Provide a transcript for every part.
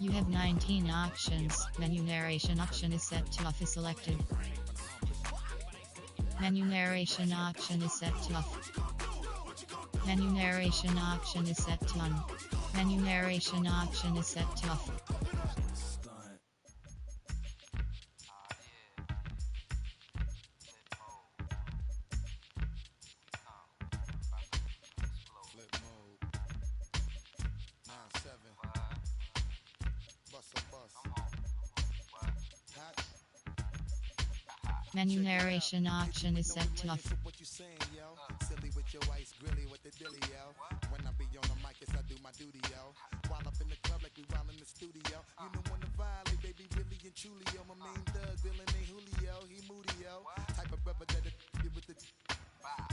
You have 19 options. Menu narration option is set to off is selected. Menu narration option is set to off. Menu narration option is set to on. Menu narration option is set to off. Flip mode. 9-7. Bust a bus. Hot. Menu narration option is set to off. What you saying, yo? Silly with your ice grilly with the dilly, yo. When I be on the mic, yes, I do my duty, yo. While up in the club like we while in the studio. You know when to violate, baby, really and truly, yo. My main thug, villain ain't Julio, he moody, yo. Type of brother that you with the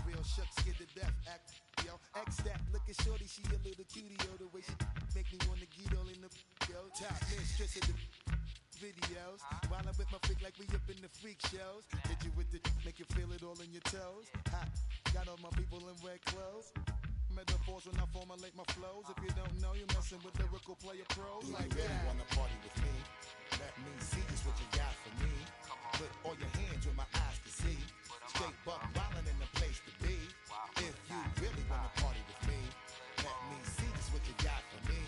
real shook, scared to death, act, yo. X that, look at shorty, she a little cutie, yo. The way she make me wanna get all in the, yo. Top mistress of the videos. While I'm with my freak like we up in the freak shows. Hit you with the make you feel it all in your toes. Hot, got all my people in red clothes. Metaphors when I formulate my flows. If you don't know, you're messing with lyrical player pros. Do like you really wanna party with me? Let me see just what you got for me. Put all your hands where my eyes can see. Straight buck wildin' in the place to be. If you really wanna party with me, let me see just what you got for me.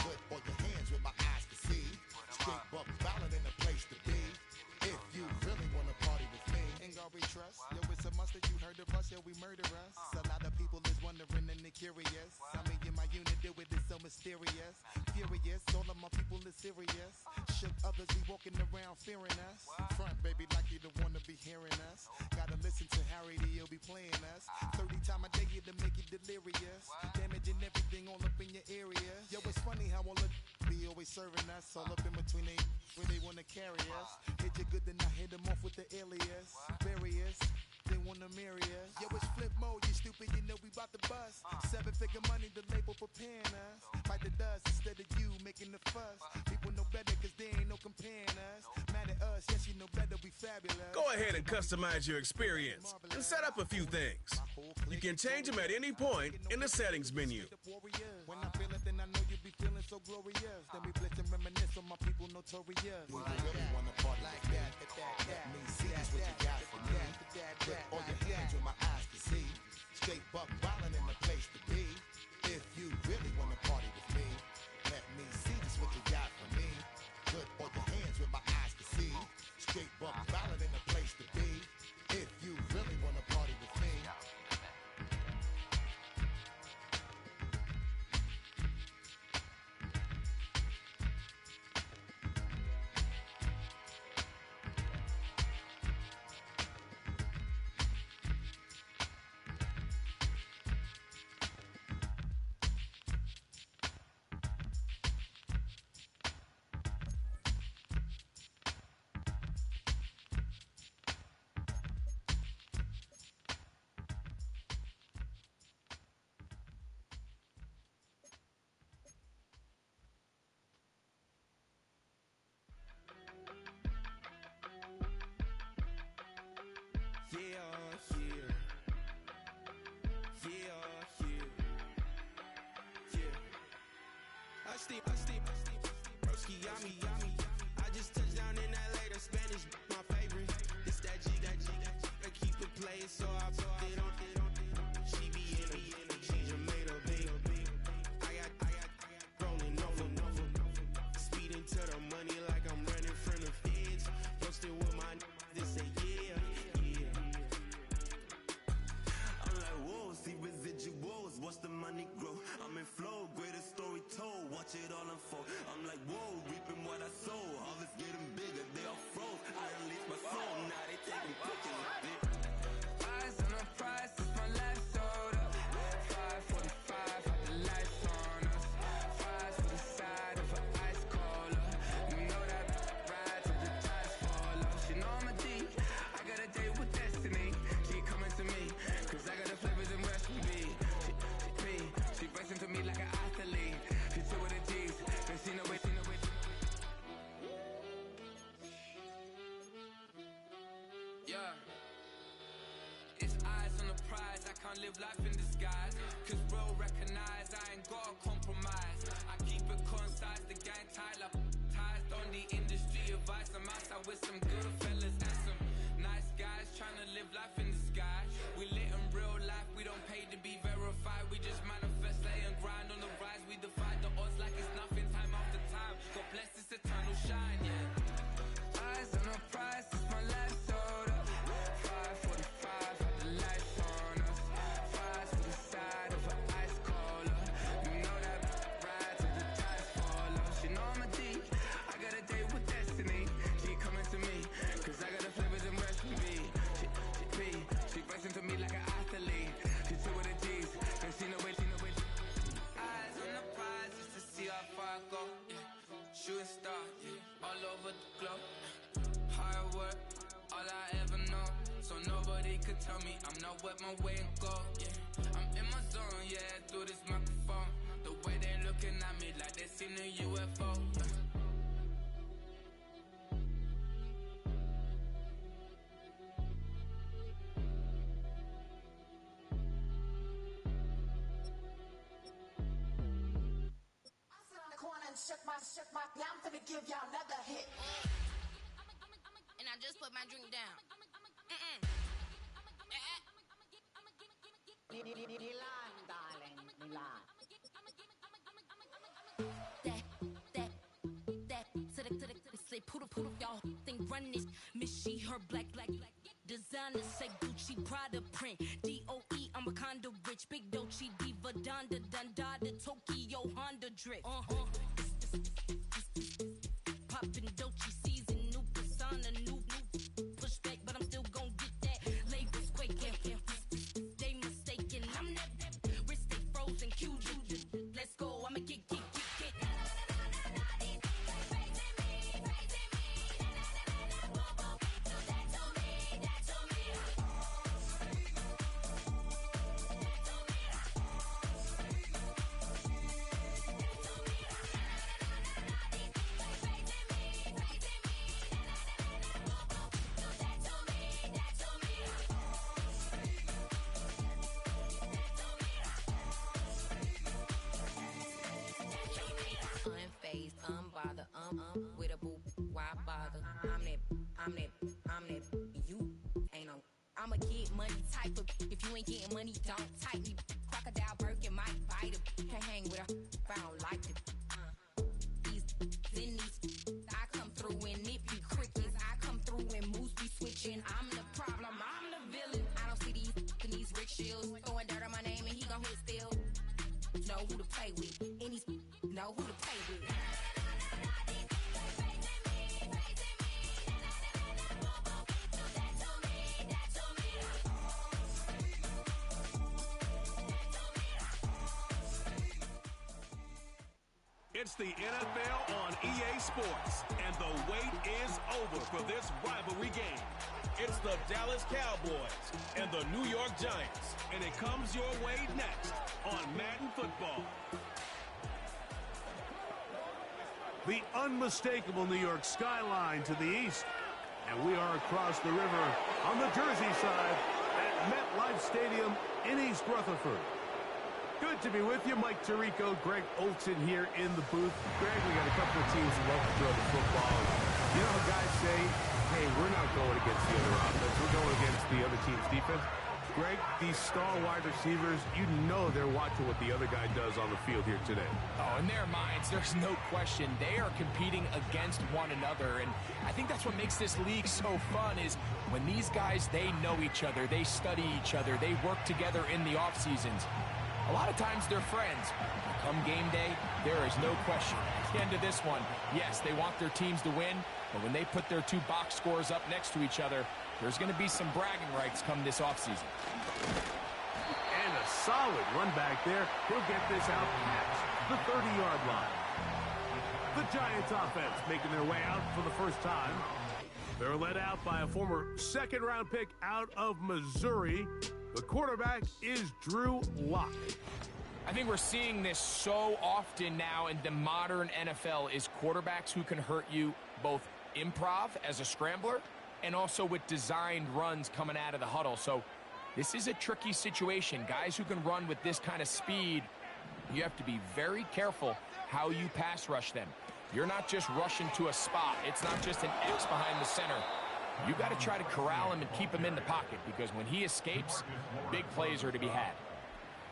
Put all your hands where my eyes can see. Straight buck wildin' in the place to be. If you really wanna party with me, ain't gonna be trust. Yo, it's a must that you heard of us, yo, we murder us. A lot of people is wondering and they curious. I mean, in my unit do it is so mysterious. Furious, all of my people is serious. Shook others be walking around fearing us. Front, baby, like you don't wanna be hearing us. Gotta listen to Harry, he'll be playing us. 30 times a day to make you delirious. Damaging everything all up in your area. Yo, it's funny how all of be always serving us. All up in between they where they wanna carry us. Hit you good, then I hit them off with the alias. Various, they wanna marry us. Yo, it's flip mode, you stupid, you know we bout to bust. 7-figure money, the label preparing us. Fight the dust instead of you making the fuss. People know better cause there ain't no comparing us. Mad at us, yes you know better, we fabulous. Go ahead and customize your experience and set up a few things. You can change them at any point in the settings menu. When I feel it, then I know you be feeling so glorious. Then we blitz and reminisce on my people notorious. We really wanna party like that. Let me see just what you got for me. Put all your hands where my eyes can see. Straight buck wildin' in the place to be. If you really wanna party with me, let me see just what you got for me. Put all your hands where my eyes can see. Straight buck wildin' in the place to be. If you really wanna party with me. I just touched down in LA, the Spanish, my favorite. It's that G, I keep it playing, so I put it on. She be in the she just made a big. I got rolling over. Speeding to the money like I'm running from the feds. Posted with my they say yeah. I'm like, whoa, see residuals, watch the money grow. I'm in flow, greatest story told, watch it all unfold. I'm like, whoa, reaping what I sow. Harvest getting bigger, they all froze. I unleashed my soul, now they taking pictures of it. Eyes on the prize, it's my life sold up. 545, had the lights on us. Fries for the side of an ice cola. You know that ride till the tires fall off. She know I'm a D, I got a date with destiny. She coming to me, cause I got the flavors and recipe. She racing to me like an athlete. She took with the G's, then she know it. Yeah. It's eyes on the prize, I can't live life in disguise. Cause bro recognize I ain't gotta compromise. I keep it concise, the gang tight like shine, yeah. Eyes on the prize, it's my last order. 5:45, had the lights on us. Fries to the side of an ice cola. You know that ride till the tires fall off. She know I'm a D, I got a date with destiny. She coming to me, cause I got the flavors and recipe. She flexing to me like an athlete. She two with the G's, and she know it. Eyes on the prize just to see how far I go. Yeah. Shooting star, yeah. All over the globe. Hard work, all I ever know. So nobody could tell me I'm not wet my way and go. Yeah. I'm in my zone, yeah, through this microphone. The way they looking at me like they seen a UFO. Yeah. Yeah, I'm finna give y'all another hit. And I just put my drink down. Milan, darling, Milan. That, to the, say, poodle, y'all think run this. Miss she, her black, designer, say Gucci, Prada print. DOE, I'm a condo rich. Big Dolce, Diva, Donda, the Tokyo, Honda drip. Poppin' Dolce season, new persona, new pushback, but I'm still gon' get that. Labels quaking, they mistaken. I'm that wrist stay frozen, Q. Let's go, I'ma get. Unfazed, unbothered, with a boo, why bother? I'm that, you ain't no. I'm a get money type of, if you ain't getting money, don't type me. Crocodile Birkin might bite it. Can't hang with her if I don't like it. These I come through and it be crickets. I come through and moves be switching. I'm the problem, I'm the villain. I don't see these rickshaws throwing dirt on my name and he gon' hit still. Know who to play with, and he's know who to play with. It's the NFL on EA Sports, and the wait is over for this rivalry game. It's the Dallas Cowboys and the New York Giants, and it comes your way next on Madden Football. The unmistakable New York skyline to the east, and we are across the river on the Jersey side at MetLife Stadium in East Rutherford. Good to be with you. Mike Tirico, Greg Olson here in the booth. Greg, we got a couple of teams who love to throw the football. You know how guys say, hey, we're not going against the other offense. We're going against the other team's defense. Greg, these star wide receivers, you know they're watching what the other guy does on the field here today. Oh, in their minds, there's no question. They are competing against one another, and I think that's what makes this league so fun is when these guys, they know each other, they study each other, they work together in the off seasons. A lot of times they're friends. Come game day, there is no question. At the end of this one, yes, they want their teams to win, but when they put their two box scores up next to each other, there's going to be some bragging rights come this offseason. And a solid run back there. He'll get this out past the 30-yard line. The Giants offense making their way out for the first time. They're led out by a former second-round pick out of Missouri. The quarterback is Drew Lock. I think we're seeing this so often now in the modern NFL is quarterbacks who can hurt you both improv as a scrambler and also with designed runs coming out of the huddle. So this is a tricky situation. Guys who can run with this kind of speed, you have to be very careful how you pass rush them. You're not just rushing to a spot. It's not just an X behind the center. You got to try to corral him and keep him in the pocket because when he escapes, big plays are to be had.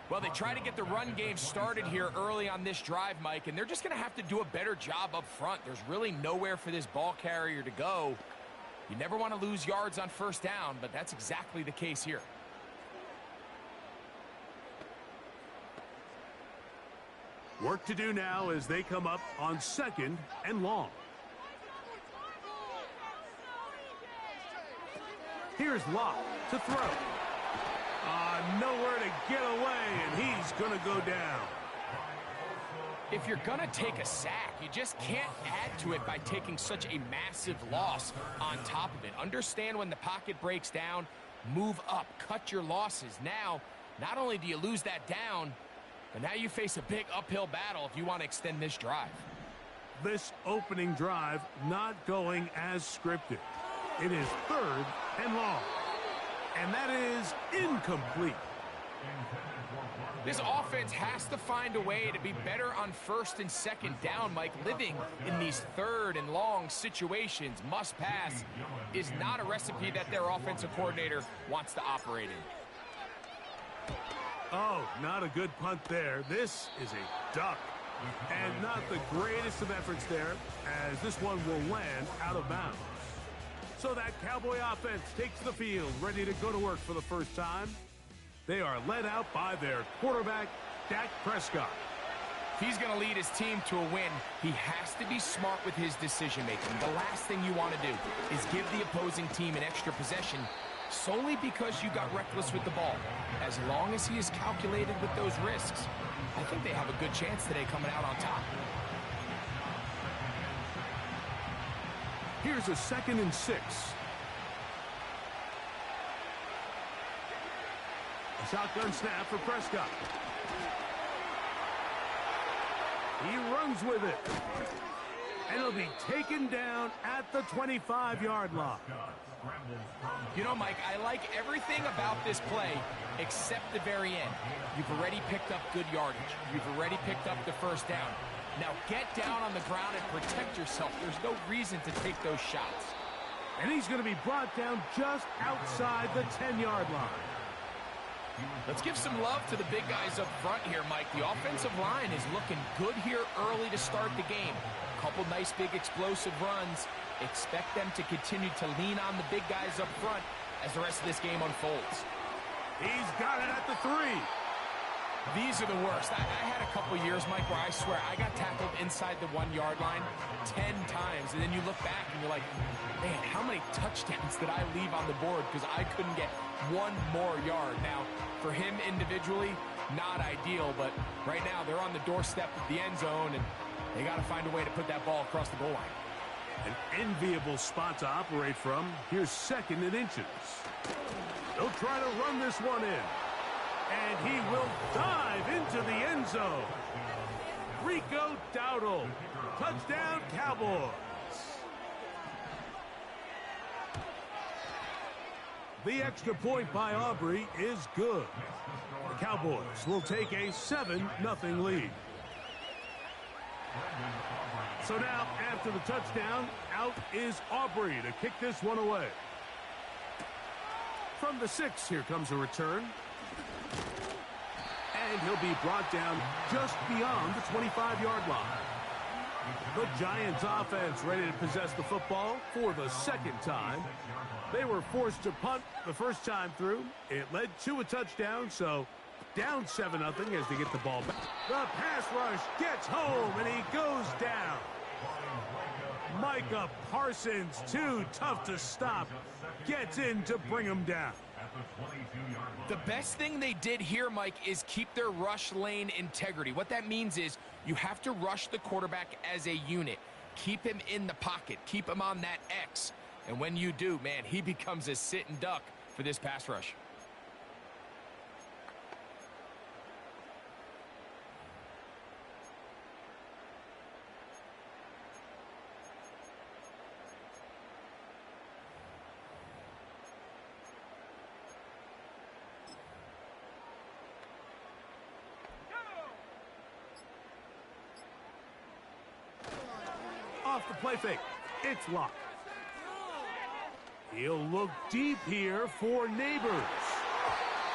Well, they try to get the run game started here early on this drive, Mike, and they're just going to have to do a better job up front. There's really nowhere for this ball carrier to go. You never want to lose yards on first down, but that's exactly the case here. Work to do now as they come up on 2nd and long. Here's Locke to throw. Nowhere to get away, and he's going to go down. If you're going to take a sack, you just can't add to it by taking such a massive loss on top of it. Understand when the pocket breaks down, move up, cut your losses. Now, not only do you lose that down, but now you face a big uphill battle if you want to extend this drive. This opening drive not going as scripted. It is 3rd and long. And that is incomplete. This offense has to find a way to be better on 1st and 2nd down, Mike. Living in these 3rd and long situations, must pass, is not a recipe that their offensive coordinator wants to operate in. Oh, not a good punt there. This is a duck. And not the greatest of efforts there, as this one will land out of bounds. So that Cowboy offense takes the field, ready to go to work for the first time. They are led out by their quarterback, Dak Prescott. If he's going to lead his team to a win, he has to be smart with his decision-making. The last thing you want to do is give the opposing team an extra possession solely because you got reckless with the ball. As long as he is calculated with those risks, I think they have a good chance today coming out on top. Here's a 2nd and 6. A shotgun snap for Prescott. He runs with it. And he'll be taken down at the 25-yard line. You know, Mike, I like everything about this play except the very end. You've already picked up good yardage. You've already picked up the first down. Now get down on the ground and protect yourself. There's no reason to take those shots. And he's going to be brought down just outside the 10-yard line. Let's give some love to the big guys up front here, Mike. The offensive line is looking good here early to start the game. A couple nice big explosive runs. Expect them to continue to lean on the big guys up front as the rest of this game unfolds. He's got it at the 3. These are the worst. I had a couple years, Mike, where I swear I got tackled inside the 1-yard line 10 times, and then you look back and you're like, man, how many touchdowns did I leave on the board because I couldn't get one more yard? Now, for him individually, not ideal, but right now they're on the doorstep of the end zone, and they got to find a way to put that ball across the goal line. An enviable spot to operate from. Here's 2nd and inches. They'll try to run this one in. And he will dive into the end zone. Rico Dowdle. Touchdown, Cowboys. The extra point by Aubrey is good. The Cowboys will take a 7-0 lead. So now, after the touchdown, out is Aubrey to kick this one away. From the 6, here comes a return. And he'll be brought down just beyond the 25-yard line. The Giants offense ready to possess the football for the 2nd time. They were forced to punt the first time through. It led to a touchdown, so down 7-0 as they get the ball back. The pass rush gets home, and he goes down. Micah Parsons, too tough to stop, gets in to bring him down. The best thing they did here, Mike, is keep their rush lane integrity. What that means is you have to rush the quarterback as a unit. Keep him in the pocket. Keep him on that X. And when you do, man, he becomes a sit and duck for this pass rush. Off the play fake. It's Locke. He'll look deep here for Neighbors.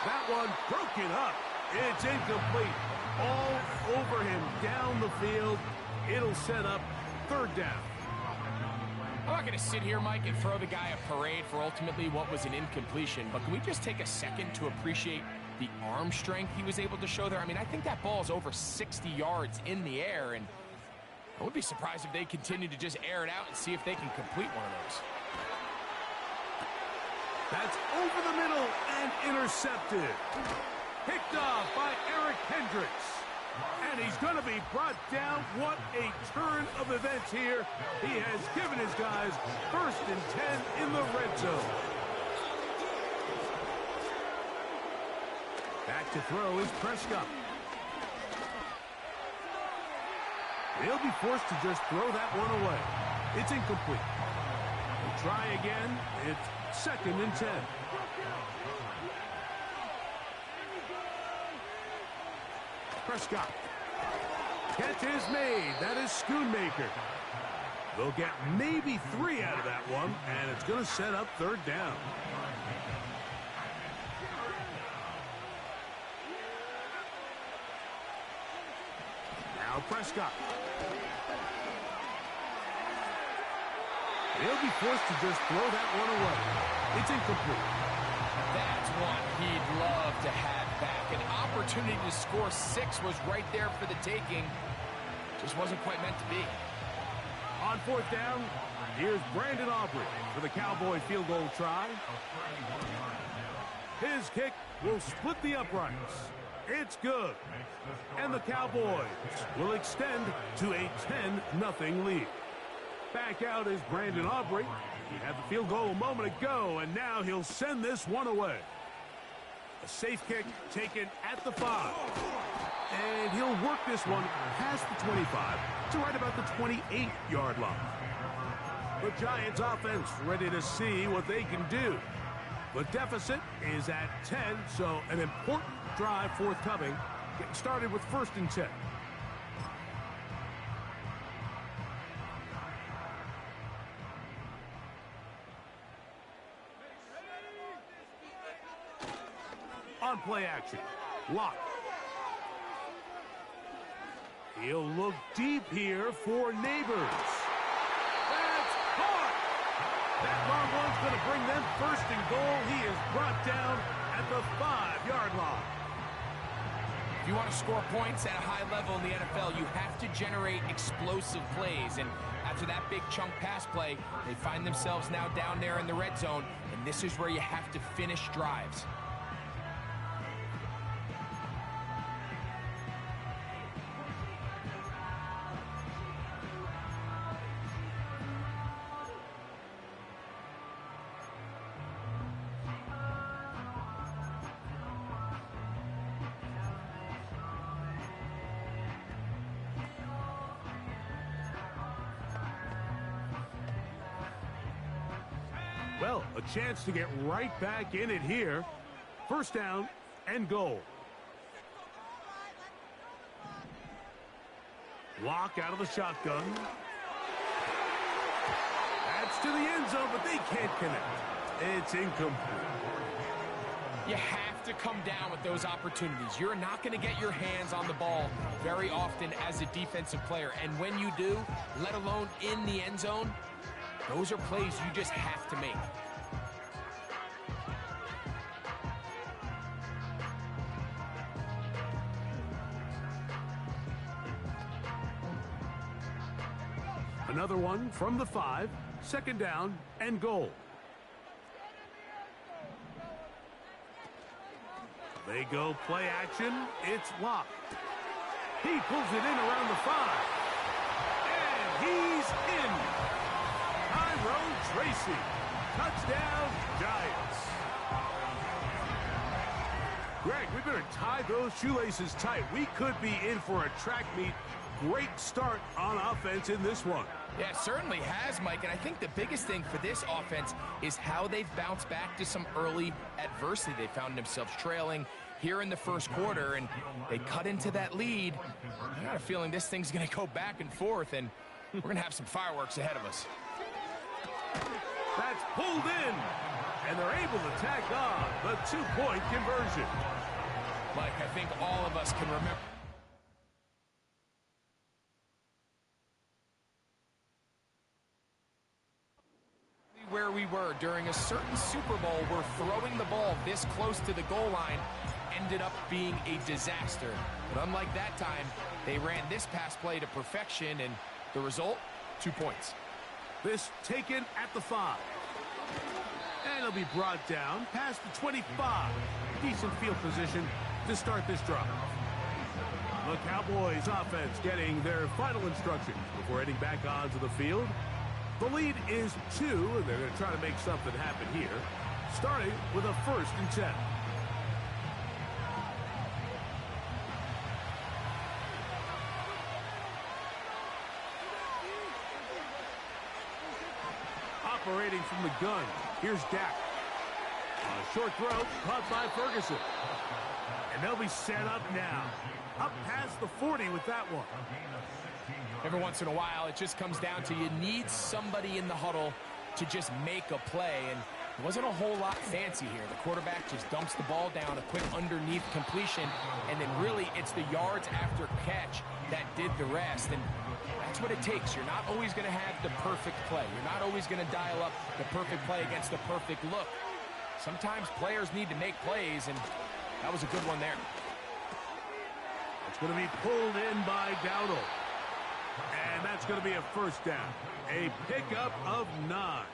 That one broken up. It's incomplete. All over him down the field. It'll set up third down. I'm not going to sit here, Mike, and throw the guy a parade for ultimately what was an incompletion, but can we just take a second to appreciate the arm strength he was able to show there? I mean, I think that ball is over 60 yards in the air, and I would be surprised if they continue to just air it out and see if they can complete one of those. That's over the middle and intercepted. Picked off by Eric Hendricks. And he's going to be brought down. What a turn of events here. He has given his guys 1st and 10 in the red zone. Back to throw is Prescott. He'll be forced to just throw that one away. It's incomplete. We'll try again. It's 2nd and 10. Prescott. Catch is made. That is Schoonmaker. They'll get maybe 3 out of that one, and it's going to set up 3rd down. Now Prescott. He'll be forced to just throw that one away. It's incomplete. That's one he'd love to have back. An opportunity to score 6 was right there for the taking. Just wasn't quite meant to be. On 4th down, here's Brandon Aubrey for the Cowboy field goal try. His kick will split the uprights. It's good. And the Cowboys will extend to a 10-0 lead. Back out is Brandon Aubrey. He had the field goal a moment ago, and now he'll send this one away. A safe kick taken at the 5. And he'll work this one past the 25 to right about the 28-yard line. The Giants offense ready to see what they can do. The deficit is at 10, so an important drive forthcoming. Getting started with 1st and 10. On play action, Locke. He'll look deep here for Neighbors. That's caught! That long one's going to bring them 1st and goal. He is brought down at the 5-yard line. If you want to score points at a high level in the NFL, you have to generate explosive plays. And after that big chunk pass play, they find themselves now down there in the red zone. And this is where you have to finish drives. Well, a chance to get right back in it here. 1st down and goal. Locke out of the shotgun. That's to the end zone, but they can't connect. It's incomplete. You have to come down with those opportunities. You're not going to get your hands on the ball very often as a defensive player. And when you do, let alone in the end zone, those are plays you just have to make. Another one from the 5, 2nd down and goal. They go play action. It's Locke. He pulls it in around the 5. And he's in. Tyrone Tracy. Touchdown, Giants. Greg, we better tie those shoelaces tight. We could be in for a track meet. Great start on offense in this one. Yeah, it certainly has, Mike, and I think the biggest thing for this offense is how they've bounced back to some early adversity. They found themselves trailing here in the 1st quarter, and they cut into that lead. I got a feeling this thing's going to go back and forth, and we're going to have some fireworks ahead of us. That's pulled in, and they're able to tack on the 2-point conversion. Mike, I think all of us can remember where we were during a certain Super Bowl where throwing the ball this close to the goal line ended up being a disaster. But unlike that time, they ran this pass play to perfection, and the result, 2 points. This taken at the 5. And it'll be brought down past the 25. Decent field position to start this drive. The Cowboys offense getting their final instructions before heading back onto the field. The lead is 2, and they're going to try to make something happen here, starting with a 1st and 10. Operating from the gun, here's Dak. A short throw, caught by Ferguson. And they'll be set up now. Up past the 40 with that one. Every once in a while, it just comes down to you need somebody in the huddle to just make a play. And it wasn't a whole lot fancy here. The quarterback just dumps the ball down, a quick underneath completion, and then really it's the yards after catch that did the rest. And that's what it takes. You're not always going to have the perfect play. You're not always going to dial up the perfect play against the perfect look. Sometimes players need to make plays, and that was a good one there. It's going to be pulled in by Dowdle. And that's going to be a 1st down. A pickup of 9. All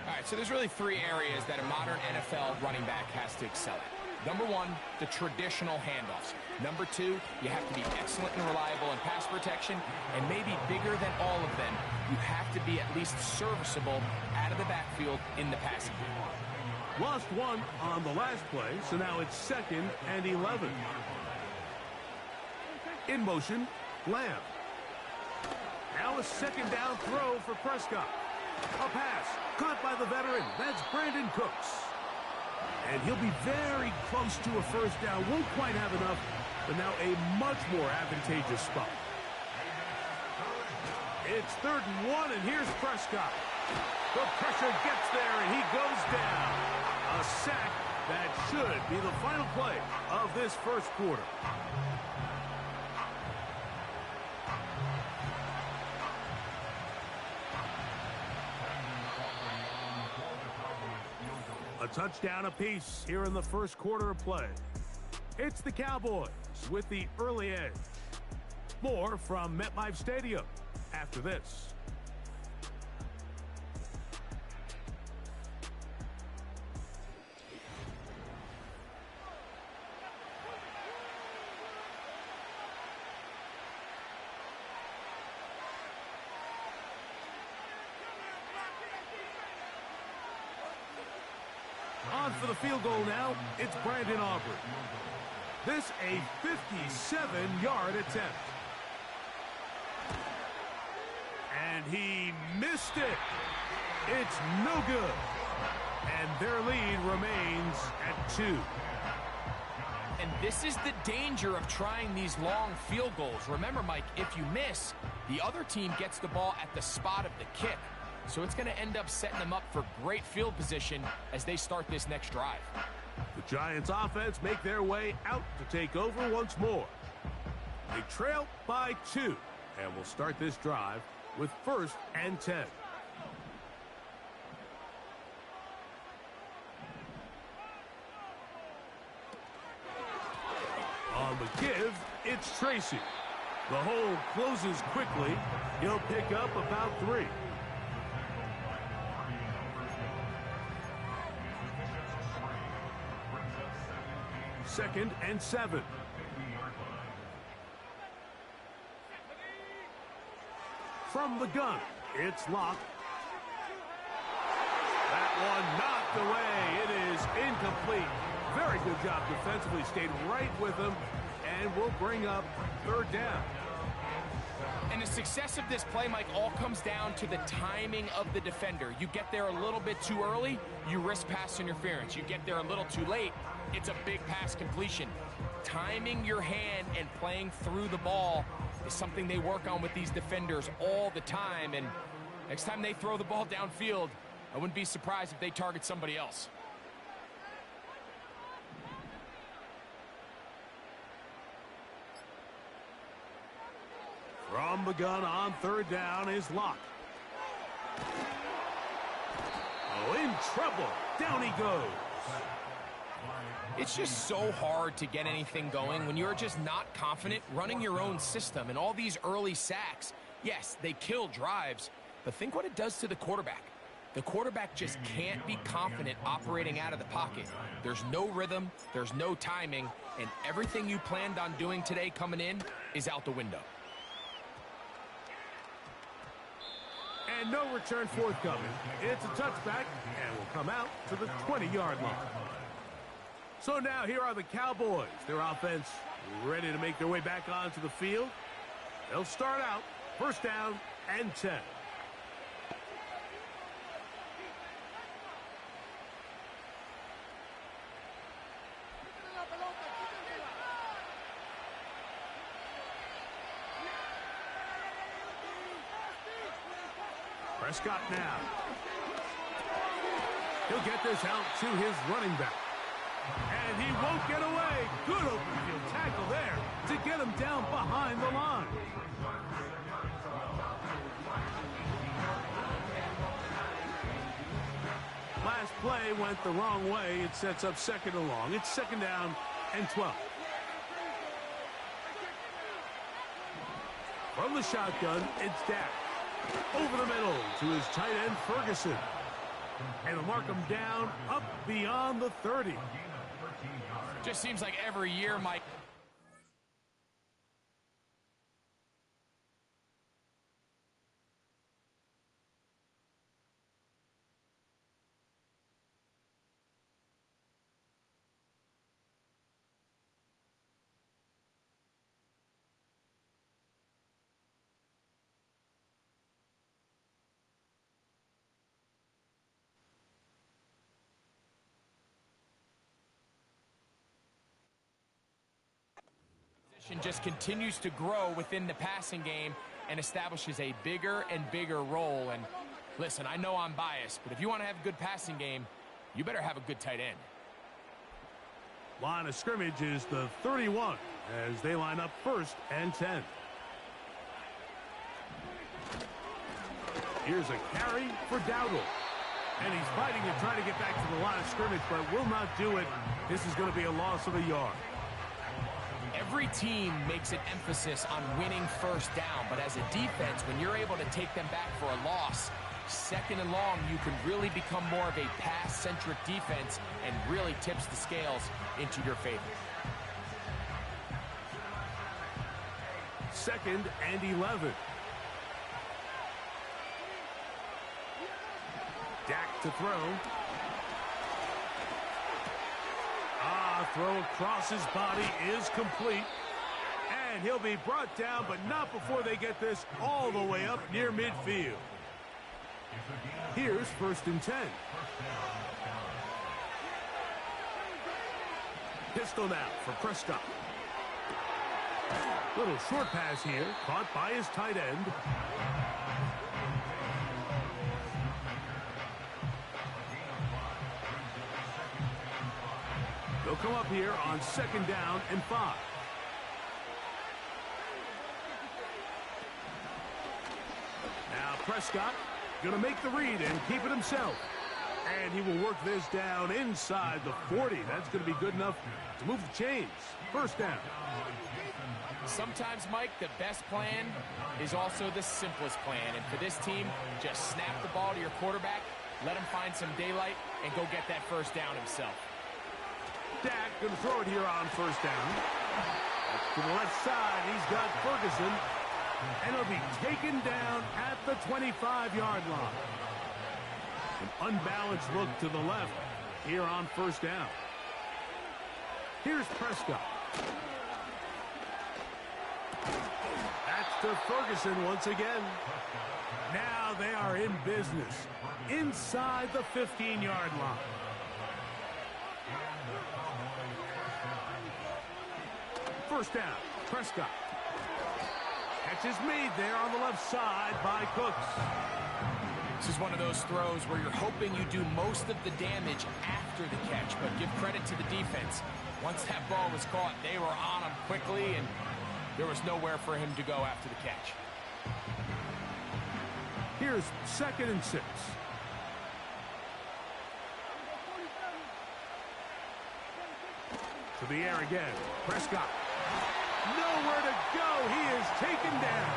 right, so there's really 3 areas that a modern NFL running back has to excel at. Number 1, the traditional handoffs. Number 2, you have to be excellent and reliable in pass protection. And maybe bigger than all of them, you have to be at least serviceable out of the backfield in the passing game. Lost 1 on the last play, so now it's 2nd and 11. In motion, Lamb. Now a 2nd down throw for Prescott. A pass caught by the veteran. That's Brandon Cooks. And he'll be very close to a 1st down. Won't quite have enough, but now a much more advantageous spot. It's 3rd and 1, and here's Prescott. The pressure gets there, and he goes down. A sack that should be the final play of this 1st quarter. A touchdown apiece here in the 1st quarter of play. It's the Cowboys with the early edge. More from MetLife Stadium after this. On for the field goal now, it's Brandon Aubrey. This a 57-yard attempt. And he missed it. It's no good. And their lead remains at 2. And this is the danger of trying these long field goals. Remember, Mike, if you miss, the other team gets the ball at the spot of the kick. So it's going to end up setting them up for great field position as they start this next drive. The Giants offense make their way out to take over once more. They trail by 2, and will start this drive with 1st and 10. On the give, it's Tracy. The hole closes quickly. He'll pick up about 3. Second and 7. From the gun, it's Locke. That one knocked away. It is incomplete. Very good job defensively. Stayed right with him and will bring up 3rd down. And the success of this play, Mike, all comes down to the timing of the defender. You get there a little bit too early, you risk pass interference. You get there a little too late, it's a big pass completion. Timing your hand and playing through the ball is something they work on with these defenders all the time. And next time they throw the ball downfield, I wouldn't be surprised if they target somebody else. From the gun on third down is Locke. Oh, in trouble. Down he goes. It's just so hard to get anything going when you're just not confident running your own system. And all these early sacks, yes, they kill drives, but think what it does to the quarterback. The quarterback just can't be confident operating out of the pocket. There's no rhythm, there's no timing, and everything you planned on doing today coming in is out the window. And no return forthcoming. It's a touchback and will come out to the 20-yard line. So now here are the Cowboys. Their offense ready to make their way back onto the field. They'll start out first down and 10. Prescott now. He'll get this out to his running back. And he won't get away. Good open field tackle there to get him down behind the line. Last play went the wrong way. It sets up second and long. It's second down and 12. From the shotgun, it's Dak. Over the middle to his tight end, Ferguson. And he'll mark him down up beyond the 30. Just seems like every year, Mike. Just continues to grow within the passing game and establishes a bigger and bigger role. And listen, I know I'm biased, but if you want to have a good passing game, you better have a good tight end. Line of scrimmage is the 31 as they line up first and 10. Here's a carry for Dowdle. And he's fighting to try to get back to the line of scrimmage, but will not do it. This is going to be a loss of a yard. Every team makes an emphasis on winning first down, but as a defense, when you're able to take them back for a loss, second and long, you can really become more of a pass-centric defense and really tips the scales into your favor. Second and 11. Dak to throw. Throw across his body is complete. And he'll be brought down, but not before they get this all the way up near midfield. Here's first and 10. Pistol now for Prescott. Little short pass here, caught by his tight end. They'll come up here on second down and 5. Now Prescott going to make the read and keep it himself. And he will work this down inside the 40. That's going to be good enough to move the chains. First down. Sometimes, Mike, the best plan is also the simplest plan. And for this team, just snap the ball to your quarterback, let him find some daylight, and go get that first down himself. Dak going to throw it here on first down. To the left side, he's got Ferguson. And he'll be taken down at the 25-yard line. An unbalanced look to the left here on first down. Here's Prescott. That's to Ferguson once again. Now they are in business inside the 15-yard line. First down, Prescott. Catch is made there on the left side by Cooks. This is one of those throws where you're hoping you do most of the damage after the catch, but give credit to the defense. Once that ball was caught, they were on him quickly, and There was nowhere for him to go after the catch. Here's 2nd and 6. To the air again. Prescott. Nowhere to go. He is taken down.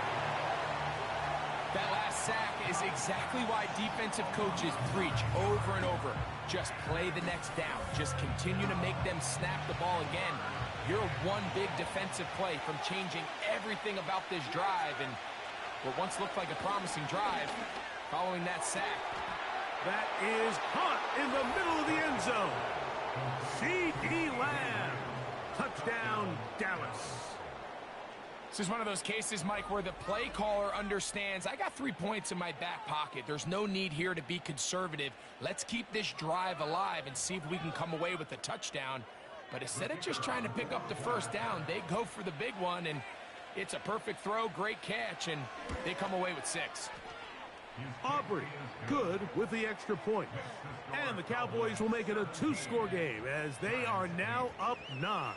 That last sack is exactly why defensive coaches preach over and over. Just play the next down. Just continue to make them snap the ball again. You're one big defensive play from changing everything about this drive, and what once looked like a promising drive following that sack. That is caught in the middle of the end zone. C.D. Lamb. Touchdown, Dallas. This is one of those cases, Mike, where the play caller understands, I got 3 points in my back pocket. There's no need here to be conservative. Let's keep this drive alive and see if we can come away with a touchdown. But instead of just trying to pick up the first down, they go for the big one, and it's a perfect throw, great catch, and they come away with 6. Aubrey, good with the extra point. And the Cowboys will make it a 2-score game as they are now up 9.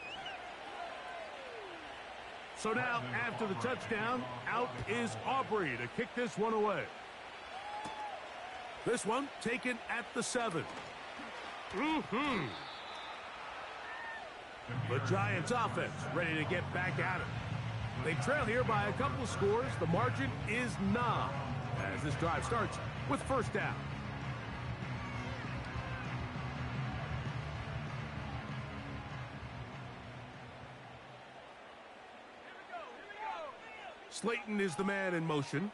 So now, after the touchdown, out is Aubrey to kick this one away. This one taken at the 7. The Giants offense ready to get back at it. They trail here by a couple of scores. The margin is 9 as this drive starts with 1st down. Slayton is the man in motion.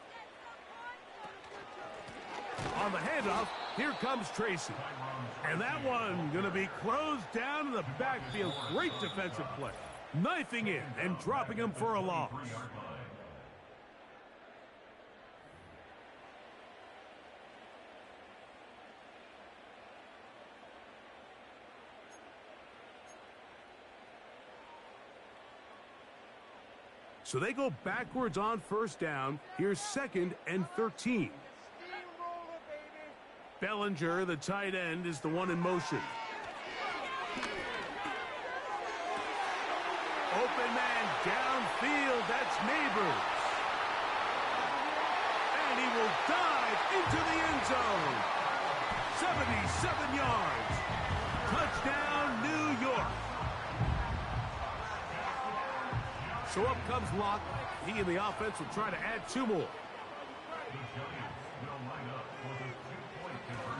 On the handoff, here comes Tracy. And that one going to be closed down in the backfield. Great defensive play. Knifing in and dropping him for a loss. So they go backwards on 1st down. Here's 2nd and 13. Bellinger, the tight end, is the one in motion. Open man downfield. That's Neighbors. And he will dive into the end zone. 77 yards. Touchdown, New York. So up comes Locke. He and the offense will try to add 2 more.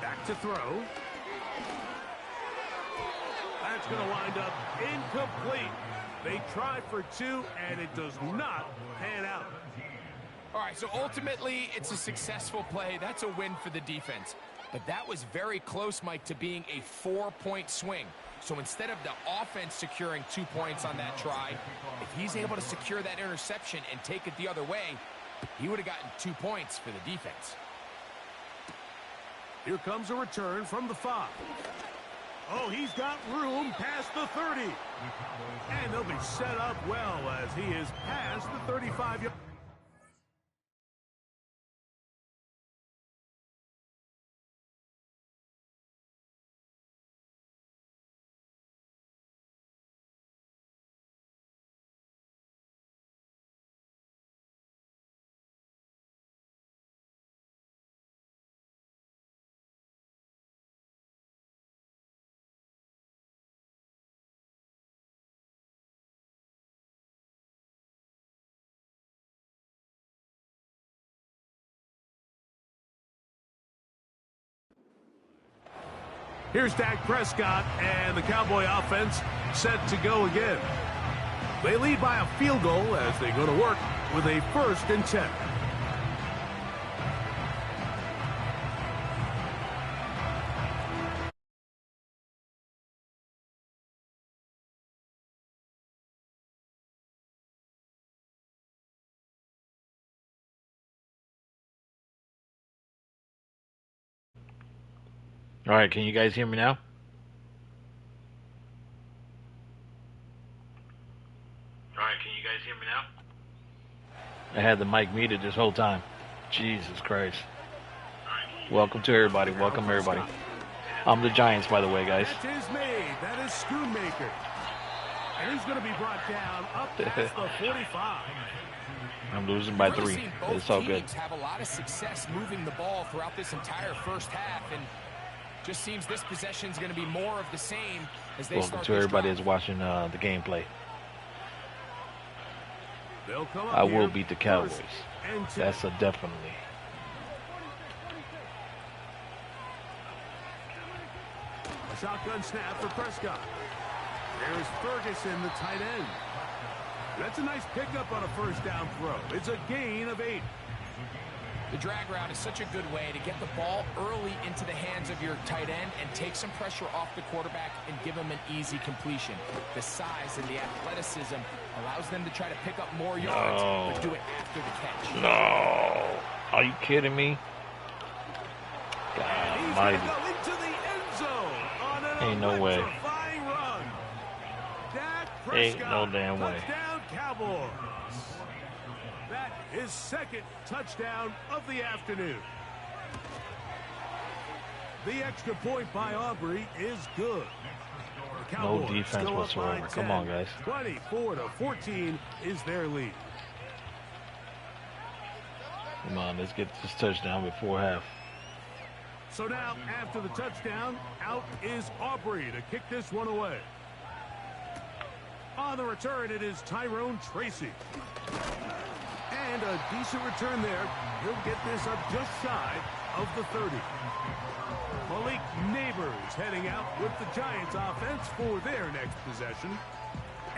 Back to throw. That's going to wind up incomplete. They try for 2, and it does not pan out. All right, so ultimately, it's a successful play. That's a win for the defense. But that was very close, Mike, to being a 4-point swing. So instead of the offense securing 2 points on that try, if he's able to secure that interception and take it the other way, he would have gotten 2 points for the defense. Here comes a return from the 5. Oh, he's got room past the 30. And they'll be set up well as he is past the 35-yard. Here's Dak Prescott, and the Cowboy offense set to go again. They lead by a field goal as they go to work with a 1st and 10. All right, can you guys hear me now? All right, can you guys hear me now? I had the mic muted this whole time. Jesus Christ. Welcome to everybody. Welcome everybody. I'm the Giants, by the way, guys. That is made. That is Schoonmaker. And he's going to be brought down up past the 45. I'm losing by We've really 3. seen both It's all good. teams have a lot of success moving the ball throughout this entire first half, and just seems this possession is going to be more of the same as they Welcome start to this everybody drive. that's watching the gameplay. They'll come up I will here, beat the 1st Cowboys. and 10. That's a definitely. A shotgun snap for Prescott. There's Ferguson, the tight end. That's a nice pickup on a first down throw. It's a gain of 8. The drag route is such a good way to get the ball early into the hands of your tight end and take some pressure off the quarterback and give him an easy completion. The size and the athleticism allows them to try to pick up more yards, but do it after the catch. No. Are you kidding me? God He's almighty. going to go into the end zone on an Ain't no way. electrifying run. Dak Ain't Prescott, no damn way. touchdown Cowboys. That is second touchdown of the afternoon. The extra point by Aubrey is good. The No Cowboys defense go up whatsoever. by Come 10. on, guys. 24-14 is their lead. Come on, let's get this touchdown before half. So now, after the touchdown, out is Aubrey to kick this one away. On the return, it is Tyrone Tracy. And a decent return there. He'll get this up just shy of the 30. Malik Neighbors heading out with the Giants offense for their next possession.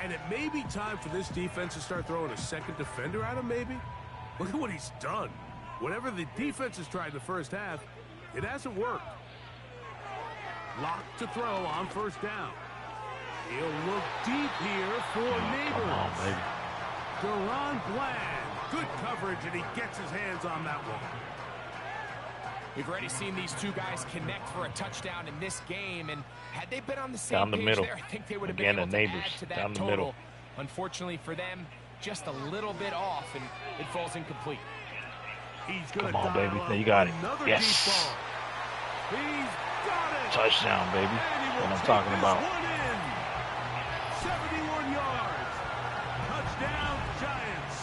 And it may be time for this defense to start throwing a second defender at him, maybe. Look at what he's done. Whatever the defense has tried in the first half, it hasn't worked. Locked to throw on first down. He'll look deep here for Neighbors. Come on, baby. Deron Bland. Good coverage, and he gets his hands on that one. We've already seen these two guys connect for a touchdown in this game, and had they been on the same Down the page middle. there, I think they would have Again, been able the to Neighbors. add to that Down the total. middle. Unfortunately for them, just a little bit off, and it falls incomplete. He's gonna Come on, dial baby. up There you got it. another Yes. deep ball. He's got it. Touchdown, baby. And he That's will what I'm take talking this about. one in. 71 yards. Touchdown, Giants.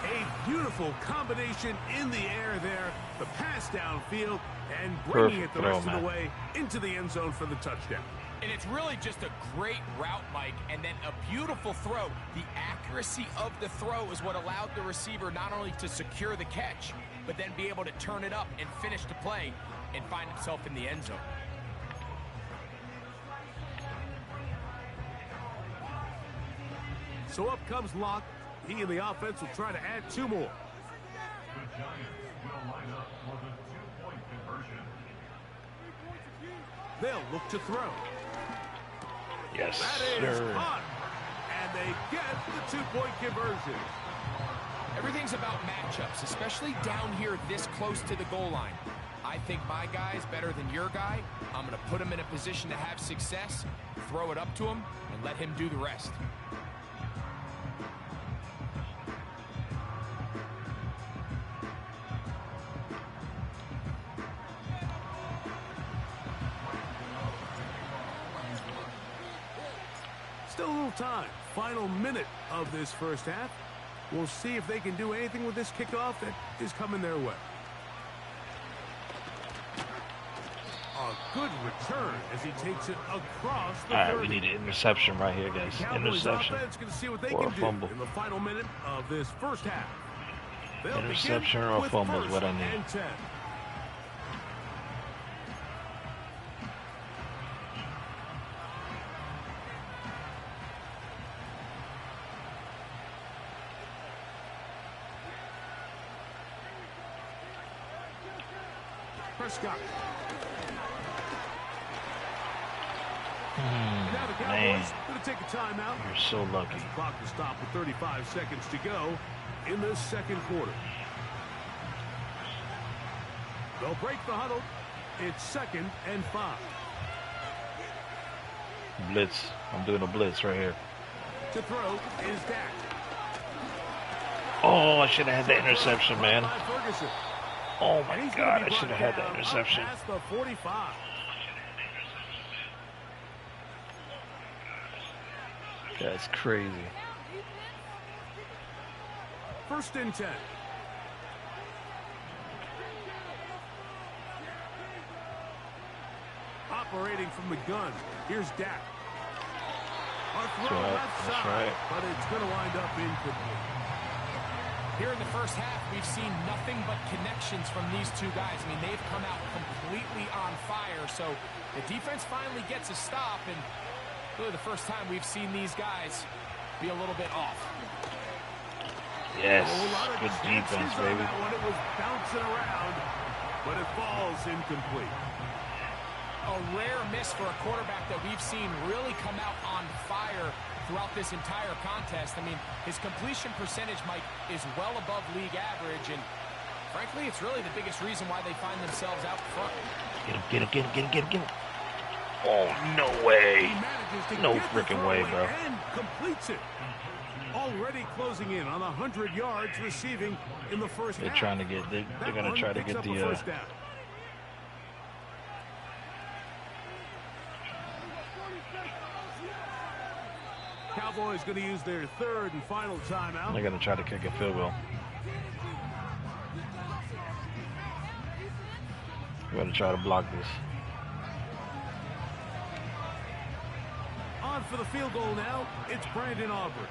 A beautiful combination in the air there. The pass downfield and bringing Perfect it the throw, rest of man. the way into the end zone for the touchdown. And it's really just a great route, Mike, and then a beautiful throw. The accuracy of the throw is what allowed the receiver not only to secure the catch, but then be able to turn it up and finish the play and find himself in the end zone. So up comes Locke. He and the offense will try to add 2 more. They'll look to throw. Yes, That is sir. caught. And they get the 2-point conversion. Everything's about matchups, especially down here this close to the goal line. I think my guy's better than your guy. I'm going to put him in a position to have success, throw it up to him, and let him do the rest. Still a little time. Final minute of this first half. We'll see if they can do anything with this kickoff that is coming their way. A good return as he takes it across the All right, 30. we need an interception right here, guys. Cowboys Interception. offense going to see what they Or can a do fumble. in the final minute of this first half. They'll Interception begin or a with fumble is what I first need. and 10. Prescott. Now the Cowboys Man, going to take a timeout. you're so lucky. As the clock is stopped with 35 seconds to go in the second quarter. They'll break the huddle. It's 2nd and 5. Blitz. I'm doing a blitz right here. To throw is Dak. Oh, I should have had that interception, man. By Ferguson. Oh, And my he's God. gonna I be should have brought had that down up interception. past the 45. That's crazy. 1st and 10. Operating from the gun. Here's Dak. A throw left side, but it's going to wind up incomplete. Here in the first half, we've seen nothing but connections from these two guys. I mean, they've come out completely on fire. So the defense finally gets a stop, and really the first time we've seen these guys be a little bit off. Yes, good defense, baby. That one. It was bouncing around, but it falls incomplete. A rare miss for a quarterback that we've seen really come out on fire throughout this entire contest. I mean, his completion percentage, Mike, is well above league average, and frankly, it's really the biggest reason why they find themselves out front. Get him. Oh, no way. No freaking way, bro. And completes it. Already closing in on 100 yards receiving in the first half. They're trying to get, they're going to try to get the, Cowboys going to use their 3rd and final timeout. They're going to try to kick a field goal. We're going to try to block this. On for the field goal now, it's Brandon Aubrey.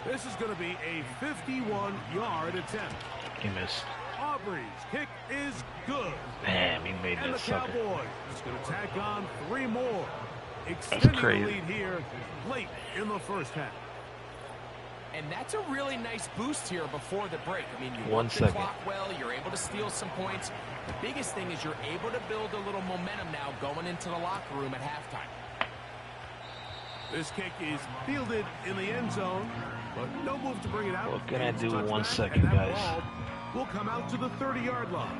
This is going to be a 51-yard attempt. He missed. Aubrey's kick is good. Damn, he made and that the sucker. Cowboys is going to tack on 3 more. That's Extending crazy. the lead here late in the first half. And that's a really nice boost here before the break. I mean, you 1 work the second. clock well, you're able to steal some points. The biggest thing is you're able to build a little momentum now going into the locker room at halftime. This kick is fielded in the end zone, but no move to bring it out. What can I do in Touchback, 1 second, and that guys? ball will come out to the 30-yard line.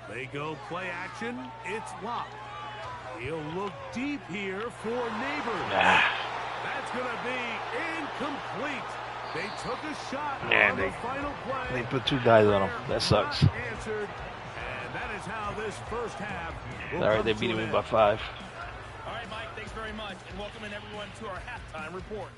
They go play action. It's locked. He'll look deep here for Neighbors. That's going to be incomplete. They took a shot on the final play. They put 2 guys on him. That sucks. Answered, and that is how this first half will All right, come they to beat an me end. by 5. All right, Mike, thanks very much, and welcoming everyone to our halftime report.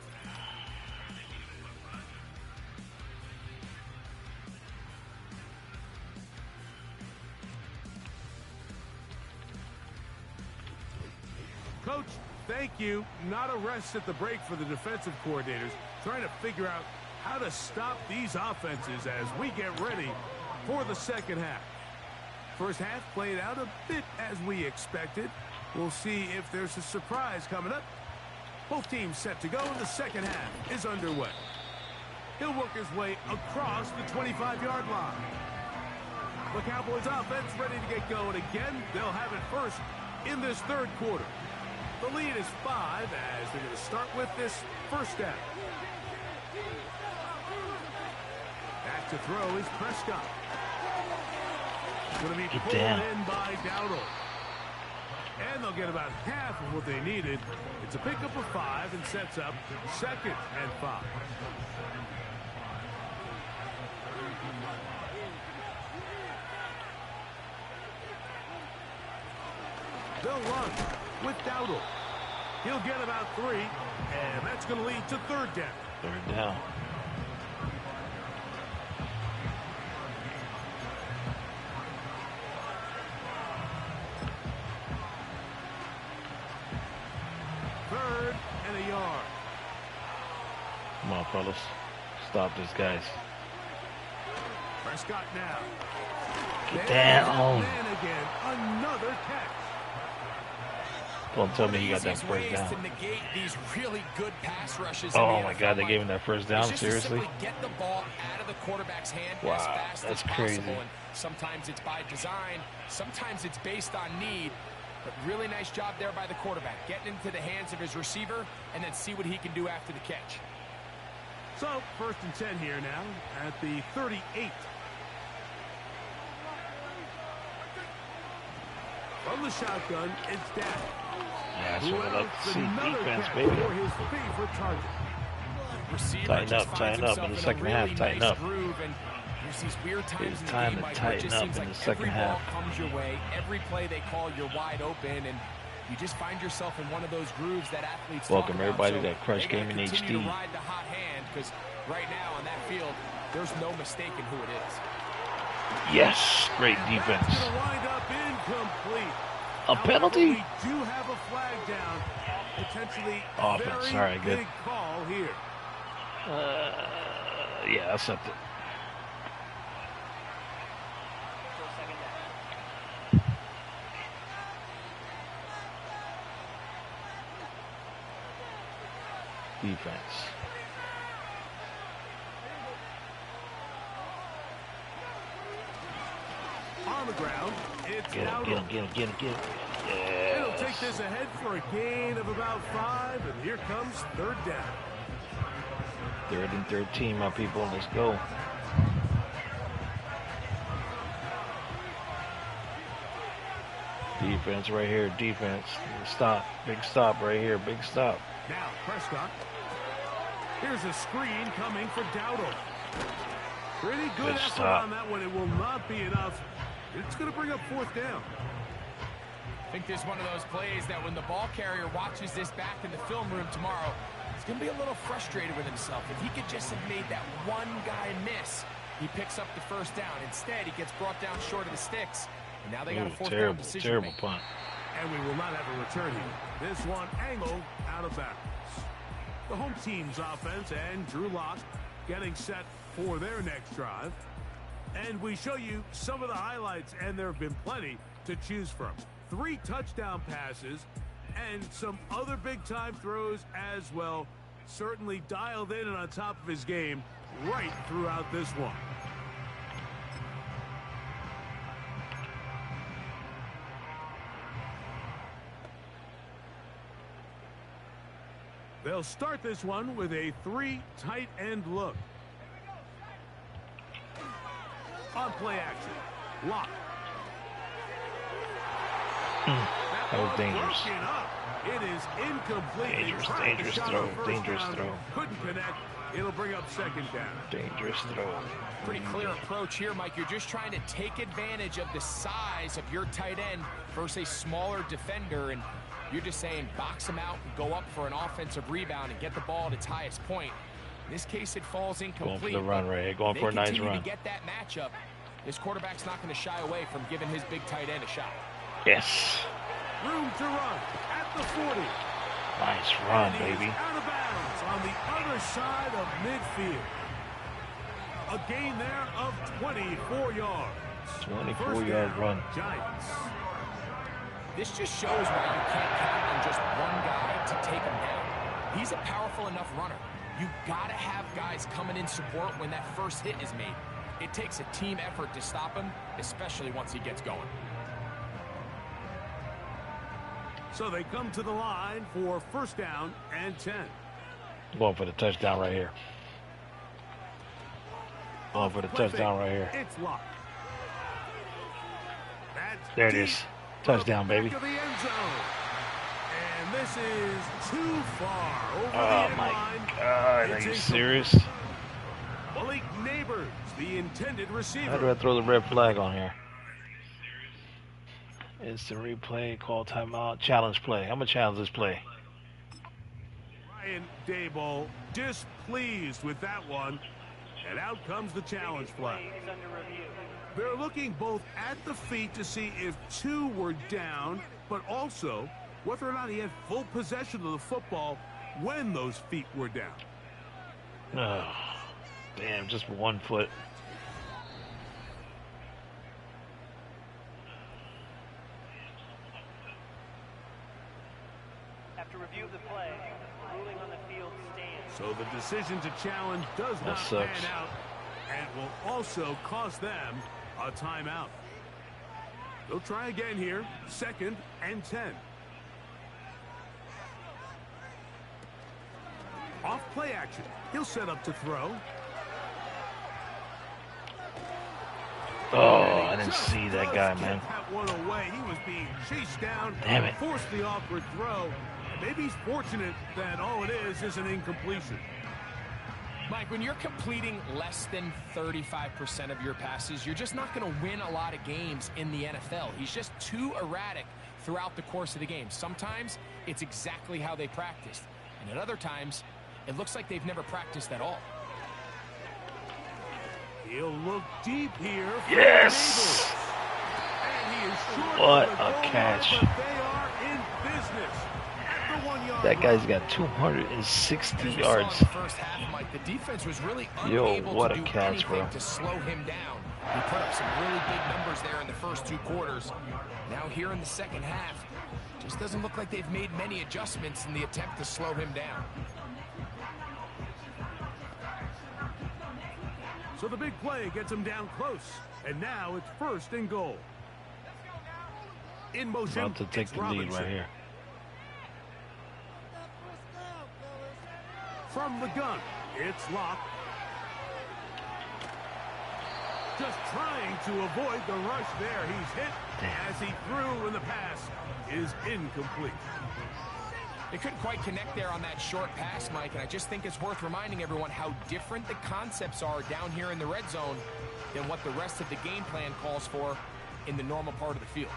Coach, thank you. Not a rest at the break for the defensive coordinators, trying to figure out how to stop these offenses as we get ready for the second half. First half played out a bit as we expected. We'll see if there's a surprise coming up. Both teams set to go, and the second half is underway. He'll work his way across the 25-yard line. The Cowboys offense ready to get going again. They'll have it first in this third quarter. The lead is 5 as they're going to start with this first down. Back to throw is Prescott. It's going to be pulled in by Dowdle. And they'll get about half of what they needed. It's a pickup of 5 and sets up 2nd and 5. They'll run with Dowdle. He'll get about 3, and that's going to lead to 3rd down. 3rd down. Third and a yard. Come on, fellas. Stop this, guys. Prescott now. Get down. And again, another catch. Don't tell me you got that first down. To negate these really good pass rushes. Oh my God, they gave him that first down? Seriously? Get the ball out of the quarterback's hand Wow, as fast that's as possible. crazy. And sometimes it's by design, sometimes it's based on need. But really nice job there by the quarterback, getting into the hands of his receiver and then see what he can do after the catch. So, 1st and 10 here now at the 38. From the shotgun, it's Dak. Yeah, that's what I like to see. Defense, For baby. his favorite target. Tighten up in the second half. Tighten up. There's these weird times It's in the time game, to Mike, where it tighten just up seems in like the second every ball half. comes your way. Every play they call, you're wide open, and you just find yourself in one of those grooves that athletes Welcome talk about. everybody So to that Crush they gotta Gaming continue HD. to ride the hot hand, because right now on that field, there's no mistaking who it is. Yes, great defense. That's going to wind up incomplete. A penalty? We do have a flag down. Potentially Offense. very All right, good. big call here. Yeah, I accept it. Defense. On the ground, it's Get out. him. It'll take this ahead for a gain of about 5, and here comes third down. 3rd and 13, my people. Let's go. Defense right here. Defense. Stop. Big stop right here. Big stop. Now, Prescott. Here's a screen coming for Dowdle. Pretty good effort stop. on that one. It will not be enough. It's going to bring up 4th down. I think this is one of those plays that when the ball carrier watches this back in the film room tomorrow, he's going to be a little frustrated with himself. If he could just have made that one guy miss, he picks up the 1st down. Instead, he gets brought down short of the sticks. And now they got a 4th down decision. Terrible punt. And we will not have a return here. This one angled out of bounds. The home team's offense and Drew Lock getting set for their next drive. And we show you some of the highlights, and there have been plenty to choose from. 3 touchdown passes and some other big-time throws as well. Certainly dialed in and on top of his game right throughout this one. They'll start this one with a 3 tight end look. On play action, Lock. That was dangerous. It is incomplete. Dangerous throw. Dangerous throw. Couldn't connect. It'll bring up 2nd down. Dangerous throw. Pretty clear approach here, Mike. You're just trying to take advantage of the size of your tight end versus a smaller defender, and you're just saying box him out and go up for an offensive rebound and get the ball at its highest point. In this case, it falls incomplete. Going for the run right here. Going for a nice run. They continue to get that matchup. This quarterback's not going to shy away from giving his big tight end a shot. Yes. Room to run at the 40. Nice run, And he is baby. out of bounds on the other side of midfield. A gain there of 24 yards. 24-yard run. Giants. This just shows why you can't count on just one guy to take him down. He's a powerful enough runner. You gotta have guys coming in support when that first hit is made. It takes a team effort to stop him, especially once he gets going. So they come to the line for 1st down and 10. Going for the touchdown right here. Going for the touchdown right here. It's Lock. There it is. Touchdown, baby. Back of the end zone. And this is too far over the Oh end my line. God, are It's you incomplete. serious? Malik Neighbors, the intended receiver. How do I throw the red flag on here? Instant replay, call timeout, challenge play. I'm going to challenge this play. Ryan Daboll displeased with that one. And out comes the challenge flag. They're looking both at the feet to see if 2 were down, but also whether or not he had full possession of the football when those feet were down. Oh, damn, just 1 foot. After review of the play, ruling on the field stands. So the decision to challenge does That not sucks. pan out and will also cost them a timeout. They'll try again here, 2nd and 10. Off play action. He'll set up to throw. Oh, I Just see that guy, get man. That one away. He was being chased down. Damn it. Forced the awkward throw. Maybe he's fortunate that all it is an incompletion. Mike, when you're completing less than 35% of your passes, you're just not going to win a lot of games in the NFL. He's just too erratic throughout the course of the game. Sometimes it's exactly how they practiced, and at other times it looks like they've never practiced at all. He'll look deep here. Yes! And he is short What of the a goal catch. line, but they are in business. At the 1 yard That guy's line. got 260 As we saw in yards. the first half, Mike, the defense was really Yo, unable what to a do catch, anything bro. to slow him down. He put up some really big numbers there in the first 2 quarters. Now here in the second half, just doesn't look like they've made many adjustments in the attempt to slow him down. So the big play gets him down close. And now it's 1st and goal. In motion. About to take it's the lead Robinson. right here. From the gun, it's Locke. Just trying to avoid the rush there. He's hit as he threw, and the pass is incomplete. They couldn't quite connect there on that short pass, Mike, and I just think it's worth reminding everyone how different the concepts are down here in the red zone than what the rest of the game plan calls for in the normal part of the field.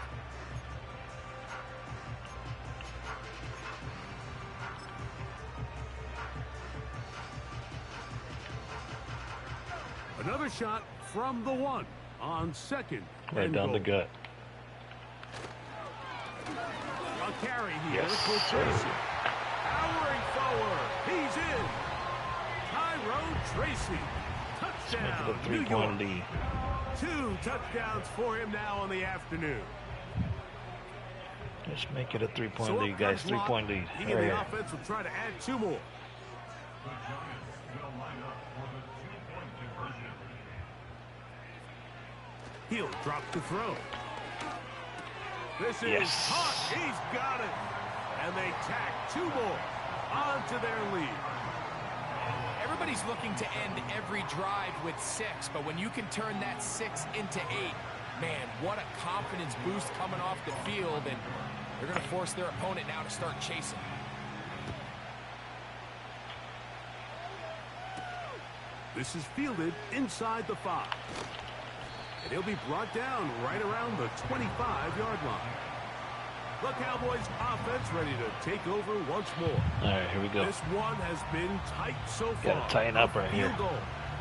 Another shot from the 1 on 2nd Right and down goal. the gut. A carry here Yes, for sir. Tracy. Powering forward. He's in. Tyrone Tracy. Let's make Touchdown, it a New 3-point York. lead. 2 touchdowns for him now on the afternoon. Let's make it a 3-point So up lead, guys. comes Locke. 3-point lead. He Right and the here. offense will try to add 2 more. He'll drop the throw. This is Yes. hot. He's got it. And they tack 2 more onto their lead. Everybody's looking to end every drive with 6, but when you can turn that 6 into 8, man, what a confidence boost coming off the field, and they're going to force their opponent now to start chasing. This is fielded inside the 5. And he'll be brought down right around the 25-yard line. The Cowboys offense ready to take over once more. All right, here we go. This one has been tight so far. Gotta tighten up right Field here. goal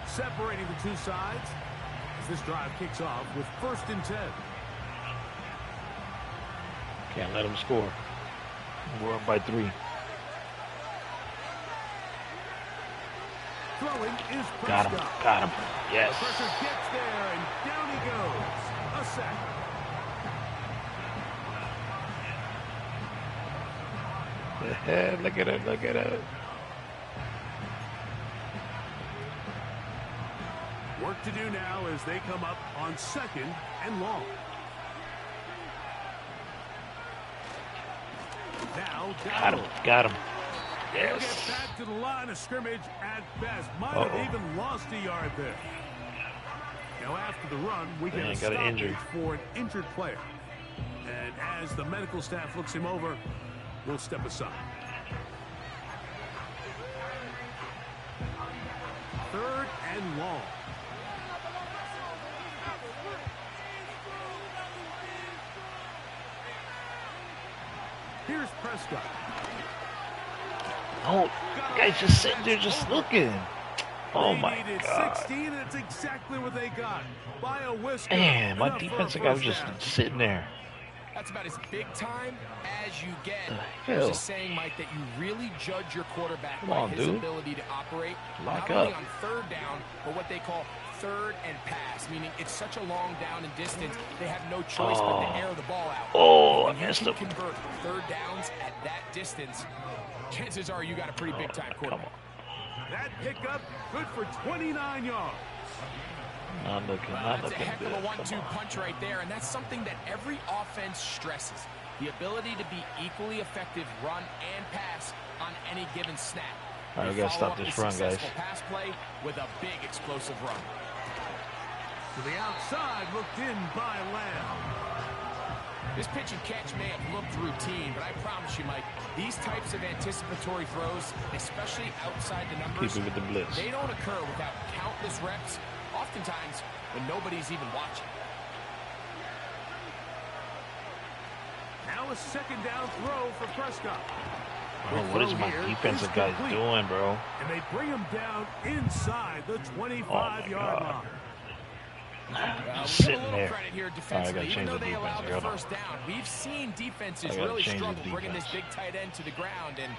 separating the 2 sides as this drive kicks off with 1st and 10. Can't let him score. We're up by 3. Throwing is Got Prescott. him. Got him. Yes. The pressure gets there, and down he goes. A sack. Look at it. Look at it. Work to do now as they come up on 2nd and long. Now Got him. Got him. They'll Yes. get back to the line of scrimmage at best. Might Uh-oh. have even lost a yard there. Now after the run, we get Yeah, a got an injury. stoppage for an injured player. And as the medical staff looks him over, we'll step aside. 3rd and long. Here's Prescott. Oh, the guy's just sitting there just looking. Oh, They my needed God. 16, and it's exactly what they got. By a whisker. Man, my Enough for a defensive guy was first just down. sitting there. That's about as big time as you get. The There's hell? a saying, Mike, that you really judge your quarterback Come by on, his dude. ability to operate Lock not only up. on 3rd down, but what they call 3rd and pass, meaning it's such a long down and distance, they have no choice but to air the ball out. Oh, I When you missed can him. convert 3rd downs at that distance, chances are you got a pretty big time quarterback. That pickup, good for 29 yards. Not looking. Not That's a looking heck of good. a 1-2 Come on. punch right there, and that's something that every offense stresses. The ability to be equally effective run and pass on any given snap. All right, we You gotta follow stop up this the run, guys. successful pass play with a big explosive run. To the outside, looked in by Lamb. This pitch and catch may have looked routine, but I promise you, Mike, these types of anticipatory throws, especially outside the numbers, Keep it with the blitz. they don't occur without countless reps, oftentimes when nobody's even watching. Now a second down throw for Prescott. Oh, what is my defensive guys doing, bro? And they bring him down inside the 25-yard line. Just sitting there. Credit here All right, I defensively. gotta Even change though the they allowed defense. the Hold on. first down, we've seen defenses I gotta really change the struggle bringing this defense. big tight end to the ground, and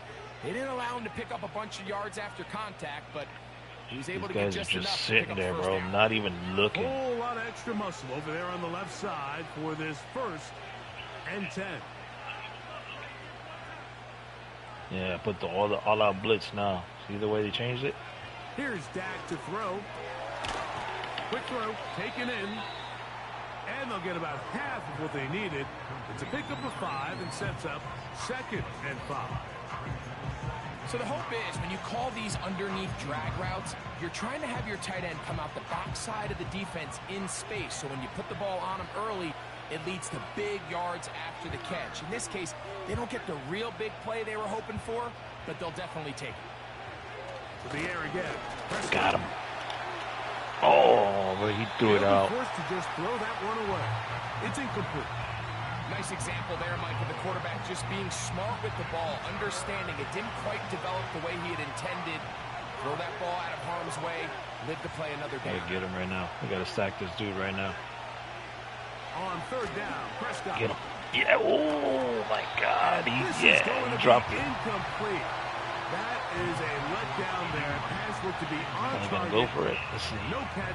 they didn't allow him to pick up a bunch of yards after contact, but he was able These to get guys are just enough just to pick sitting up there, first bro, down. not even looking. Whole lot of extra muscle over there on the left side for this 1st and 10. Yeah, put the all-out blitz now. See the way they changed it? Here's Dak to throw. Quick throw, taken in. And they'll get about half of what they needed. It's a pickup of 5 and sets up 2nd and 5. So the hope is when you call these underneath drag routes, you're trying to have your tight end come out the backside of the defense in space. So when you put the ball on him early, it leads to big yards after the catch. In this case, they don't get the real big play they were hoping for, but they'll definitely take it. To the air again. Got him. Oh, but he threw it out. Forced to just throw that one away. It's incomplete. Nice example there, Mike, of the quarterback just being smart with the ball, understanding it didn't quite develop the way he had intended. Throw that ball out of harm's way, live to play another day. Gotta get him right now. We gotta stack this dude right now. On 3rd down, Prescott. Get him. Yeah. Oh my God. He dropped it. Incomplete. That is a letdown there. Pass looked to be on They're target. gonna go for it. Let's see. No catch,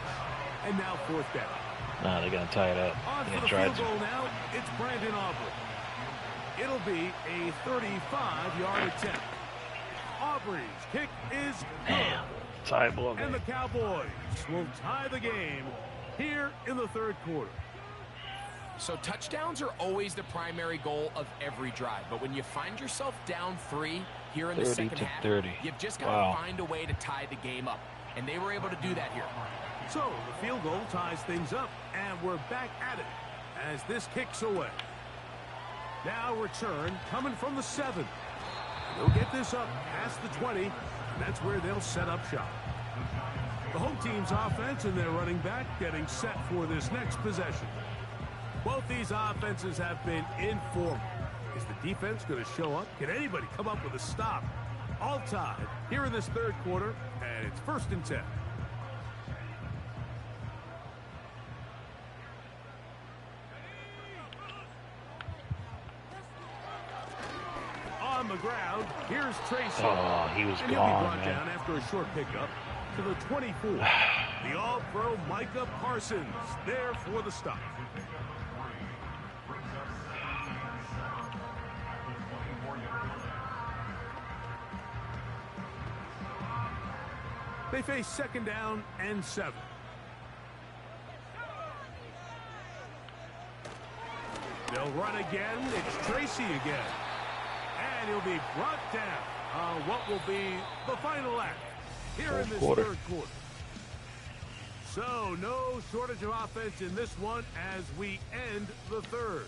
and now 4th down. Nah, they're gonna tie it up. On They're for the gonna try field to. goal now, it's Brandon Aubrey. It'll be a 35-yard attempt. Aubrey's kick is good. Damn. Tie ball And the game. Cowboys will tie the game here in the 3rd quarter. So touchdowns are always the primary goal of every drive. But when you find yourself down 3 here in the 30 second to half, 30. you've just got to Wow. find a way to tie the game up. And they were able to do that here. So the field goal ties things up, and we're back at it as this kicks away. Now return coming from the 7. They'll get this up past the 20, and that's where they'll set up shop. The home team's offense and their running back getting set for this next possession. Both these offenses have been informal. Is the defense going to show up? Can anybody come up with a stop? All tied here in this 3rd quarter, and it's 1st and 10. On the ground, here's Tracy. Oh, he was And he'll be gone, brought man. down after a short pickup to the 24. The All-Pro Micah Parsons there for the stop. They face 2nd down and 7. They'll run again. It's Tracy again. And he'll be brought down on what will be the final act here in this 3rd quarter. So no shortage of offense in this one as we end the 3rd.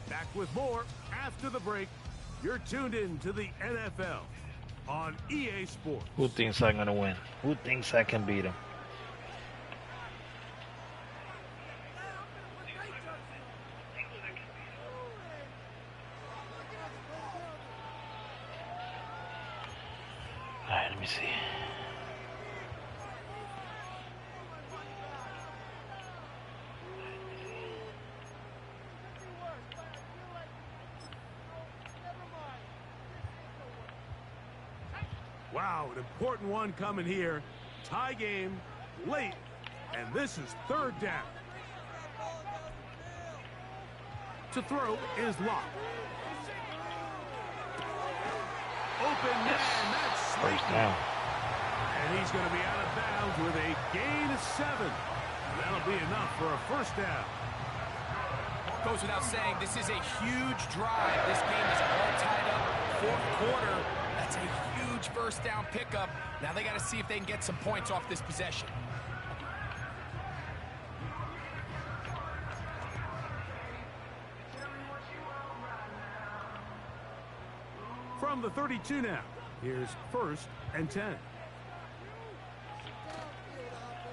Back with more after the break. You're tuned in to the NFL on EA Sports. Who thinks I'm gonna win? Who thinks I can beat him? All right, let me see. Wow, an important one coming here. Tie game, late, and this is 3rd down. To throw is Locke. Open man, that's First Slayton. down. And he's going to be out of bounds with a gain of 7. That'll be enough for a 1st down. Goes without saying, this is a huge drive. This game is all tied up. 4th quarter, that's a huge 1st down pickup. Now they got to see if they can get some points off this possession. From the 32 now. Here's 1st and 10.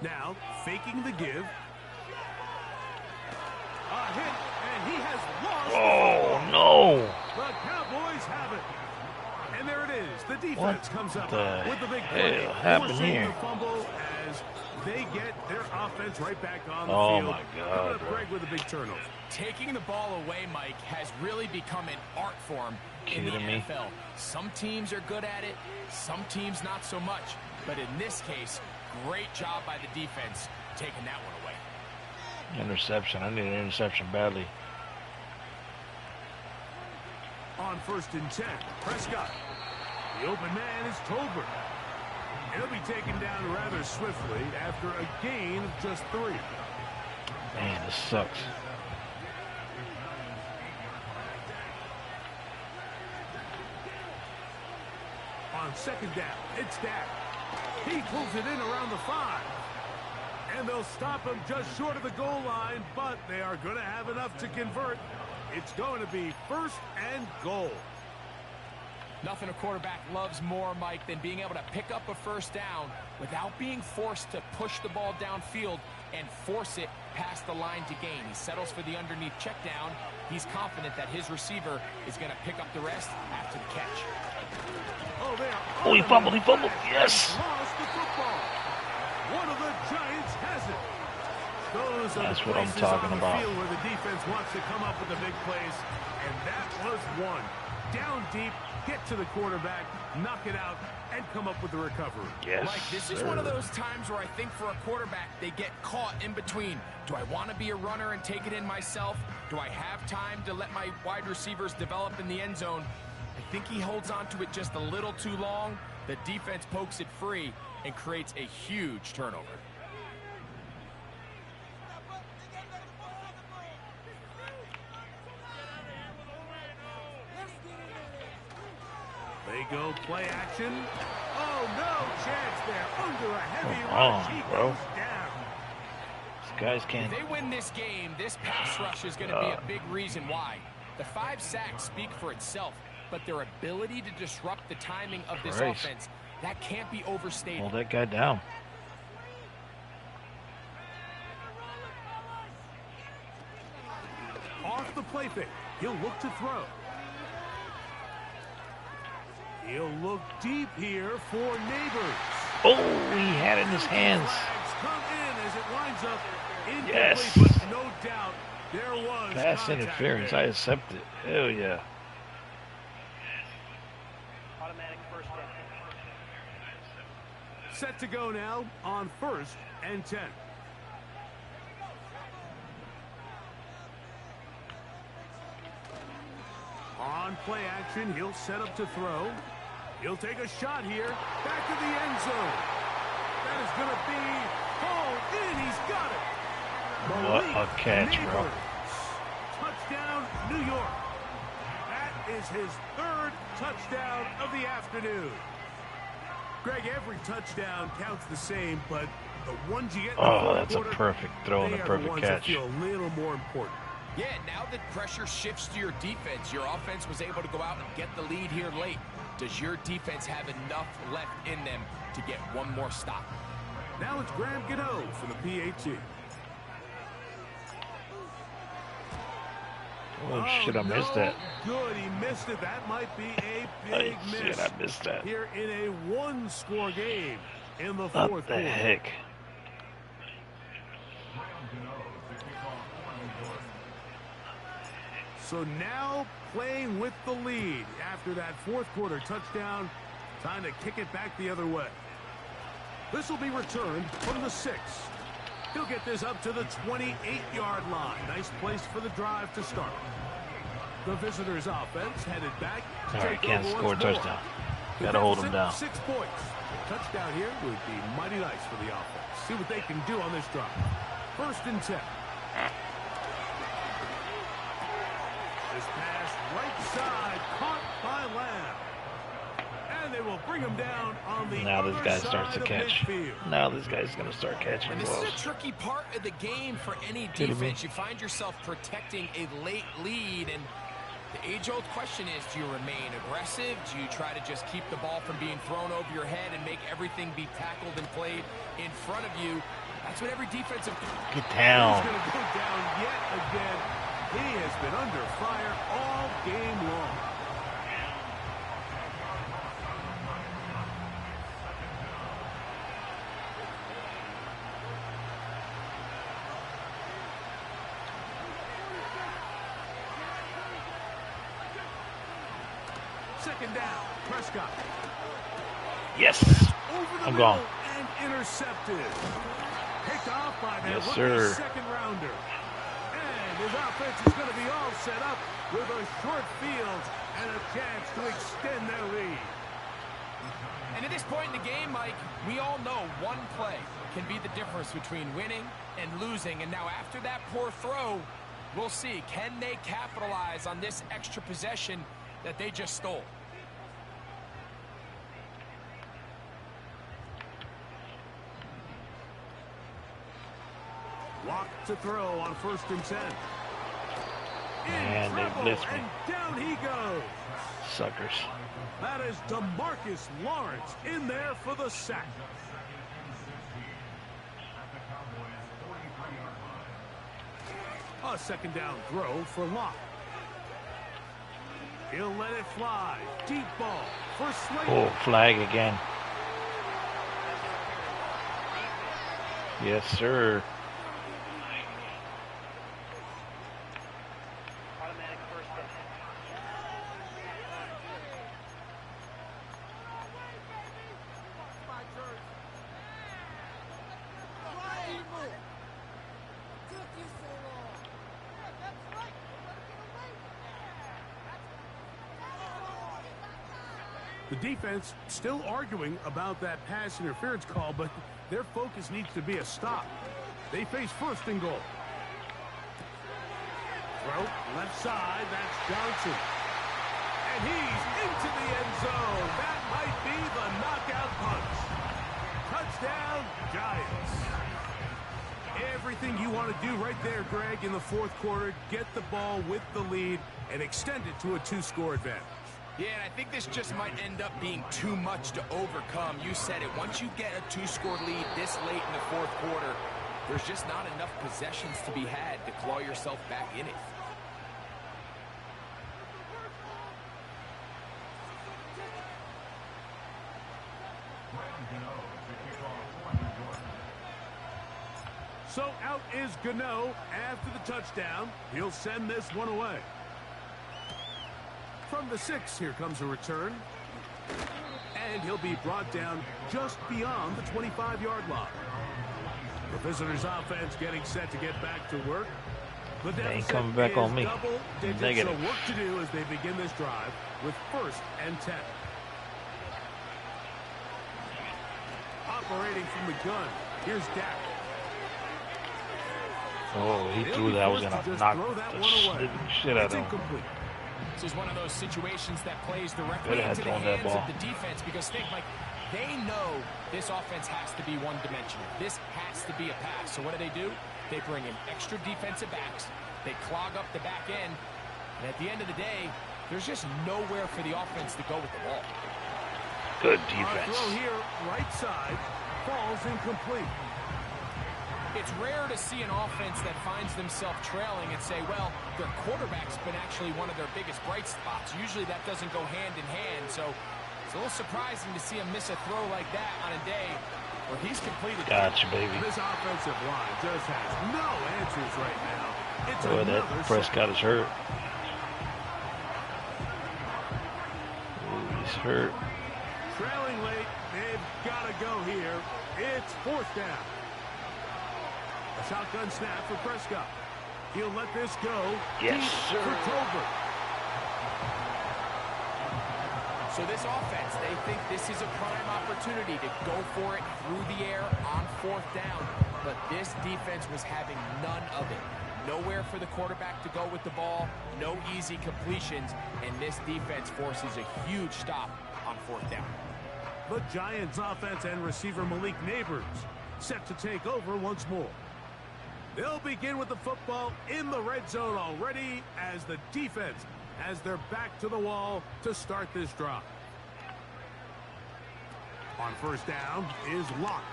Now, faking the give. A hit, and he has lost. Oh, no. The Cowboys have it. And there it is. The defense comes up with the big play. What happened here? The fumble as they get their offense right back on the Oh, field. my God, Coming up, bro. Greg, with a big turnover. Taking the ball away, Mike, has really become an art form in the Kidding me? NFL. Some teams are good at it, some teams not so much. But in this case, great job by the defense taking that one away. Interception. I need an interception badly. On 1st and 10, Prescott. The open man is Tolbert. He'll be taken down rather swiftly after a gain of just 3. Man, this sucks. On 2nd down, it's Dak. He pulls it in around the 5. And they'll stop him just short of the goal line, but they are going to have enough to convert. It's going to be 1st and goal. Nothing a quarterback loves more, Mike, than being able to pick up a 1st down without being forced to push the ball downfield and force it past the line to gain. He settles for the underneath check down. He's confident that his receiver is going to pick up the rest after the catch. Oh, he fumbled, yes! Lost the football. One of the Giants has it. Those are That's the what I'm places talking on the about. field where the defense wants to come up with the big plays, and that was one. Down deep, get to the quarterback, knock it out, and come up with the recovery. Yes, Like, this is one of those times where I think for a quarterback, they get caught in between. Do I want to be a runner and take it in myself? Do I have time to let my wide receivers develop in the end zone? I think he holds on to it just a little too long. The defense pokes it free and creates a huge turnover. They go play action. Oh, no chance there. Under a heavy Come rush, on, he bro. goes down. These guys can't. If they win this game, this pass rush is going to be a big reason why. The 5 sacks speak for itself, but their ability to disrupt the timing of this Christ. offense, that can't be overstated. Hold that guy down. Off the play fake. He'll look to throw. He'll look deep here for Neighbors. Oh, he had it in his hands. Flags come in as it winds up incomplete, Yes. but no doubt there was Pass contact interference. there. I accept it. Hell yeah. Automatic 1st down. Set to go now on 1st and 10. On play action, he'll set up to throw. He'll take a shot here. Back to the end zone. That is going to be hauled in. He's got it. What a catch, bro. Neighbors. Touchdown, New York. That is his 3rd touchdown of the afternoon. Greg, every touchdown counts the same, but the ones you get in the Oh, fourth that's a quarter, perfect throw and they a are the perfect ones that catch. feel a little more important. Yeah, now that pressure shifts to your defense, your offense was able to go out and get the lead here late. Does your defense have enough left in them to get one more stop? Now it's Graham Gano for the PAT. Oh, shit, I missed that. Good, he missed it. That might be a big Oh, miss. shit, I missed that. Here in a 1-score game in the What fourth the quarter. heck? So now playing with the lead after that fourth quarter touchdown. Time to kick it back the other way. This will be returned from the 6. He'll get this up to the 28-yard line. Nice place for the drive to start. The visitors' offense headed back. All right, Kansas scored a touchdown. Got to hold them down. 6 points. A touchdown here would be mighty nice for the offense. See what they can do on this drive. 1st and 10. This pass right side caught by Lamb. And they will bring him down on the Now this other guy side starts to of catch. midfield. Now this guy's going to start catching And this balls. is a tricky part of the game for any Kidding me? defense. You find yourself protecting a late lead, and The age-old question is, do you remain aggressive? Do you try to just keep the ball from being thrown over your head and make everything be tackled and played in front of you? That's what every defensive... Get down. He's going to go down yet again. He has been under fire all game long. Second down, Prescott. Yes. Over the I'm gone. And intercepted. Picked off by their Yes, sir. second rounder. And his offense is going to be all set up with a short field and a chance to extend their lead. And at this point in the game, Mike, we all know one play can be the difference between winning and losing. And now after that poor throw, we'll see. Can they capitalize on this extra possession that they just stole? Walk to throw on 1st and 10. And they blitzed me. And down he goes. Suckers. That is DeMarcus Lawrence in there for the sack. A second down throw for Locke. He'll let it fly. Deep ball for Slater. Oh, flag again. Yes, sir. Automatic first down. The defense still arguing about that pass interference call, but their focus needs to be a stop. They face 1st and goal. Throw left side, that's Johnson. And he's into the end zone. That might be the knockout punch. Touchdown, Giants. Everything you want to do right there, Greg, in the 4th quarter. Get the ball with the lead and extend it to a 2-score advantage. Yeah, and I think this just might end up being too much to overcome. You said it. Once you get a 2-score lead this late in the 4th quarter, there's just not enough possessions to be had to claw yourself back in it. So out is Gano after the touchdown. He'll send this one away. From the 6, here comes a return. And he'll be brought down just beyond the 25-yard line. The visitors' offense getting set to get back to work. The They ain't deficit coming back is on me. double digits, Negative. so work to do as they begin this drive with 1st and 10. Operating from the gun, here's Dak. Oh, he threw that. I was going to knock the shit out of him. This is one of those situations that plays directly Coulda had into the thrown that hands of ball. the defense, because think, like, they know this offense has to be one-dimensional. This has to be a pass. So what do? They bring in extra defensive backs. They clog up the back end. And at the end of the day, there's just nowhere for the offense to go with the ball. Good Our defense. throw here, right side, falls incomplete. It's rare to see an offense that finds themselves trailing and say, well, their quarterback's been actually one of their biggest bright spots. Usually that doesn't go hand in hand, so it's a little surprising to see him miss a throw like that on a day where he's completed. Gotcha, baby. This offensive line just has no answers right now. It's Boy, that Prescott is hurt. Ooh, he's hurt. Trailing late, they've got to go here. It's 4th down. A shotgun snap for Prescott. He'll let this go. Yes, Deep sir. for Tolbert. So this offense, they think this is a prime opportunity to go for it through the air on 4th down. But this defense was having none of it. Nowhere for the quarterback to go with the ball. No easy completions. And this defense forces a huge stop on 4th down. The Giants offense and receiver Malik Neighbors set to take over once more. They'll begin with the football in the red zone already as the defense as they're back to the wall to start this drive. On first down is Locke.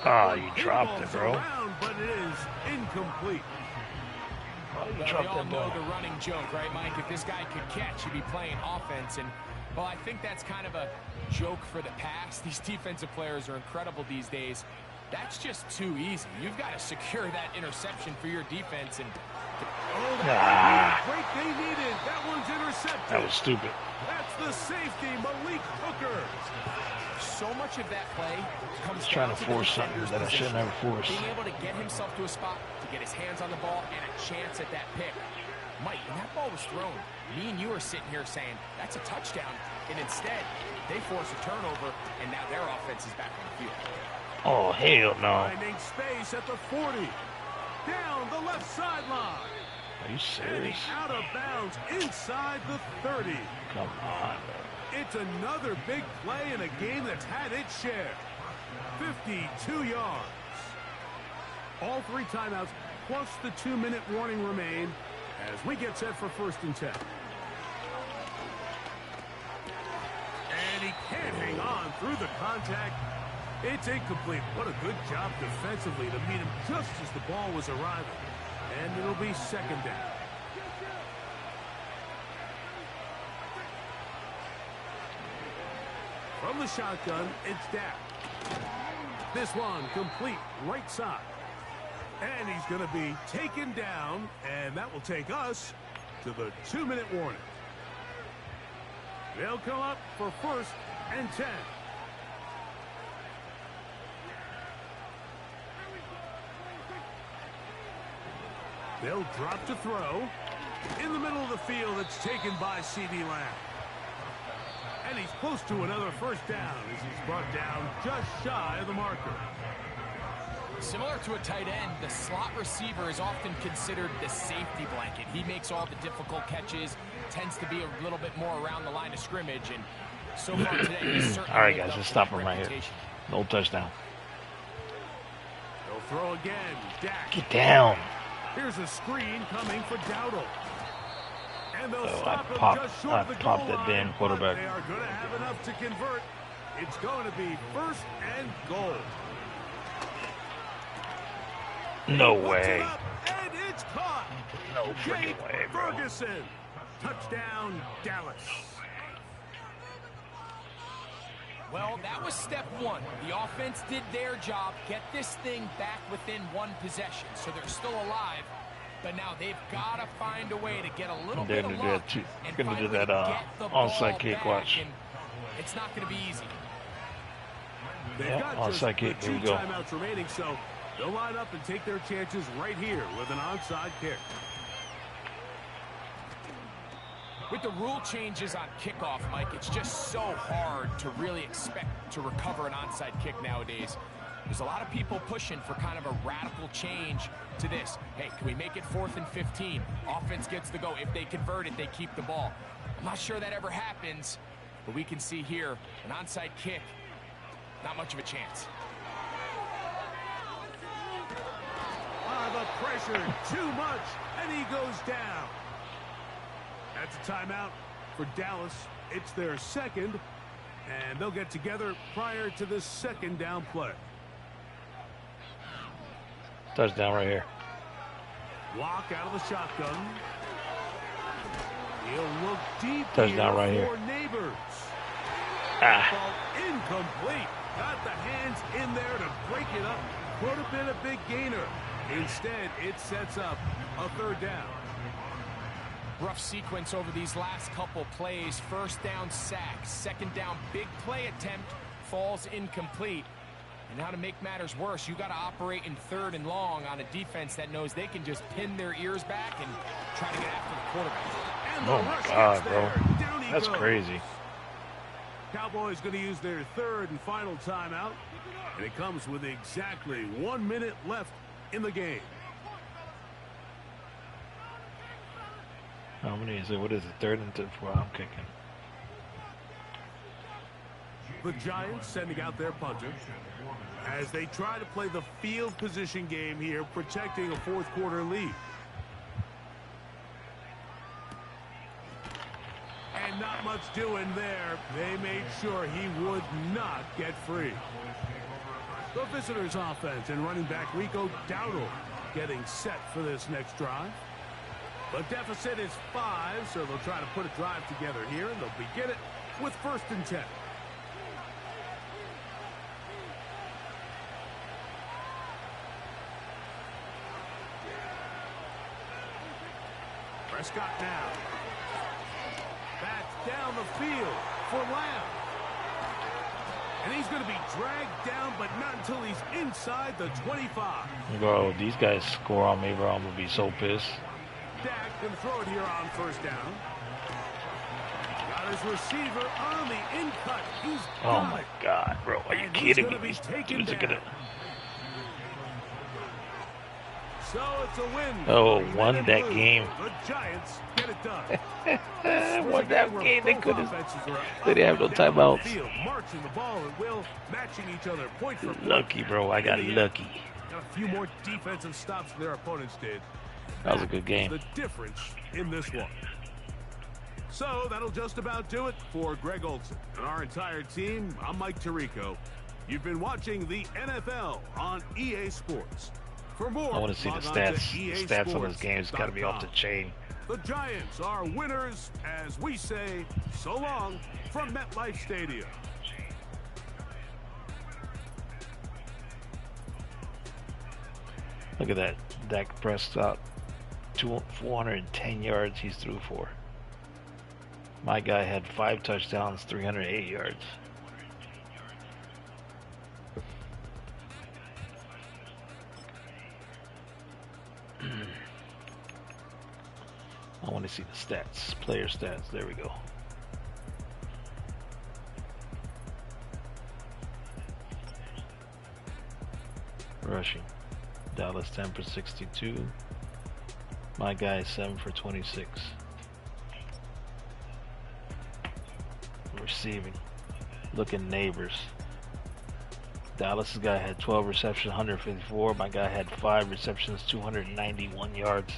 Oh, you dropped it, bro. Around, but it is incomplete. Oh, you well, dropped we all that know ball. the running joke, right, Mike? If this guy could catch, he'd be playing offense. And, well, I think that's kind of a joke for the past. These defensive players are incredible these days. That's just too easy. You've got to secure that interception for your defense. And break they needed. That one's intercepted. That was stupid. That's the safety, Malik Hooker. So much of that play comes trying down to the force something defender's that I shouldn't position. have forced. Being able to get himself to a spot, to get his hands on the ball, and a chance at that pick. Mike, when that ball was thrown, me and you are sitting here saying, that's a touchdown. And instead, they force a turnover, and now their offense is back on the field. Oh, hell no. Finding space at the 40. Down the left sideline. Are you serious? Out of bounds inside the 30. Come on, bro. It's another big play in a game that's had its share. 52 yards. All 3 timeouts plus the 2-minute warning remain as we get set for 1st and 10. And he can't hang on through the contact. It's incomplete. What a good job defensively to meet him just as the ball was arriving. And it'll be 2nd down. From the shotgun, it's down. This one complete right side. And he's going to be taken down, and that will take us to the 2-minute warning. They'll come up for 1st and 10. They'll drop to throw. In the middle of the field, it's taken by C.D. Lamb. And he's close to another 1st down as he's brought down just shy of the marker. Similar to a tight end, the slot receiver is often considered the safety blanket. He makes all the difficult catches, tends to be a little bit more around the line of scrimmage, and so far today, he's certainly all right, lived guys, up let's to stop that him right here. reputation. No touchdown. They'll throw again. Dak. Get down. Here's a screen coming for Dowdle. And they'll Oh, stop I him popped, just short I of the popped goal that damn line, quarterback. but they are going to have enough to convert. It's going to be 1st and goal. No Puts way. it up, and it's caught. No freaking Jake way, bro. Ferguson. Touchdown, Dallas. Well, that was step 1. The offense did their job, get this thing back within 1 possession, so they're still alive. But now they've got to find a way to get a little They're bit of gonna do luck that too. and Gonna find do a way that to get the ball onside kick. back, Watch. and it's not going to be easy. They've Yeah, got just onside kick. the Here we 2 go. timeouts remaining, so they'll line up and take their chances right here with an onside kick. With the rule changes on kickoff, Mike, it's just so hard to really expect to recover an onside kick nowadays. There's a lot of people pushing for kind of a radical change to this. Hey, can we make it 4th and 15? Offense gets the go. If they convert it, they keep the ball. I'm not sure that ever happens, but we can see here an onside kick, not much of a chance. The pressure, too much, and he goes down. That's a timeout for Dallas. It's their 2nd, and they'll get together prior to the 2nd down play. Touchdown right here. Lock out of the shotgun. He'll look deep Touchdown right here. for Neighbors. Ah. Ball incomplete. Got the hands in there to break it up. Could have been a big gainer. Instead, it sets up a 3rd down. Rough sequence over these last couple plays. 1st down sack, 2nd down big play attempt, falls incomplete. And now to make matters worse, you got to operate in 3rd and long on a defense that knows they can just pin their ears back and try to get after the quarterback. And the Oh my rush God, gets bro. there. Down he That's goes. crazy. Cowboys going to use their 3rd and final timeout. And it comes with exactly 1 minute left in the game. How many is it? What is it? 3rd and 2? Well, I'm kicking. The Giants sending out their punter as they try to play the field position game here, protecting a 4th quarter lead. And not much doing there. They made sure he would not get free. The visitors' offense and running back Rico Dowdle getting set for this next drive. The deficit is 5, so they'll try to put a drive together here, and they'll begin it with 1st and 10. Prescott now. That's down the field for Lamb. And he's going to be dragged down, but not until he's inside the 25. Bro, these guys score on me, bro. I'm going to be so pissed. Dak can throw it here on 1st down. Got his receiver on the in-cut. He's Oh, my God, bro. Are you kidding me? These dudes are going to... So it's a win. Oh, won that game. The Giants get it done. Won that game. They couldn't. They didn't have no timeouts. Marching the ball at will, matching each other point for point. Lucky, bro. I got lucky. Got a few more defensive stops than their opponents did. That was a good game. The difference in this one. So that'll just about do it for Greg Olson and our entire team. I'm Mike Tirico. You've been watching the NFL on EA Sports. For more, I want to see the stats. The stats on this game has got to be off the chain. The Giants are winners as we say so long from MetLife Stadium. Look at that. Dak Prescott, 410 yards he's threw for. My guy had 5 touchdowns, 308 yards. I want to see the stats, player stats. There we go. Rushing. Dallas 10 for 62. My guy 7 for 26. Receiving. Looking neighbors. Dallas's guy had 12 receptions, 154. My guy had 5 receptions, 291 yards.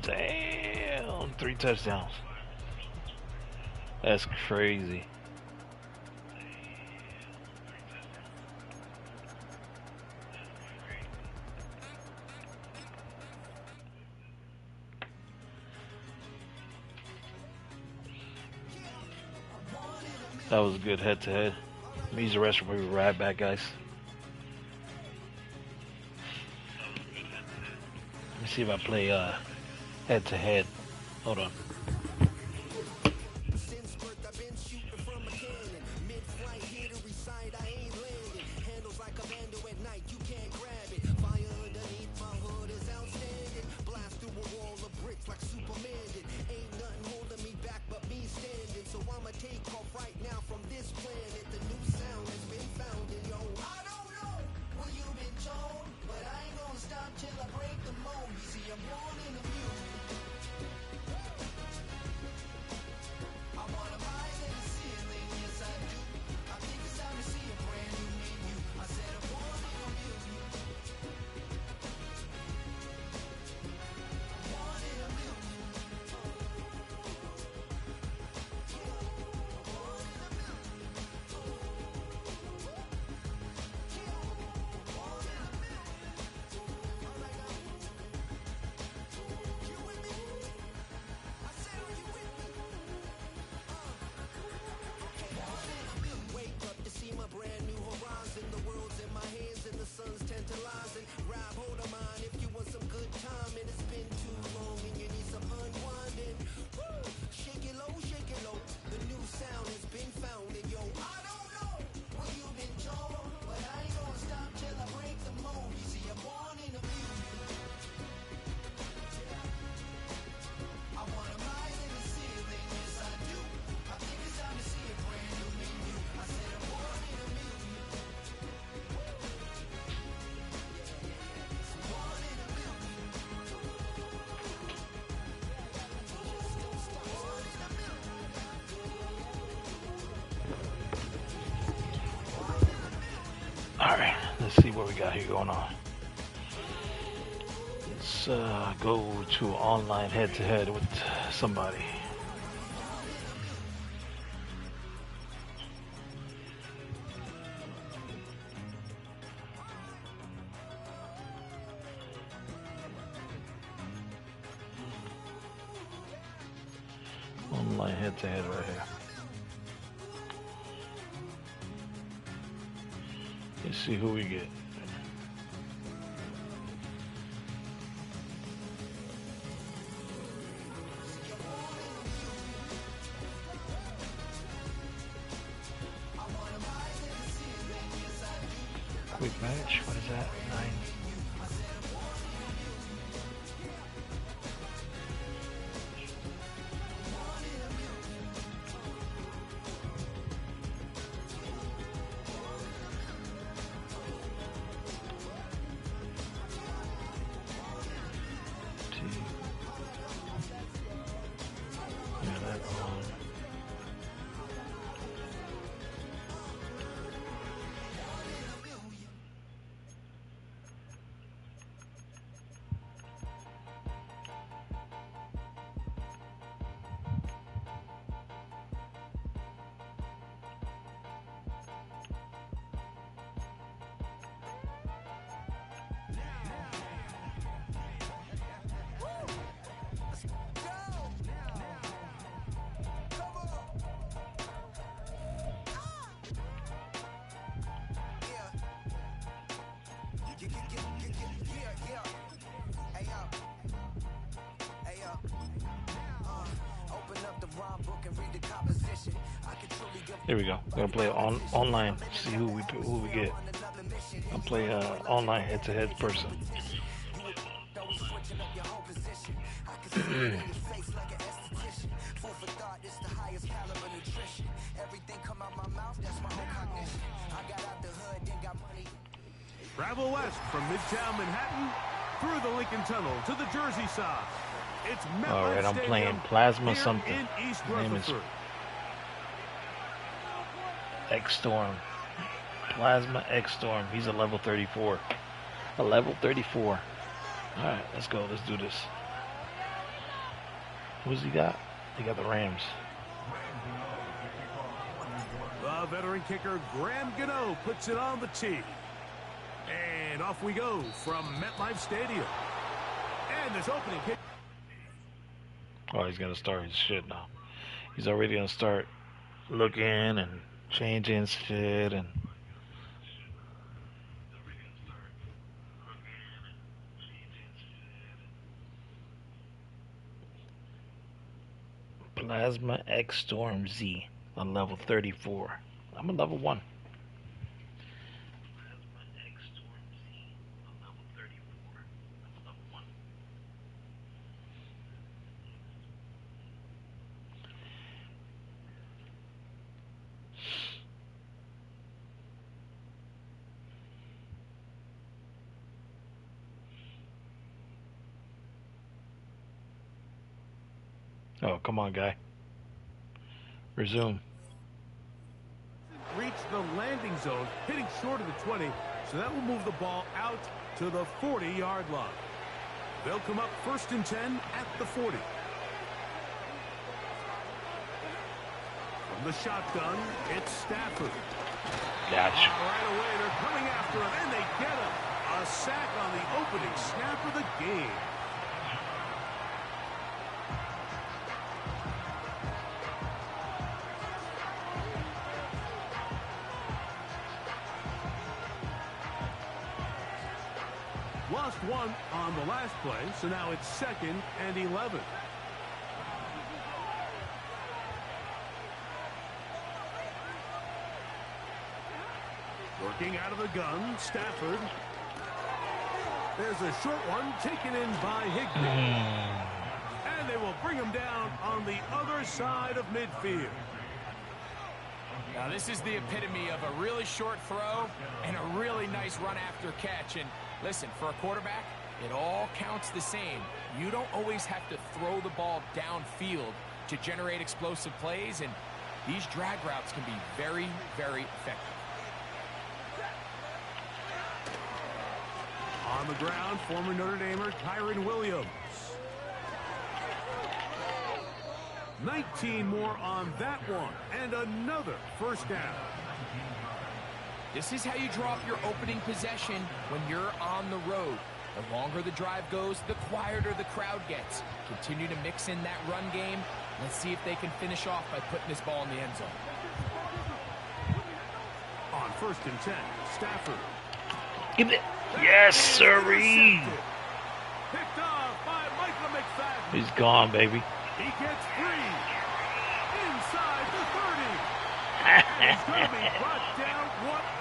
Damn, 3 touchdowns. That's crazy. That was a good head-to-head. Let me use the restroom. We'll be right back, guys. Let me see if I play head-to-head. Hold on. Alright, let's see what we got here going on. Let's go to online head-to-head with somebody. Online head-to-head right here. Let's see who we get. Quick match, what is that? 9. Here we go. We're gonna play online. See who we get. I'll play online head-to-head person. Travel west from Midtown Manhattan through the Lincoln Tunnel to the Jersey side. It's all right, I'm playing Plasma something. His name is X-Storm. Plasma X-Storm. He's a level 34. A level 34. Alright, let's go. Let's do this. Who's he got? He got the Rams. The veteran kicker Graham Gano puts it on the tee. And off we go from MetLife Stadium. And this opening kick. Oh, he's going to start his shit now. He's already going to start looking and changing shit and Plasma X Storm Z, a level 34. I'm a level 1. Oh, come on, guy. Resume. Reach the landing zone, hitting short of the 20, so that will move the ball out to the 40-yard line. They'll come up 1st and 10 at the 40. From the shotgun, it's Stafford. Gotcha. Right away, they're coming after him, and they get him. A sack on the opening snap of the game. Lost one on the last play, so now it's 2nd and 11. Working out of the gun, Stafford. There's a short one taken in by Higbee. And they will bring him down on the other side of midfield. Now this is the epitome of a really short throw and a really nice run after catch. And listen, for a quarterback, it all counts the same. You don't always have to throw the ball downfield to generate explosive plays, and these drag routes can be very, very effective. On the ground, former Notre Damer Kyron Williams. 19 more on that one, and another first down. This is how you draw up your opening possession when you're on the road. The longer the drive goes, the quieter the crowd gets. Continue to mix in that run game. Let's see if they can finish off by putting this ball in the end zone. On 1st and 10, Stafford. Give it. Yes, sirree. Picked off by Michael McFadden. He's gone, baby. He gets free. Inside the 30. And he's going to be brought down.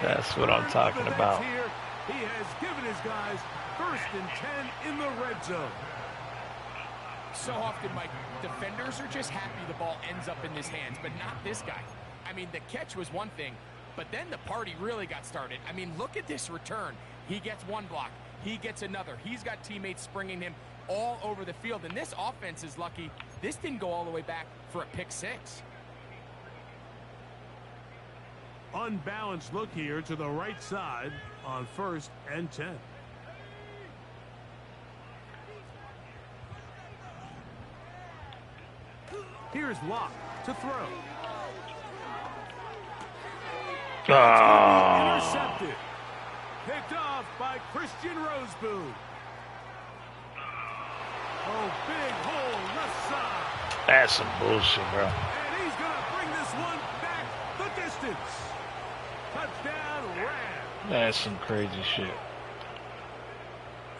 That's what I'm talking about. Here. He has given his guys 1st and 10 in the red zone. So often, Mike, defenders are just happy the ball ends up in his hands, but not this guy. I mean, the catch was one thing, but then the party really got started. I mean, look at this return. He gets one block. He gets another. He's got teammates springing him all over the field, and this offense is lucky. This didn't go all the way back for a pick 6. Unbalanced look here to the right side on 1st and 10. Here's Locke to throw. Intercepted. Picked off by Christian Roseboom. Oh, big hole left side. That's some bullshit, bro. And he's going to bring this one back the distance. Touchdown, Rams. That's some crazy shit.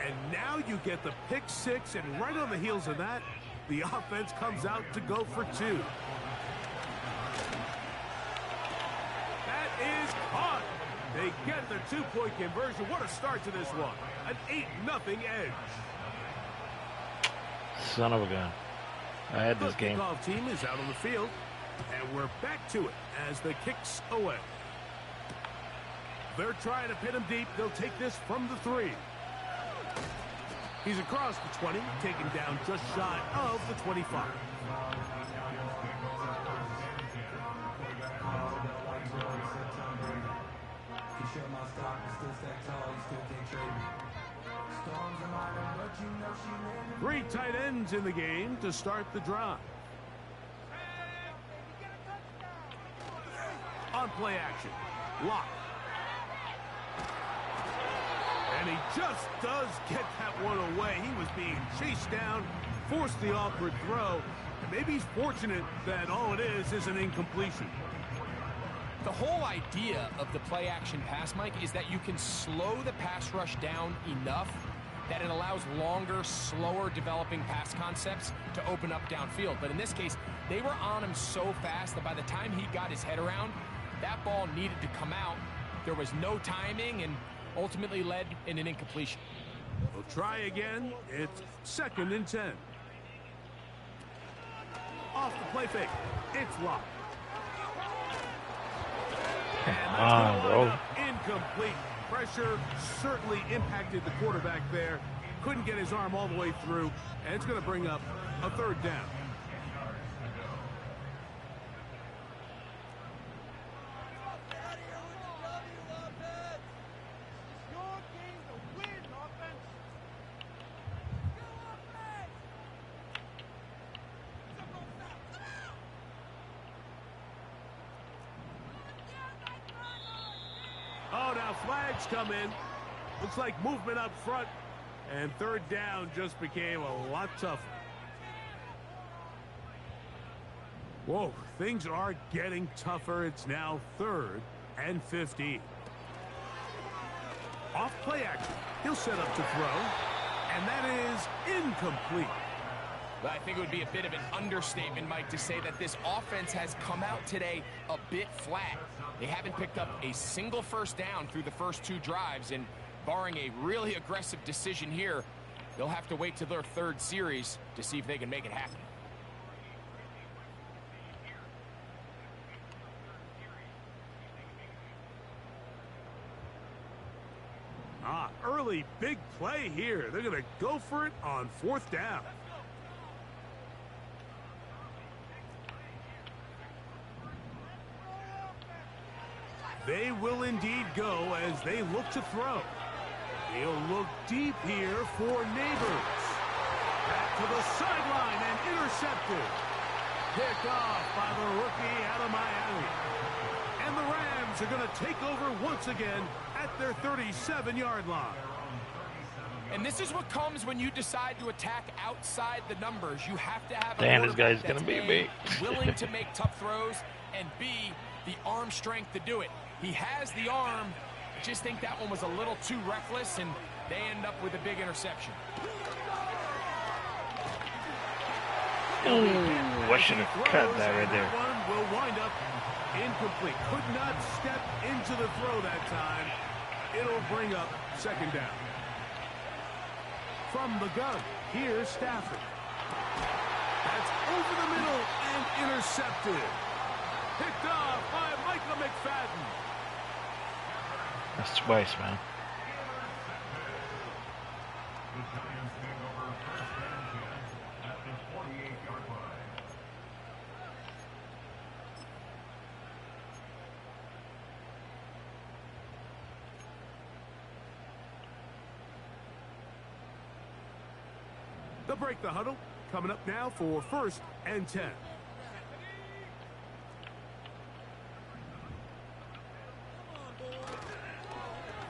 And now you get the pick 6, and right on the heels of that, the offense comes out to go for 2. That is caught. They get the 2-point conversion. What a start to this one. An 8-0 edge. Son of a gun. I had this game. The kickoff team is out on the field, and we're back to it as the kick's away. They're trying to pin him deep. They'll take this from the 3. He's across the 20, taken down just shy of the 25. Three tight ends in the game to start the drive. On play action, Locke. And he just does get that one away. He was being chased down, forced the awkward throw, and maybe he's fortunate that all it is an incompletion. The whole idea of the play action pass, Mike, is that you can slow the pass rush down enough that it allows longer, slower developing pass concepts to open up downfield. But in this case, they were on him so fast that by the time he got his head around, that ball needed to come out. There was no timing and ultimately led in an incompletion. We'll try again. It's 2nd and 10. Off the play fake. It's Locke. And that's bro. Incomplete. Pressure certainly impacted the quarterback there. Couldn't get his arm all the way through, and it's going to bring up a 3rd down. Oh, now flags come in. Looks like movement up front. And 3rd down just became a lot tougher. Whoa, things are getting tougher. It's now 3rd and 15. Off play action. He'll set up to throw. And that is incomplete. But I think it would be a bit of an understatement, Mike, to say that this offense has come out today a bit flat. They haven't picked up a single 1st down through the first 2 drives, and barring a really aggressive decision here, they'll have to wait to their 3rd series to see if they can make it happen. Early big play here. They're going to go for it on 4th down. They will indeed go as they look to throw. He'll look deep here for Neighbors. Back to the sideline and intercepted. Picked off by the rookie out of Miami. And the Rams are going to take over once again at their 37-yard line. And this is what comes when you decide to attack outside the numbers. You have to have a Damn, this guy's quarterback gonna that's beat A, me. willing to make tough throws, and B, the arm strength to do it. He has the arm. I just think that one was a little too reckless, and they end up with a big interception. Ooh, I should have cut that right there. One will wind up incomplete. Could not step into the throw that time. It'll bring up second down. From the gun, here's Stafford. That's over the middle and intercepted. Picked off by Michael McFadden. That's twice, man. They'll break the huddle. Coming up now for 1st and 10.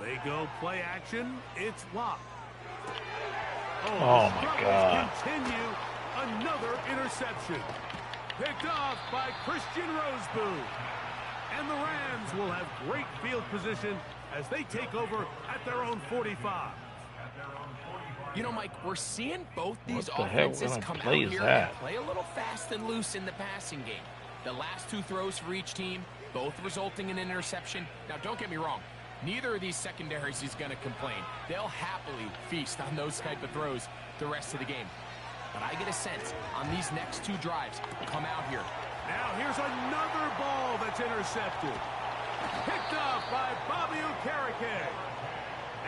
They go play action. It's locked. Oh my God. Continue. Another interception. Picked off by Christian Roseboom. And the Rams will have great field position as they take over at their own 45. You know, Mike, we're seeing both these What the hell offenses kind of come out play is here that? and play a little fast and loose in the passing game. The last two throws for each team, both resulting in an interception. Now, don't get me wrong. Neither of these secondaries is going to complain. They'll happily feast on those type of throws the rest of the game. But I get a sense on these next two drives, come out here. Now here's another ball that's intercepted. Picked up by Bobby Okereke.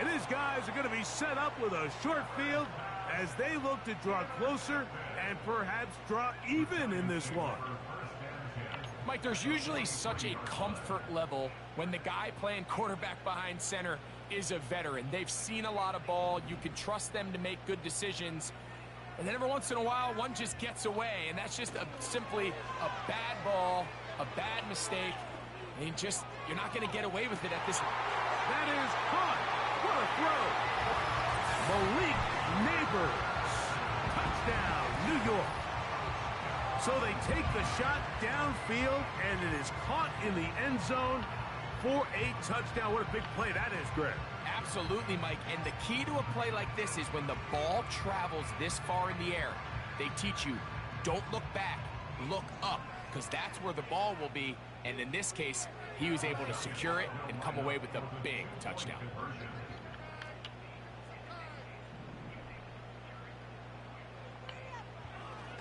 And his guys are going to be set up with a short field as they look to draw closer and perhaps draw even in this one. Mike, there's usually such a comfort level when the guy playing quarterback behind center is a veteran. They've seen a lot of ball. You can trust them to make good decisions. And then every once in a while, one just gets away. And that's just simply a bad ball, a bad mistake. And just, you're not going to get away with it at this. That is caught. What a throw. Malik Neighbors. Touchdown, New York. So they take the shot downfield, and it is caught in the end zone for a touchdown. What a big play that is, Greg. Absolutely, Mike. And the key to a play like this is when the ball travels this far in the air, they teach you, don't look back, look up, because that's where the ball will be. And in this case, he was able to secure it and come away with a big touchdown.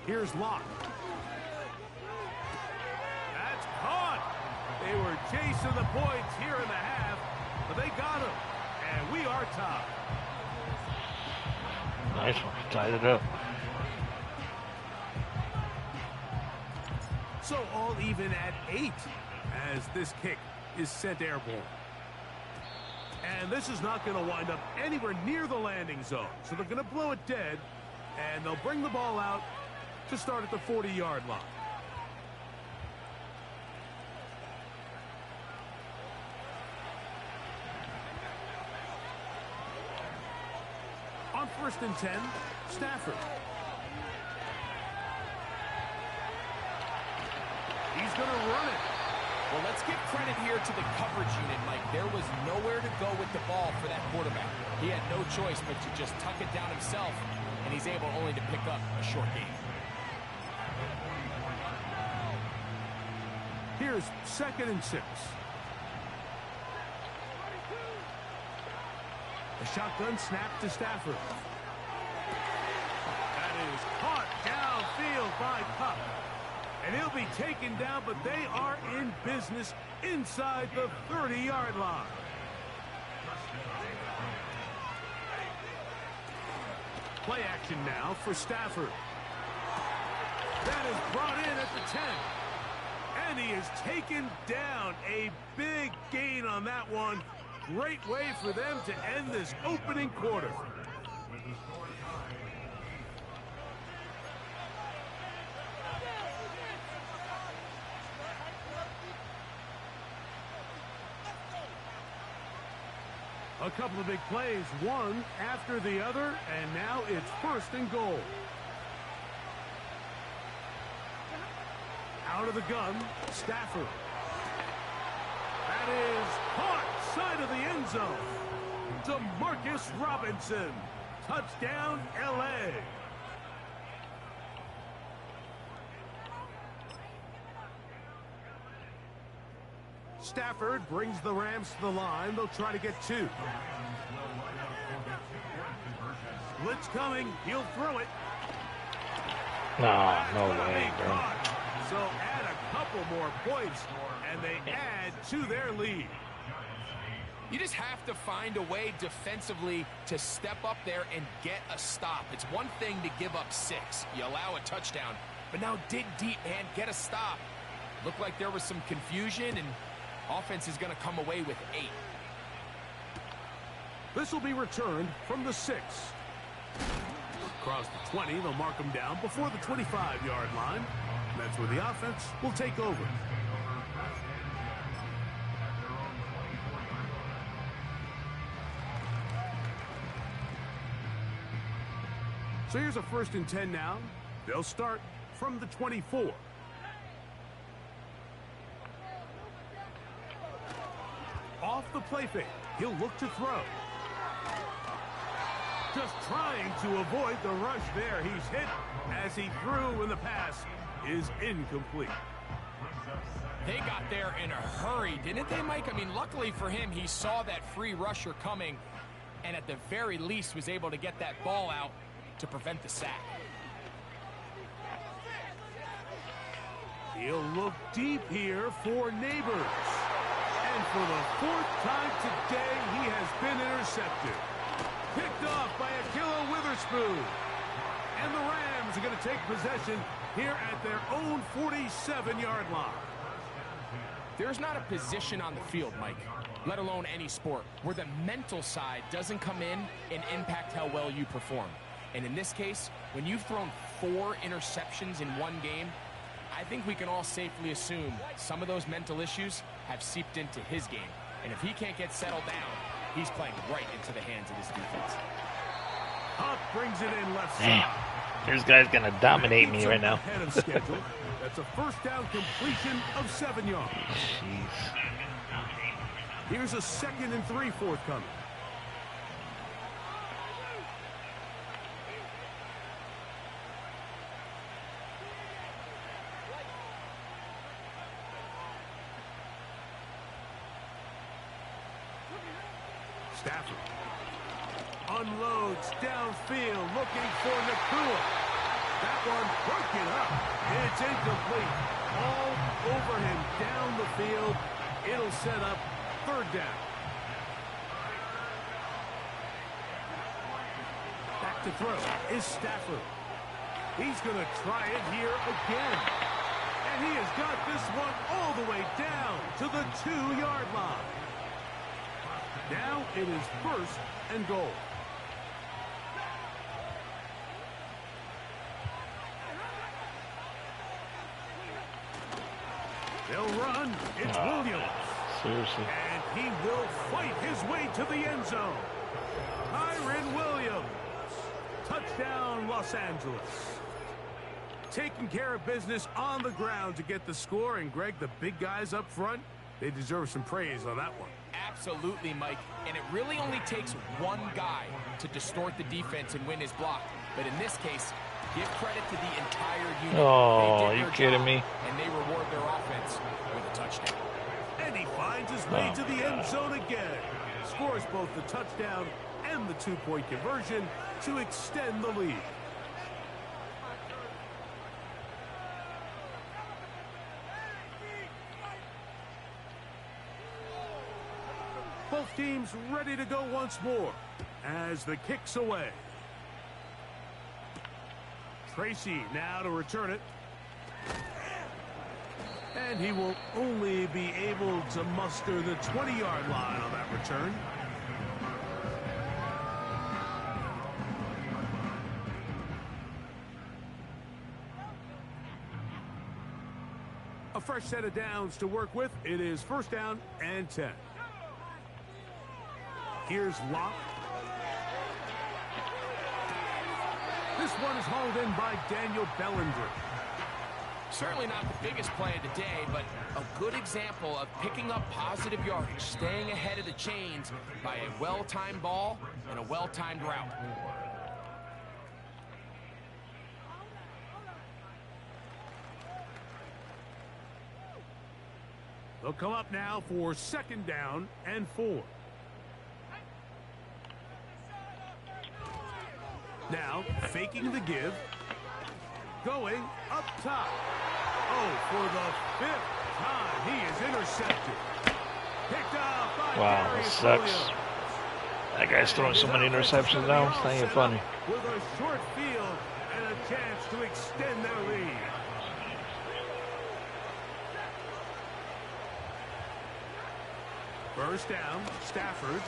Here's Locke. That's caught. They were chasing the points here in the half, but they got him. And we are tied. Nice one. Tied it up. So all even at 8 as this kick is sent airborne. And this is not going to wind up anywhere near the landing zone. So they're going to blow it dead, and they'll bring the ball out to start at the 40-yard line. On 1st and 10, Stafford. He's going to run it. Well, let's give credit here to the coverage unit, Mike. There was nowhere to go with the ball for that quarterback. He had no choice but to just tuck it down himself, and he's able only to pick up a short gain. Here's 2nd and 6. A shotgun snap to Stafford. That is caught downfield by Kupp. And he'll be taken down, but they are in business inside the 30-yard line. Play action now for Stafford. That is brought in at the 10. And he is taken down. A big gain on that one. Great way for them to end this opening quarter. A A couple of big plays, one after the other, and now it's 1st and goal. Out of the gun, Stafford. That is caught side of the end zone. DeMarcus Robinson. Touchdown, L.A. Stafford brings the Rams to the line. They'll try to get 2. Blitz coming. He'll throw it. No way, bro. So add a couple more points, and they add to their lead. You just have to find a way defensively to step up there and get a stop. It's one thing to give up 6. You allow a touchdown. But now dig deep, man. Get a stop. Looked like there was some confusion, and offense is going to come away with 8. This will be returned from the 6. Across the 20, they'll mark them down before the 25-yard line. That's where the offense will take over. So here's a 1st and 10 now. They'll start from the 24. Off the play fake, he'll look to throw. Just trying to avoid the rush there. He's hit as he threw, and the pass is incomplete. They got there in a hurry, didn't they, Mike? I mean, luckily for him, he saw that free rusher coming, and at the very least was able to get that ball out to prevent the sack. He'll look deep here for Neighbors. And for the 4th time today, he has been intercepted. Picked off by Akilla Witherspoon. And the Rams are going to take possession here at their own 47-yard line. There's not a position on the field, Mike, let alone any sport, where the mental side doesn't come in and impact how well you perform. And in this case, when you've thrown 4 interceptions in one game, I think we can all safely assume some of those mental issues have seeped into his game. And if he can't get settled down, he's playing right into the hands of this defense. Huff brings it in left Damn. side. This guy's going to dominate me right now. Ahead of schedule. That's a 1st down completion of 7 yards. Jeez. Here's a 2nd and 3 forthcoming. Stafford unloads downfield, looking for Nakua. That one broken up. It's incomplete. All over him down the field. It'll set up 3rd down. Back to throw is Stafford. He's going to try it here again. And he has got this one all the way down to the 2-yard line. Now it is 1st and goal. They'll run. It's Williams. Seriously. And he will fight his way to the end zone. Kyren Williams. Touchdown, Los Angeles. Taking care of business on the ground to get the score. And, Greg, the big guys up front, they deserve some praise on that one. Absolutely, Mike. And it really only takes one guy to distort the defense and win his block. But in this case, give credit to the entire unit. Oh, are you kidding me? And they reward their offense with a touchdown. And he finds his way to the end zone again. Scores both the touchdown and the 2-point conversion to extend the lead. Both teams ready to go once more as the kick's away. Tracy now to return it. And he will only be able to muster the 20-yard line on that return. A fresh set of downs to work with. It is 1st down and 10. Here's Locke. This one is hauled in by Daniel Bellinger. Certainly not the biggest play of the day, but a good example of picking up positive yardage, staying ahead of the chains by a well-timed ball and a well-timed route. They'll come up now for 2nd down and 4. Now, faking the give. Going up top. Oh, for the 5th time, he is intercepted. Picked up by Wow, Gary that sucks. Williams. That guy's throwing so many interceptions now. It's not even funny. With a short field and a chance to extend their lead. First down, Stafford.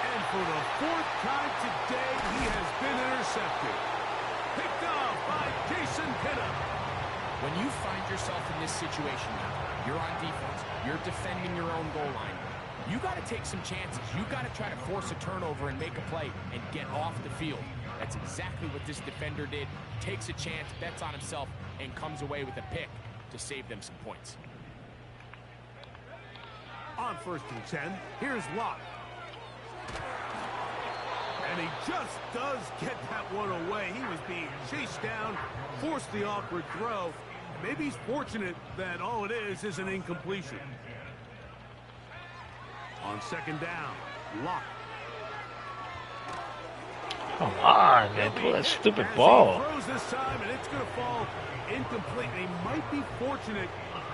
And for the 4th time today, he has been intercepted. Picked off by Jason Pinnock. When you find yourself in this situation now, you're on defense, you're defending your own goal line, you got to take some chances. You got to try to force a turnover and make a play and get off the field. That's exactly what this defender did. Takes a chance, bets on himself, and comes away with a pick to save them some points. On 1st and 10, here's Locke. And he just does get that one away. He was being chased down, forced the awkward throw. Maybe he's fortunate that all it is an incompletion. On 2nd down, Locke. Come on, man. Pull that stupid ball. He throws this time, and it's going to fall incomplete. They might be fortunate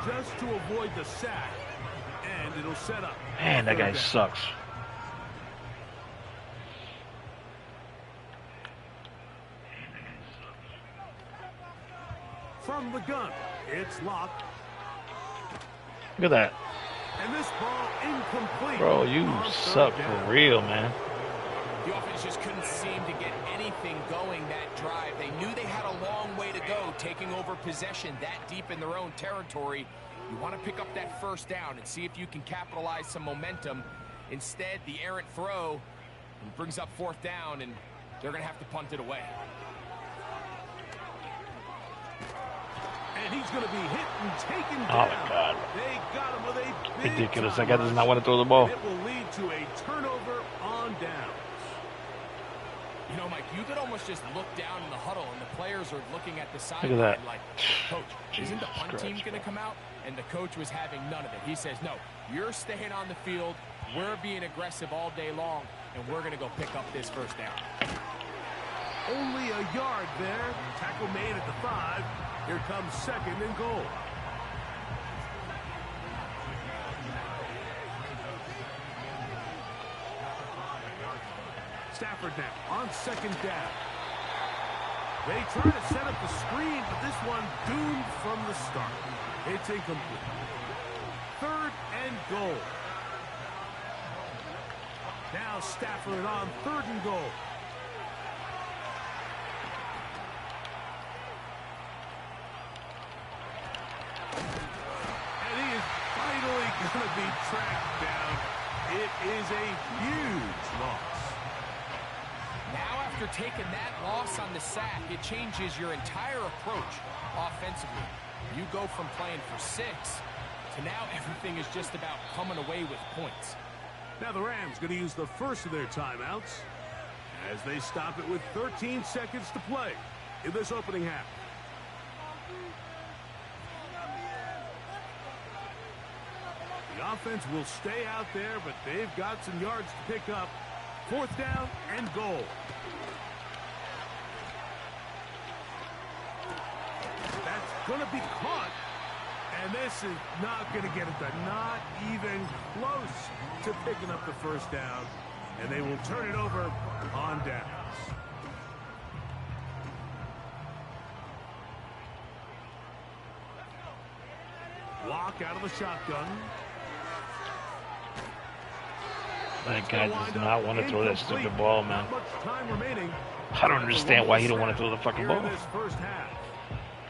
just to avoid the sack. And it'll set up. Man, that guy sucks. From the gun, it's Locke. Look at that. And this ball incomplete. Bro, you suck for real, man. The offense just couldn't seem to get anything going that drive. They knew they had a long way to go, taking over possession that deep in their own territory. You want to pick up that 1st down and see if you can capitalize some momentum. Instead, the errant throw brings up 4th down, and they're going to have to punt it away. And he's going to be hit and taken down. Oh, my God. They got him with a big Ridiculous. That guy does not want to throw the ball. It will lead to a turnover on downs. You know, Mike, you could almost just look down in the huddle, and the players are looking at the Look sideline at that. like, Coach, isn't the punt team going to come out? And the coach was having none of it. He says, no, you're staying on the field. We're being aggressive all day long, and we're going to go pick up this 1st down. Only a yard there. Tackle made at the 5. Here comes 2nd and goal. Stafford now on 2nd down. They try to set up the screen, but this one doomed from the start. It's incomplete. 3rd and goal. Now Stafford on 3rd and goal. And he is finally going to be tracked down. It is a huge loss. Now, after taking that loss on the sack, it changes your entire approach offensively. You go from playing for 6 to now everything is just about coming away with points. Now the Rams going to use the first of their timeouts as they stop it with 13 seconds to play in this opening half. The offense will stay out there, but they've got some yards to pick up. 4th down and goal. That's going to be caught. And this is not going to get it done. Not even close to picking up the 1st down. And they will turn it over on downs. Locke out of the shotgun. That guy does not want to throw that stupid ball, man. Not much time remaining. I don't understand why he don't want to throw the fucking Here ball. in this first half.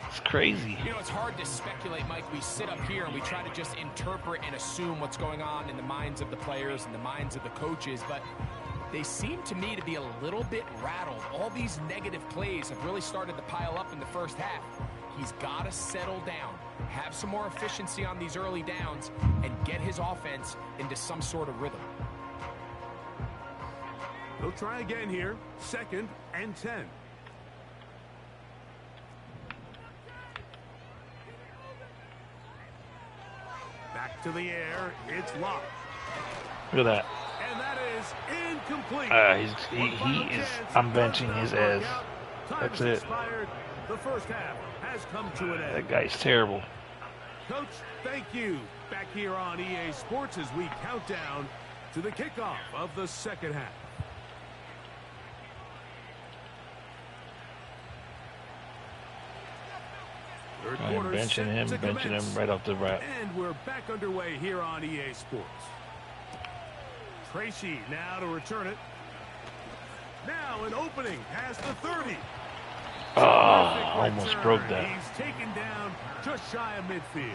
It's crazy. You know, it's hard to speculate, Mike. We sit up here and we try to just interpret and assume what's going on in the minds of the players and the minds of the coaches, but they seem to me to be a little bit rattled. All these negative plays have really started to pile up in the first half. He's got to settle down, have some more efficiency on these early downs, and get his offense into some sort of rhythm. They'll try again here. 2nd and 10. Back to the air. It's locked. Look at that. And that is incomplete. He is. I'm benching his ass. That's it. Expired. The first half has come to an end. That guy's terrible. Coach, thank you. Back here on EA Sports as we count down to the kickoff of the second half. I'm benching him right off the bat. And we're back underway here on EA Sports. Tracy now to return it. Now an opening past the 30. Oh, almost broke that. He's taken down just shy of midfield.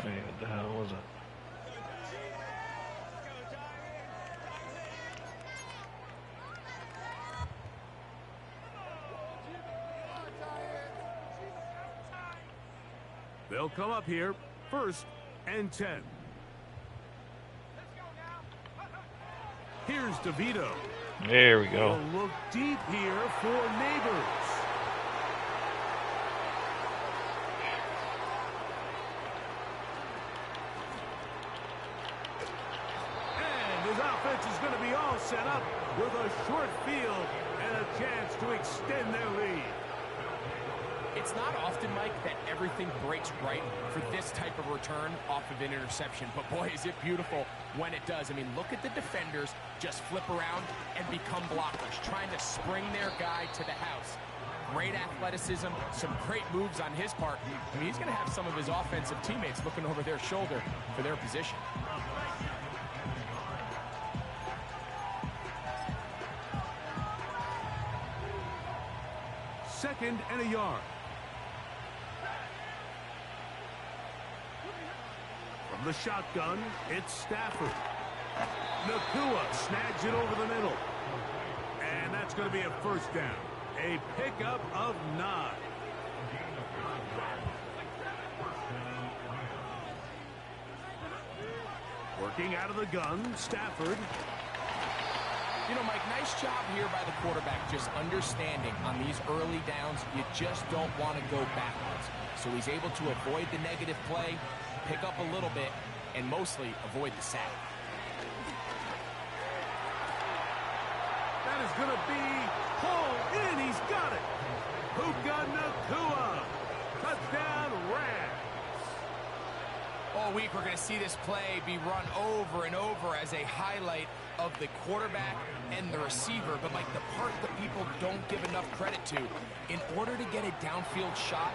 Hey, what the hell was it? They'll come up here. 1st and 10. Here's DeVito. There we go. He'll look deep here for Neighbors. And his offense is going to be all set up with a short field and a chance to extend their lead. It's not often, Mike, that everything breaks right for this type of return off of an interception. But, boy, is it beautiful when it does. I mean, look at the defenders just flip around and become blockers, trying to spring their guy to the house. Great athleticism, some great moves on his part. I mean, he's going to have some of his offensive teammates looking over their shoulder for their position. Second and a yard. From the shotgun, it's Stafford. Nakua snags it over the middle. And that's going to be a first down. A pickup of 9. Working out of the gun, Stafford. You know, Mike, nice job here by the quarterback, just understanding on these early downs, you just don't want to go backwards. So he's able to avoid the negative play, pick up a little bit, and mostly avoid the sack. That is going to be pulled in. He's got it. Puka Nakua. Touchdown, Rams. All week, we're going to see this play be run over and over as a highlight of the quarterback and the receiver. But, Mike, the part that people don't give enough credit to, in order to get a downfield shot,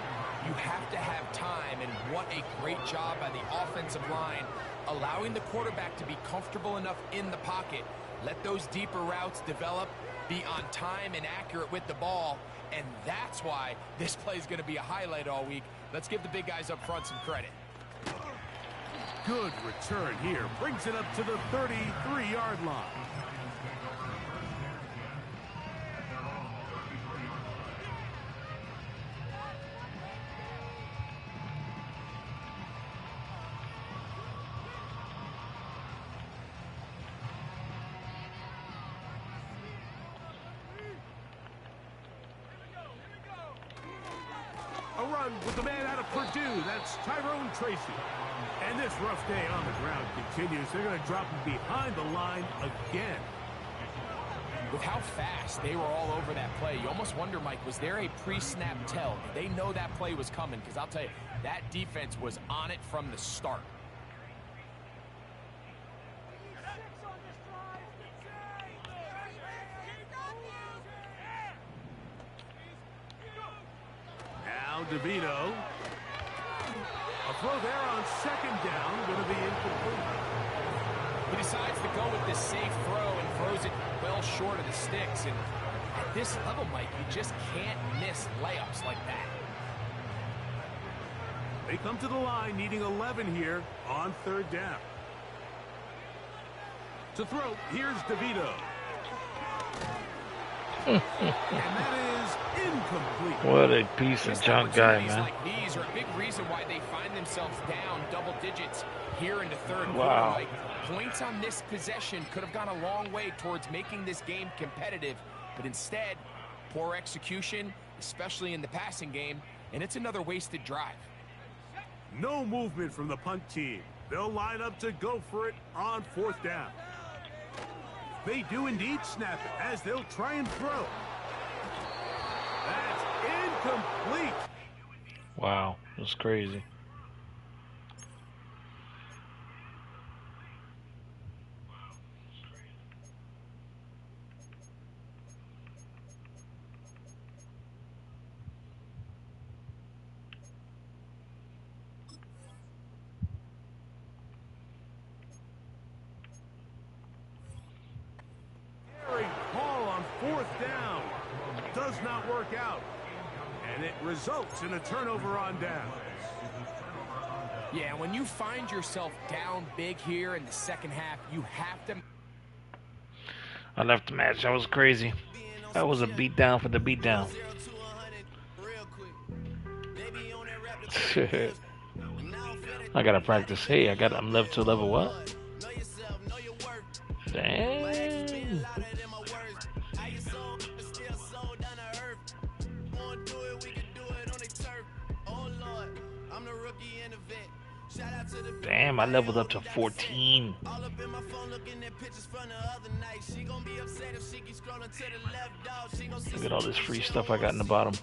you have to have time. And what a great job by the offensive line, allowing the quarterback to be comfortable enough in the pocket, let those deeper routes develop, be on time and accurate with the ball. And that's why this play is going to be a highlight all week. Let's give the big guys up front some credit. Good return here. Brings it up to the 33-yard line. A run with the man out of Purdue. That's Tyrone Tracy. And this rough day on the ground continues. They're going to drop him behind the line again. With how fast they were all over that play, you almost wonder, Mike, was there a pre-snap tell? Did they know that play was coming? Because I'll tell you, that defense was on it from the start. DeVito. A throw there on second down, going to be incomplete. He decides to go with this safe throw and throws it well short of the sticks. And at this level, Mike, you just can't miss layups like that. They come to the line needing 11 here on third down. To throw, here's DeVito. And that is incomplete. What a piece of junk guy, man. Like these are a big reason why they find themselves down double digits here in the third quarter. Wow. Like, points on this possession could have gone a long way towards making this game competitive, but instead, poor execution, especially in the passing game, and it's another wasted drive. No movement from the punt team. They'll line up to go for it on fourth down. They do indeed snap it as they'll try and throw. That's incomplete. Wow, that's crazy. Fourth down does not work out, and it results in a turnover on down. Yeah, when you find yourself down big here in the second half, you have to... I left the match. That was crazy. That was a beatdown for the beatdown. I gotta practice. Hey, I'm level to level what? Damn. Damn, I leveled up to 14. Look at all this free stuff I got in the bottom.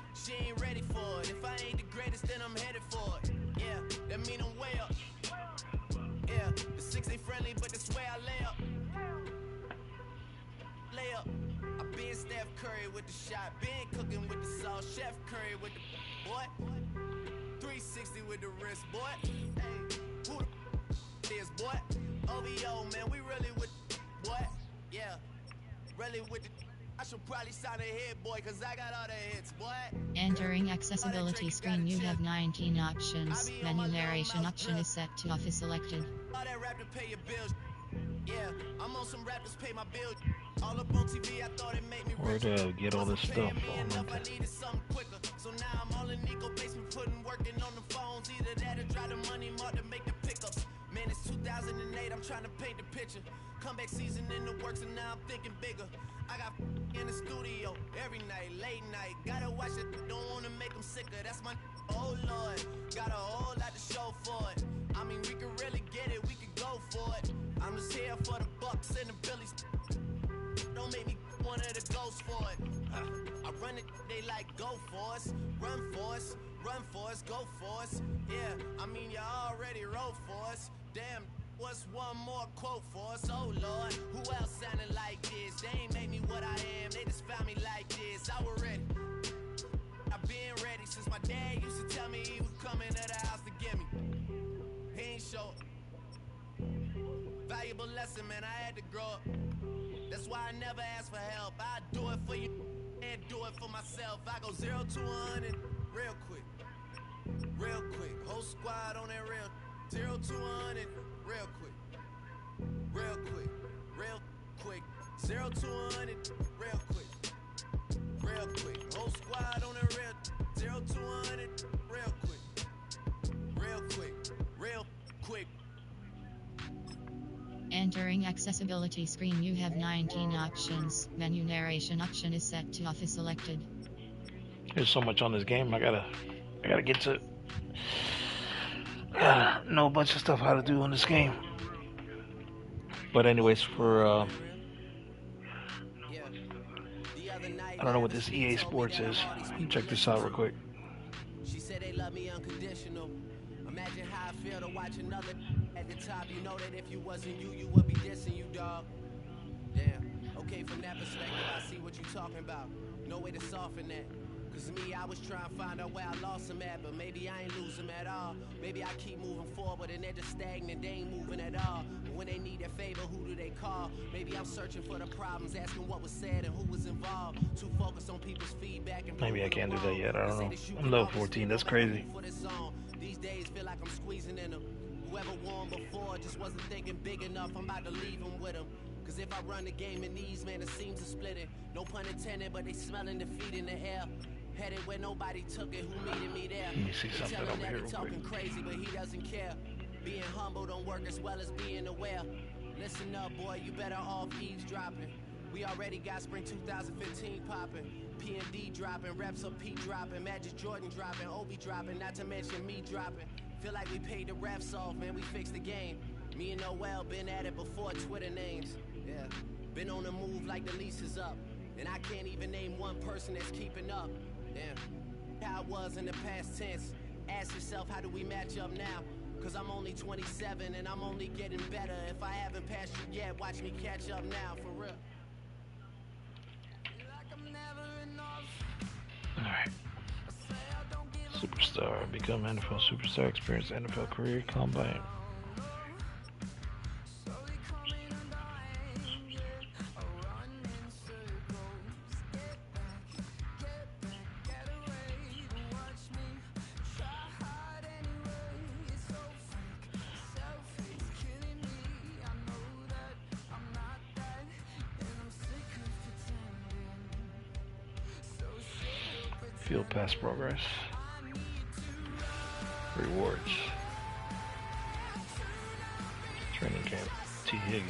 Steph Curry with the shot, been cooking with the sauce, Chef Curry with the what? 360 with the wrist, boy. Hey, who the is, boy? OVO, man, we really with what? Yeah, really with the. I should probably sign a hit, boy, cause I got all the hits, boy. Entering accessibility screen, you have 19 options. Menu narration option is set to off is selected. All that rap to pay your bills. Yeah, I'm on some rappers pay my bill. All up on TV, I thought it made me Where to get all this stuff? I needed something quicker. So now I'm all in Nico basement putting working on the phones. Either that or drive the money mark to make the pickups. Man, it's 2008, I'm trying to paint the picture. Comeback season in the works and now I'm thinking bigger. I got in the studio every night, late night. Gotta watch it, don't wanna make them sicker. That's my oh Lord. Got a whole lot to show for it. I mean, we could really get it, we could go for it. I'm just here for the Bucks and the Billies. Don't make me one of the ghosts for it. I run it, they like go for us, run for us, run for us, go for us. Yeah, I mean you already wrote for us. Damn, what's one more quote for us? Oh Lord, who else sounded like this? They ain't made me what I am, they just found me like this. I was ready. I've been ready since my dad used to tell me he was coming to the house to get me. He ain't show. Valuable lesson, man, I had to grow up. That's why I never ask for help. I do it for you and do it for myself. I go 0 to 100 real quick. Real quick. Whole squad on that real 0 to 100 real quick. Real quick. Real quick. 0 to 100 real quick. Real quick. Whole squad on that real 0 to 100 real quick. Real quick. Real quick. Entering accessibility screen, you have 19 options. Menu narration option is set to off is selected. There's so much on this game. I gotta get to know a bunch of stuff how to do on this game. But anyways, for I don't know what this EA Sports is. Let me check this out real quick. She said they love me unconditional. Imagine how I feel to watch another at the top. You know that if you wasn't you, you would be dissing you, dog. Damn. Okay, from that perspective, I see what you're talking about. No way to soften that. Cause me, I was trying to find out where I lost them at, but maybe I ain't lose them at all. Maybe I keep moving forward and they're just stagnant, they ain't moving at all. But when they need their favor, who do they call? Maybe I'm searching for the problems, asking what was said and who was involved. Too focused on people's feedback and Maybe I can't do that yet. I don't know. I'm level 14. That's crazy. These days feel like I'm squeezing in them. Whoever won before just wasn't thinking big enough. I'm about to leave them with them. Cause if I run the game in these, man, it seems to split it. No pun intended, but they smelling defeat in the air. Headed where nobody took it, who needed me there? Let me see something over here real quick. Talking crazy, but he doesn't care. Being humble don't work as well as being aware. Listen up, boy, you better off eavesdropping. We already got spring 2015 popping. P&D dropping, reps of P dropping, Magic Jordan dropping, Obi dropping, not to mention me dropping. Feel like we paid the refs off, man, we fixed the game. Me and Noel been at it before Twitter names. Yeah, been on the move like the lease is up. And I can't even name one person that's keeping up. Damn, how it was in the past tense. Ask yourself, how do we match up now? Cause I'm only 27 and I'm only getting better. If I haven't passed you yet, watch me catch up now, for real. Alright. Superstar. Become NFL superstar. Experience NFL career combine. Field pass progress. Rewards. Training camp. T. Higgins.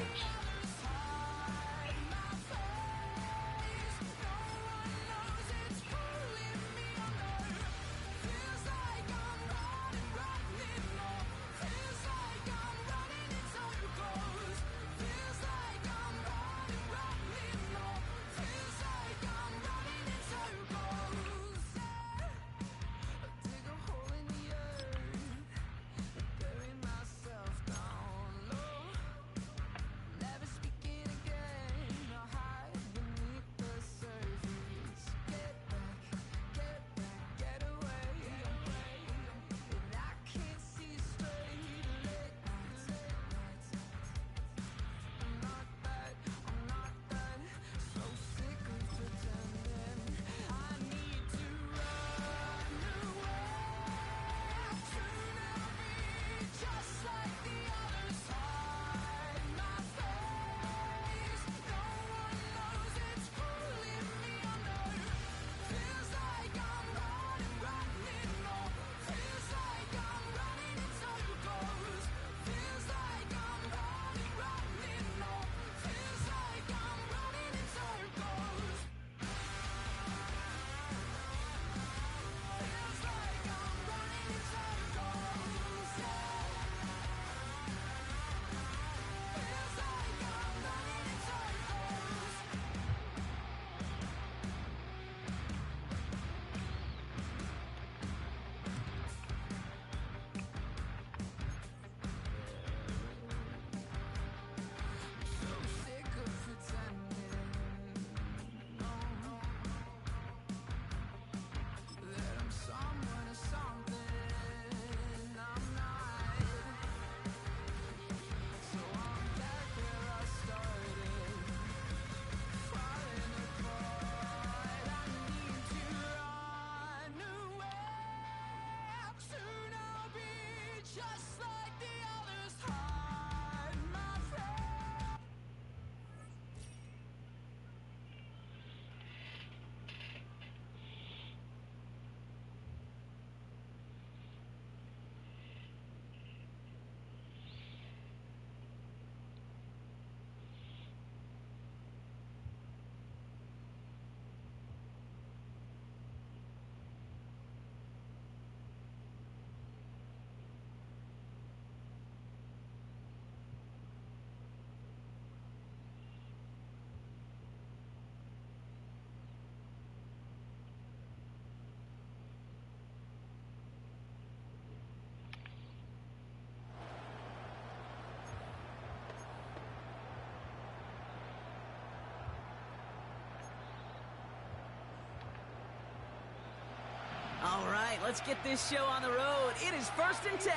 All right, let's get this show on the road. It is 1st and 10.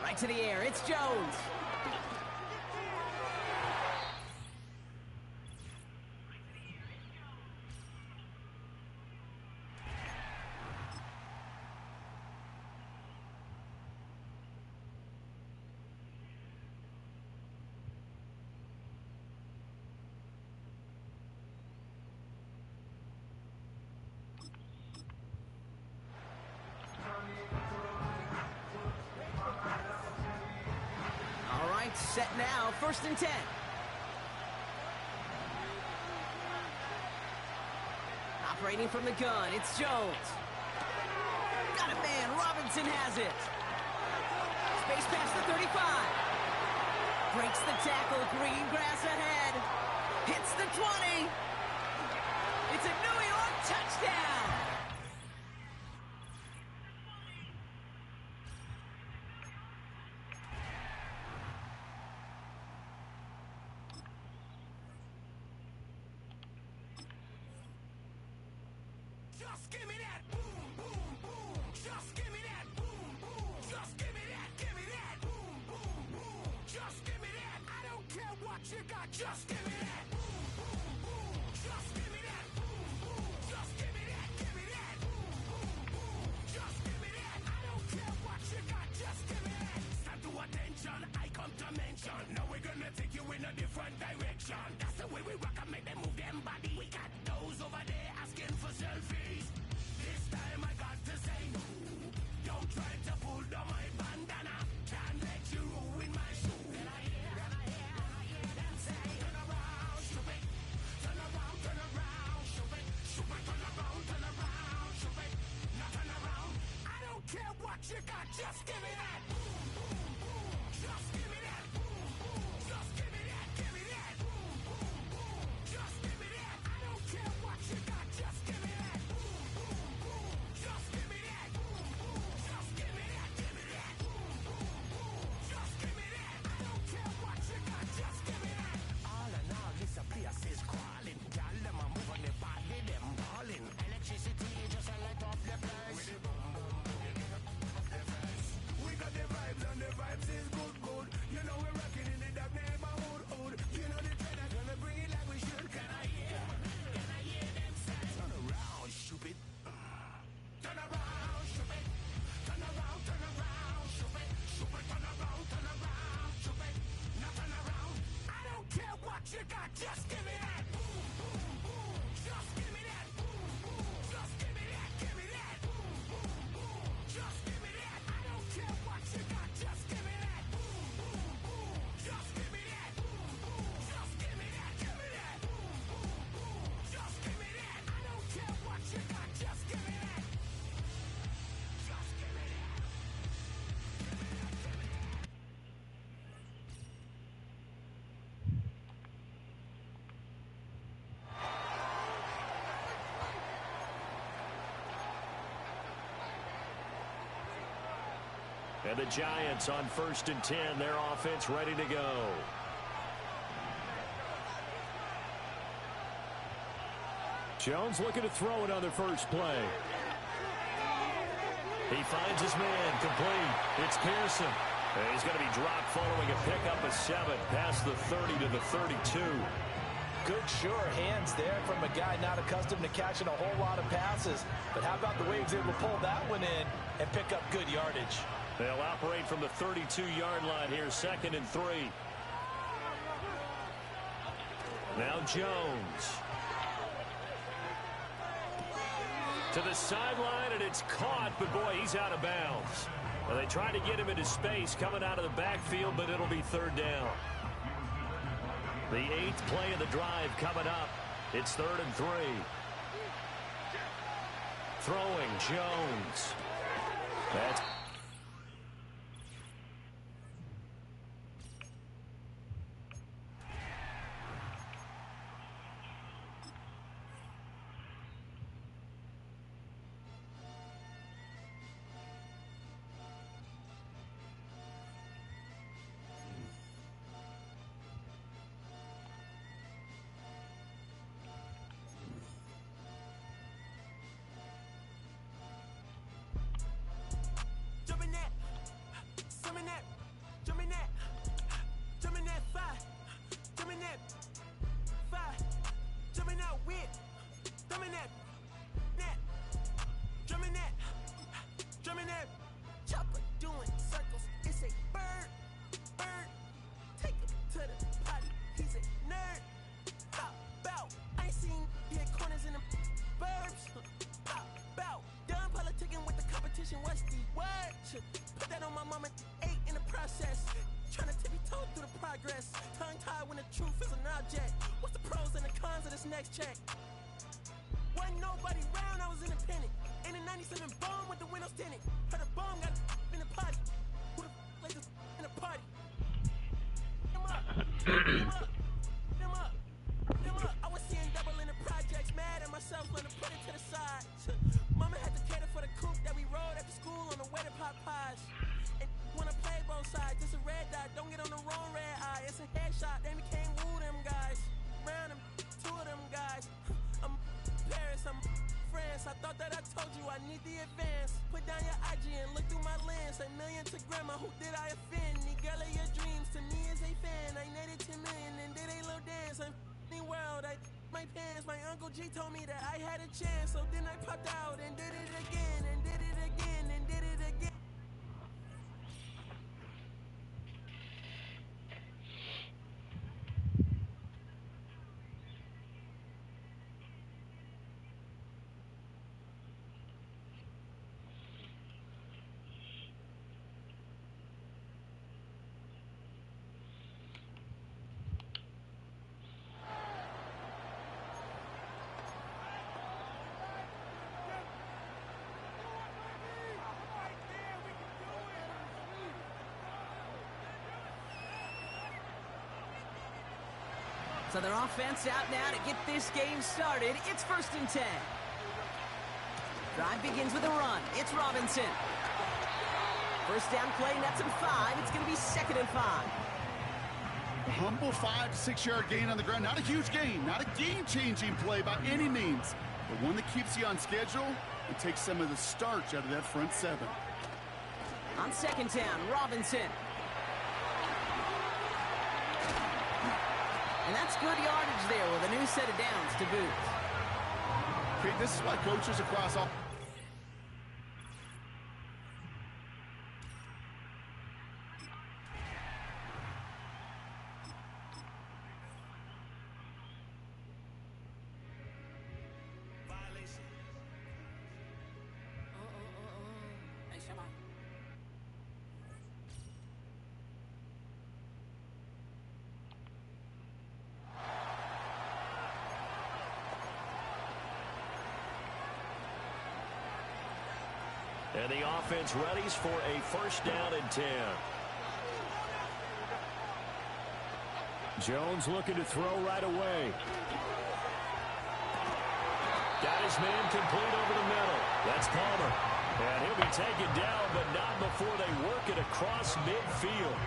Right to the air, it's Jones. Set now, 1st and 10. Operating from the gun, it's Jones. Got it, man. Robinson has it. Space past the 35. Breaks the tackle. Green grass ahead. Hits the 20. It's a New York touchdown. Just give me that boom, boom, boom. Just give me that boom, boom. Just give me that, boom, boom, boom. Just give me that. I don't care what you got. Just give me that boom, boom, boom. Just give me that boom, boom. Just give me that, boom, boom, boom. Just give me that. I don't care what you got. Just give me that. Stand to attention. I come to mention. Now we're gonna take you in a different direction. That's the way we rock and make them move them body. We got those over there asking for selfies. This time I got to say no. Don't try to pull down my bandana. Can't let you ruin my shoe. Then I hear them say, turn around, stupid. Turn around, stupid. Stupid, turn around, stupid. Now turn around. I don't care what you got, just give me that. Boom, boom, boom. Just give me that. Boom, boom. Just give me that. Boom, boom, boom. Just give me that. I don't care what you got, just give me that. Boom, boom, boom. Just give me that. Boom, boom. Just give me that. Boom, boom, boom. Just give me that. I don't care what you got, just give me that. All in all, this a place is crawling. Y'all them a move on the body, them balling. Electricity just a light up the place. With the boom, boom, boom, up the face. We got the vibes and the vibes is good, good. You know we're rocking in the dark neighborhood, hood. You know the trend are gonna bring it like we should. Can I hear them say? Turn around, stupid. Turn around, stupid. Turn around, stupid. Stupid, turn around, stupid. Now turn around. I don't care what you got, just give me that. Boom, boom, boom. Just give me that. Boom, boom. Just give me that. Boom, boom, boom. Just give me that. I don't care what you got, just give me that. Boom, boom, boom. Just give me that. Boom, boom. Just give me that. Boom, boom, boom. Just give me that. I don't care what you got, just give me that. Just give me that. And the Giants on 1st and 10. Their offense ready to go. Jones looking to throw it on the first play. He finds his man complete. It's Pearson. And he's going to be dropped following a pickup of 7 past the 30 to the 32. Good sure hands there from a guy not accustomed to catching a whole lot of passes. But how about the way he was able to pull that one in and pick up good yardage? They'll operate from the 32-yard line here, 2nd and 3. Now Jones. To the sideline, and it's caught, but boy, he's out of bounds. Well, they tried to get him into space coming out of the backfield, but it'll be 3rd down. The 8th play of the drive coming up. It's 3rd and 3. Throwing Jones. That's progress. Tongue-tied when the truth is an object. What's the pros and the cons of this next check? Wasn't nobody round, I was independent. In a 97 bomb with the windows tinted. Heard a bomb got in the potty. Who the lays in the party? Them up. Them up. Them up. I was seeing double in the projects. Mad at myself, learning to put it to the side. Mama had to cater for the coupe that we rode after school on the way to Popeyes. And wanna play both sides. This a red dot, don't get on the wrong red eye. It's a headshot, they can't woo them guys. Round them, two of them guys. I'm Paris, I'm France. I thought that I told you I need the advance. Put down your IG and look through my lens. A million to grandma, who did I offend? The girl of your dreams to me is a fan. I netted 10 million and did a little dance. I'm f***ing world, I my pants. My Uncle G told me that I had a chance. So then I popped out and did it again and did it again and did it again. So their offense out now to get this game started. It's 1st and 10. Drive begins with a run. It's Robinson. First down play, nets him 5. It's going to be 2nd and 5. A humble 5 to 6 yard gain on the ground. Not a huge gain, not a game-changing play by any means, but one that keeps you on schedule and takes some of the starch out of that front 7. On 2nd down, Robinson. And that's good yardage there with a new set of downs to boot. Okay, this is why coaches across all... And the offense readies for a 1st down and 10. Jones looking to throw right away. Got his man complete over the middle. That's Palmer. And he'll be taken down, but not before they work it across midfield.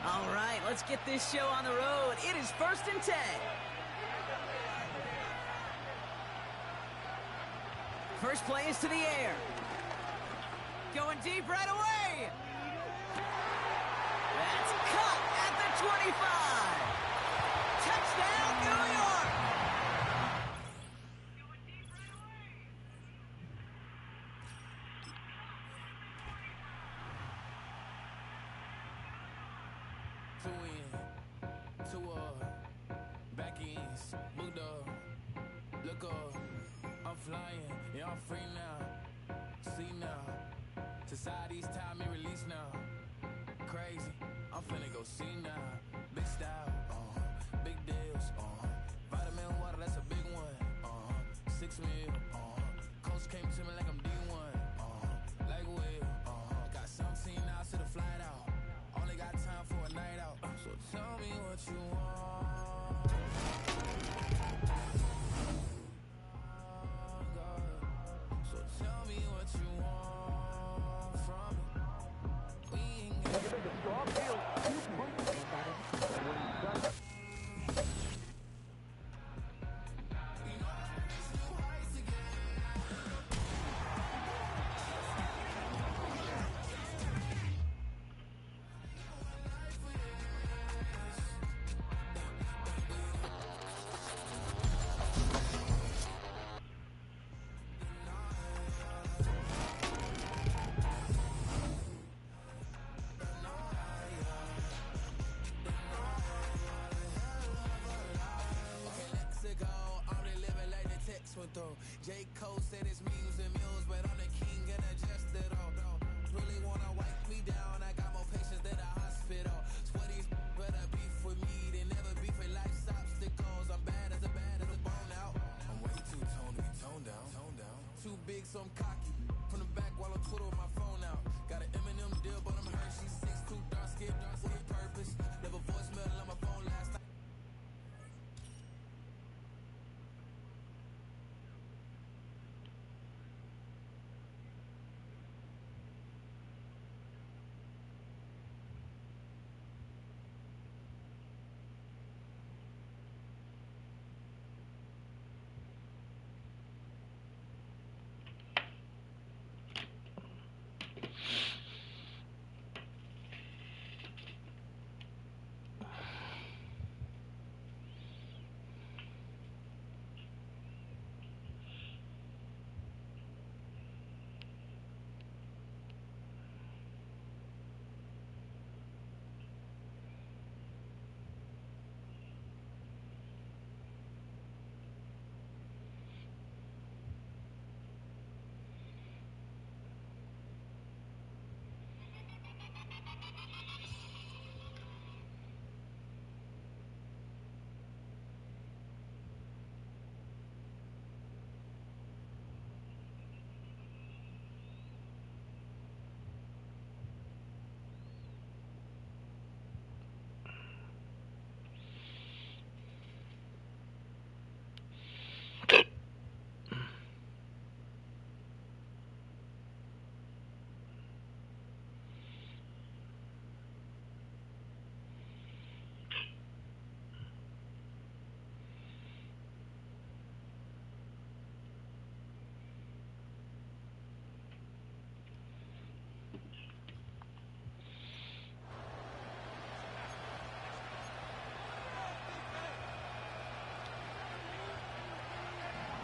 All right, let's get this show on the road. It is 1st and 10. First play is to the air. Going deep right away. That's cut at the 25. Touchdown, New York. Back ends, moved up, look up, I'm flying, yeah, I'm free now, see now, society's time and release now, crazy, I'm finna go see now, big style, big deals, vitamin water, that's a big one, 6 mil, coach came to me like I'm D1, like Will, got 17 hours to the flight out, only got time for a night out, so tell me what you want. So tell me what you want from me. We ain't gonna make a strong deal.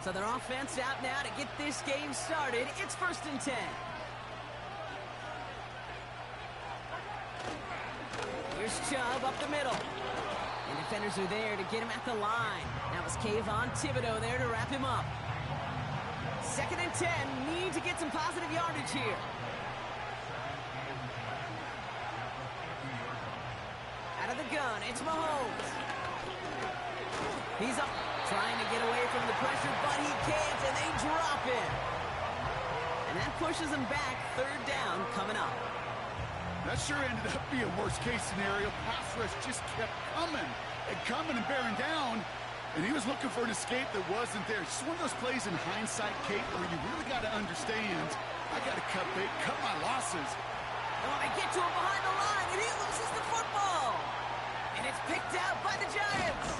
So their offense out now to get this game started. It's 1st and 10. Here's Chubb up the middle. And defenders are there to get him at the line. That was Kayvon Thibodeau there to wrap him up. 2nd and 10. Need to get some positive yardage here. Out of the gun, it's Mahomes. He's up, trying to get away from the pressure, but he can't, and they drop him. And that pushes him back. 3rd down coming up. That sure ended up being a worst-case scenario. Pass rush just kept coming and bearing down, and he was looking for an escape that wasn't there. It's just one of those plays in hindsight, Kate, where you really got to understand, I got to cut my losses. Oh, they get to him behind the line, and he loses the football. And it's picked out by the Giants.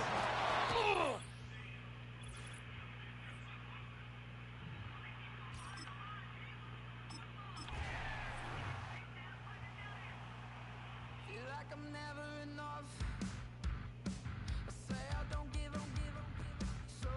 Feel like I'm never enough. I say I don't give up, so.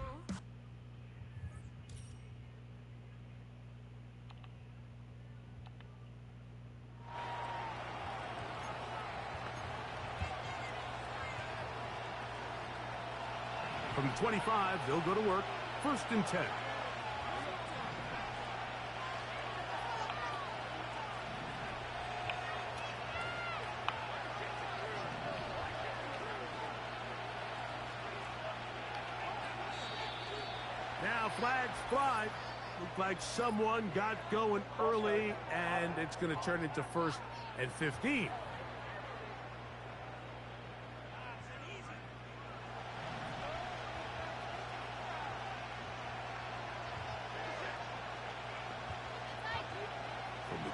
From the 25, they'll go to work. 1st and 10. Now flags fly. Looked like someone got going early, and it's going to turn into 1st and 15.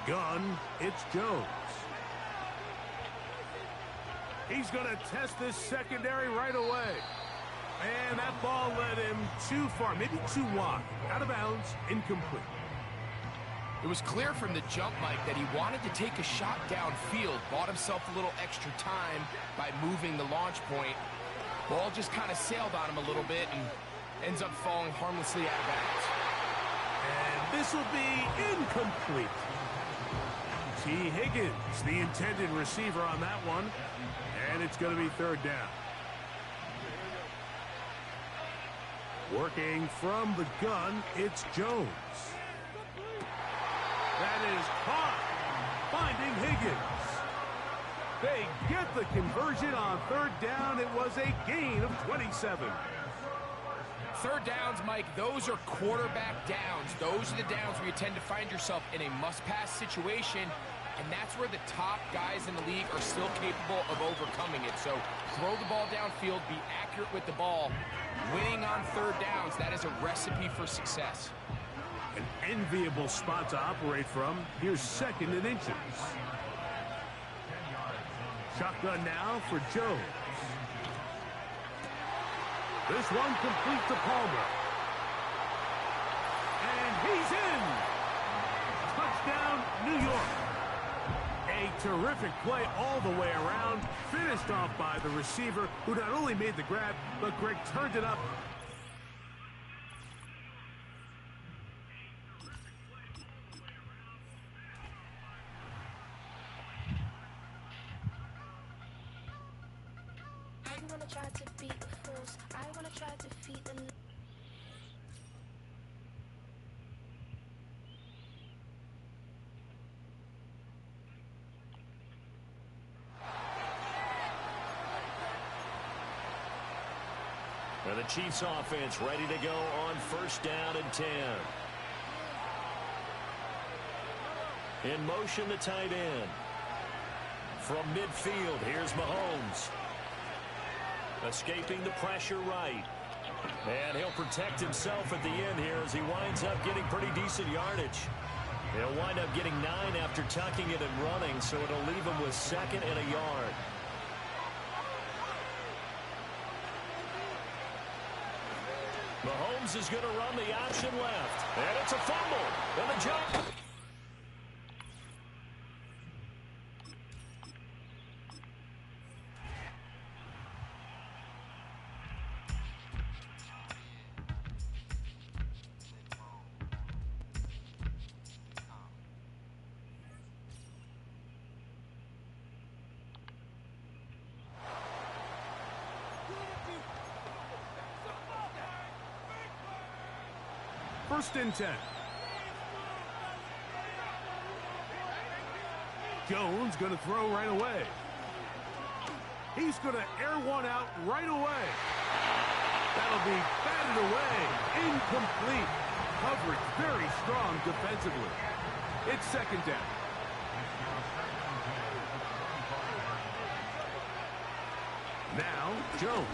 Gun, it's Jones. He's going to test this secondary right away. And that ball led him too far, maybe too wide. Out of bounds, incomplete. It was clear from the jump, Mike, that he wanted to take a shot downfield, bought himself a little extra time by moving the launch point. Ball just kind of sailed on him a little bit and ends up falling harmlessly out of bounds. And this will be incomplete. T. Higgins, the intended receiver on that one. And it's going to be 3rd down. Working from the gun, it's Jones. That is caught. Finding Higgins. They get the conversion on 3rd down. It was a gain of 27. 3rd downs, Mike, those are quarterback downs. Those are the downs where you tend to find yourself in a must-pass situation, and that's where the top guys in the league are still capable of overcoming it. So throw the ball downfield, be accurate with the ball. Winning on 3rd downs, that is a recipe for success. An enviable spot to operate from. Here's 2nd and inches. Shotgun now for Jones. This one complete to Palmer. And he's in. Touchdown, New York. A terrific play all the way around. Finished off by the receiver, who not only made the grab, but Greg turned it up. I wanna try to beat the force. I wanna try to defeat the... And the Chiefs offense ready to go on 1st down and 10. In motion, the tight end. From midfield, here's Mahomes. Escaping the pressure right. And he'll protect himself at the end here as he winds up getting pretty decent yardage. He'll wind up getting 9 after tucking it and running, so it'll leave him with 2nd and a yard. Mahomes is going to run the option left. And it's a fumble. And the jump. First and 10. Jones going to throw right away. He's going to air one out right away. That'll be batted away. Incomplete. Coverage very strong defensively. It's second down. Now, Jones.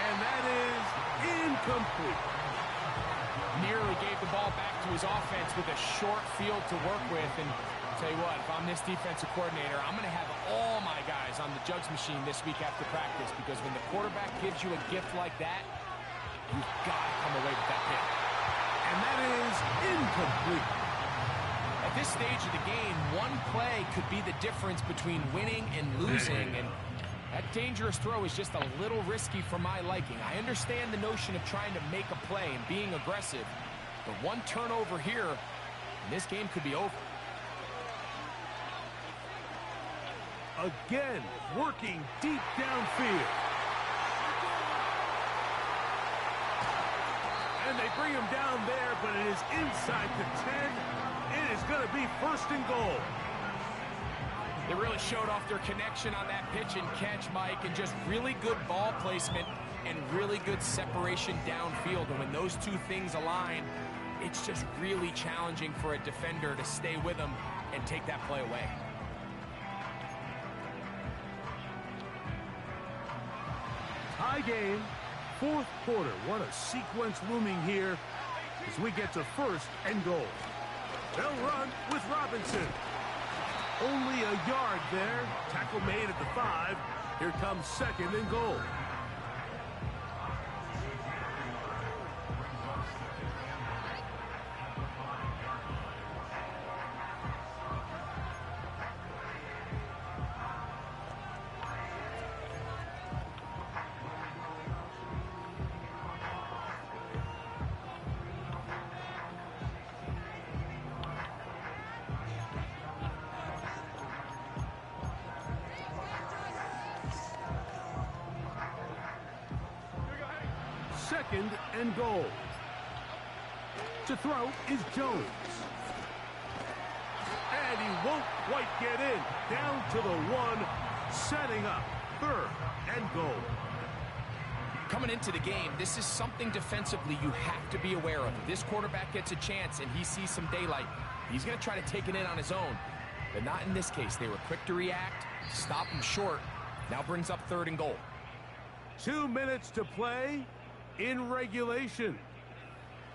And that is incomplete. Nearly gave the ball back to his offense with a short field to work with. And I'll tell you what, if I'm this defensive coordinator, I'm going to have all my guys on the jugs machine this week after practice, because when the quarterback gives you a gift like that, you've got to come away with that hit. And that is incomplete. At this stage of the game, one play could be the difference between winning and losing, and that dangerous throw is just a little risky for my liking. I understand the notion of trying to make a play and being aggressive, but one turnover here, and this game could be over. Again, working deep downfield. And they bring him down there, but it is inside the 10. It is going to be first and goal. They really showed off their connection on that pitch and catch, Mike, and just really good ball placement and really good separation downfield. And when those two things align, it's just really challenging for a defender to stay with them and take that play away. Tie game, fourth quarter. What a sequence looming here as we get to first and goal. They'll run with Robinson. Only a yard there. Tackle made at the 5. Here comes second and goal. Second and goal. To throw is Jones. And he won't quite get in. Down to the 1, setting up third and goal. Coming into the game, this is something defensively you have to be aware of. If this quarterback gets a chance and he sees some daylight, he's going to try to take it in on his own. But not in this case. They were quick to react, stop him short. Now brings up third and goal. 2 minutes to play in regulation.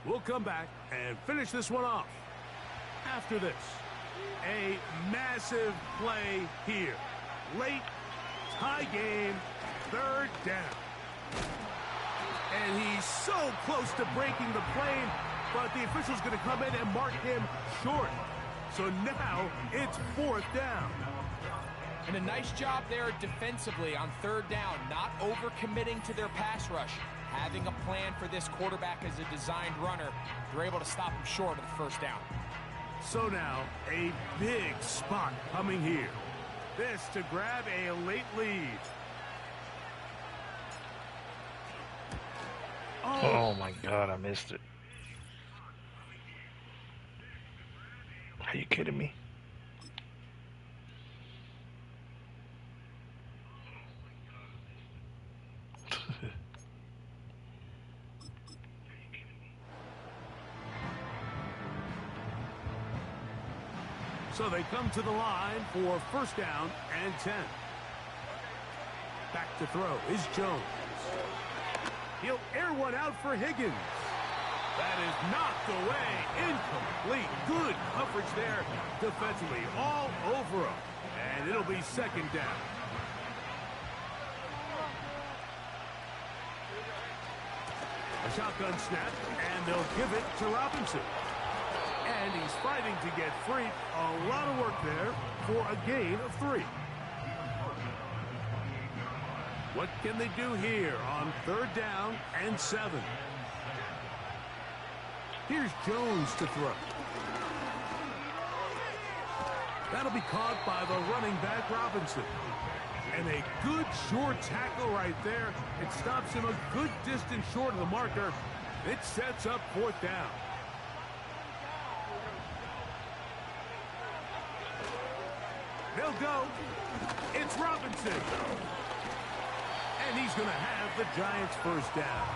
We'll come back and finish this one off. After this, a massive play here. Late, tie game, third down. And he's so close to breaking the plane, but the official's going to come in and mark him short. So now it's fourth down. And a nice job there defensively on third down, not overcommitting to their pass rush. Having a plan for this quarterback as a designed runner, they're able to stop him short of the first down. So now, a big spot coming here. This to grab a late lead. Oh my God, I missed it. Are you kidding me? So they come to the line for first down and 10. Back to throw is Jones. He'll air one out for Higgins. That is knocked away. Incomplete. Good coverage there defensively. All over him. And it'll be second down. A shotgun snap, and they'll give it to Robinson. And he's fighting to get free. A lot of work there for a gain of 3. What can they do here on third down and 7? Here's Jones to throw. That'll be caught by the running back Robinson. And a good short tackle right there. It stops him a good distance short of the marker. It sets up 4th down. They'll go. It's Robinson. And he's going to have the Giants' 1st down.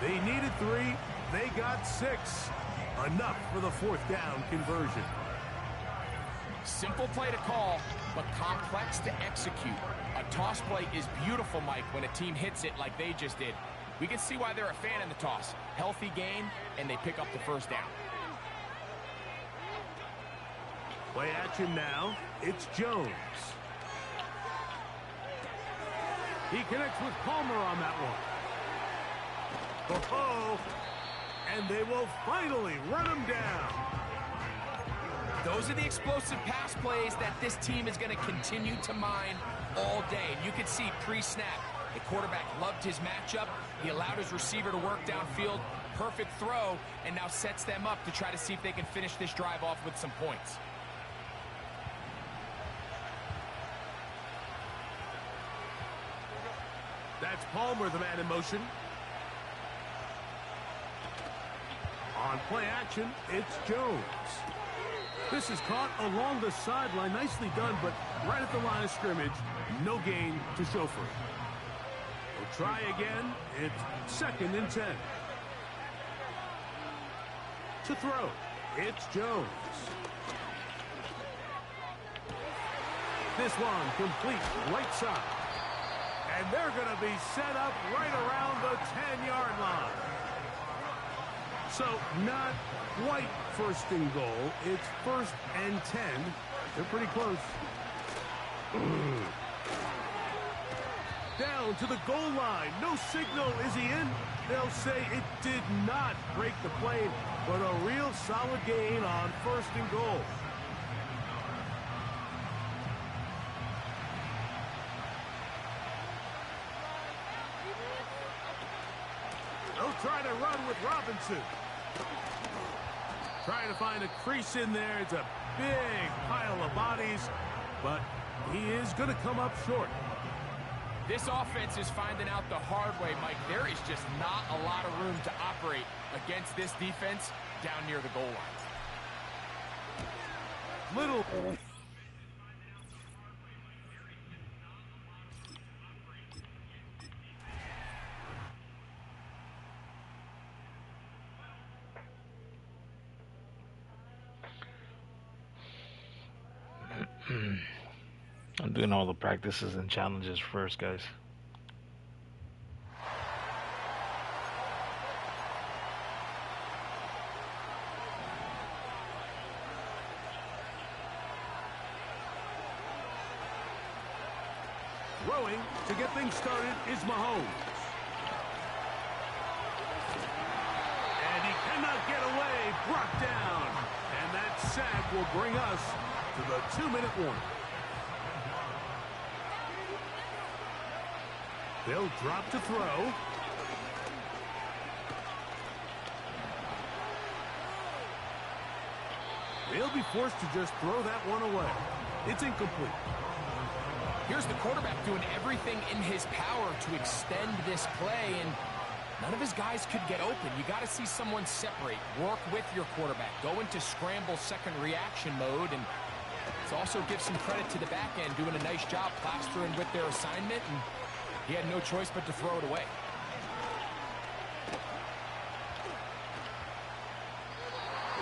They needed 3. They got 6. Enough for the 4th down conversion. Simple play to call, but complex to execute. A toss play is beautiful, Mike, when a team hits it like they just did. We can see why they're a fan in the toss. Healthy game, and they pick up the 1st down. Play action now. It's Jones. He connects with Palmer on that one. Oh, and they will finally run him down. Those are the explosive pass plays that this team is going to continue to mine all day. And you can see pre-snap, the quarterback loved his matchup. He allowed his receiver to work downfield. Perfect throw, and now sets them up to try to see if they can finish this drive off with some points. That's Palmer, the man in motion. On play action, it's Jones. This is caught along the sideline. Nicely done, but right at the line of scrimmage, no gain to show for it. We'll try again. It's 2nd and 10. To throw, it's Jones. This one complete right side. And they're going to be set up right around the 10-yard line. So not quite 1st and goal. It's 1st and 10. They're pretty close. Down to the goal line. No signal. Is he in? They'll say it did not break the plane, but a real solid gain on 1st and goal. They'll try to run with Robinson. Trying to find a crease in there. It's a big pile of bodies, but he is going to come up short. This offense is finding out the hard way, Mike. There is just not a lot of room to operate against this defense down near the goal line. Little. I'm doing all the practices and challenges first, guys. Throwing to get things started is Mahomes. And he cannot get away. Brought down. And that sack will bring us to the 2-minute warning. They'll drop to throw. They'll be forced to just throw that one away. It's incomplete. Here's the quarterback doing everything in his power to extend this play, and none of his guys could get open. You got to see someone separate, work with your quarterback, go into scramble second reaction mode, and let's also give some credit to the back end doing a nice job plastering with their assignment, and he had no choice but to throw it away.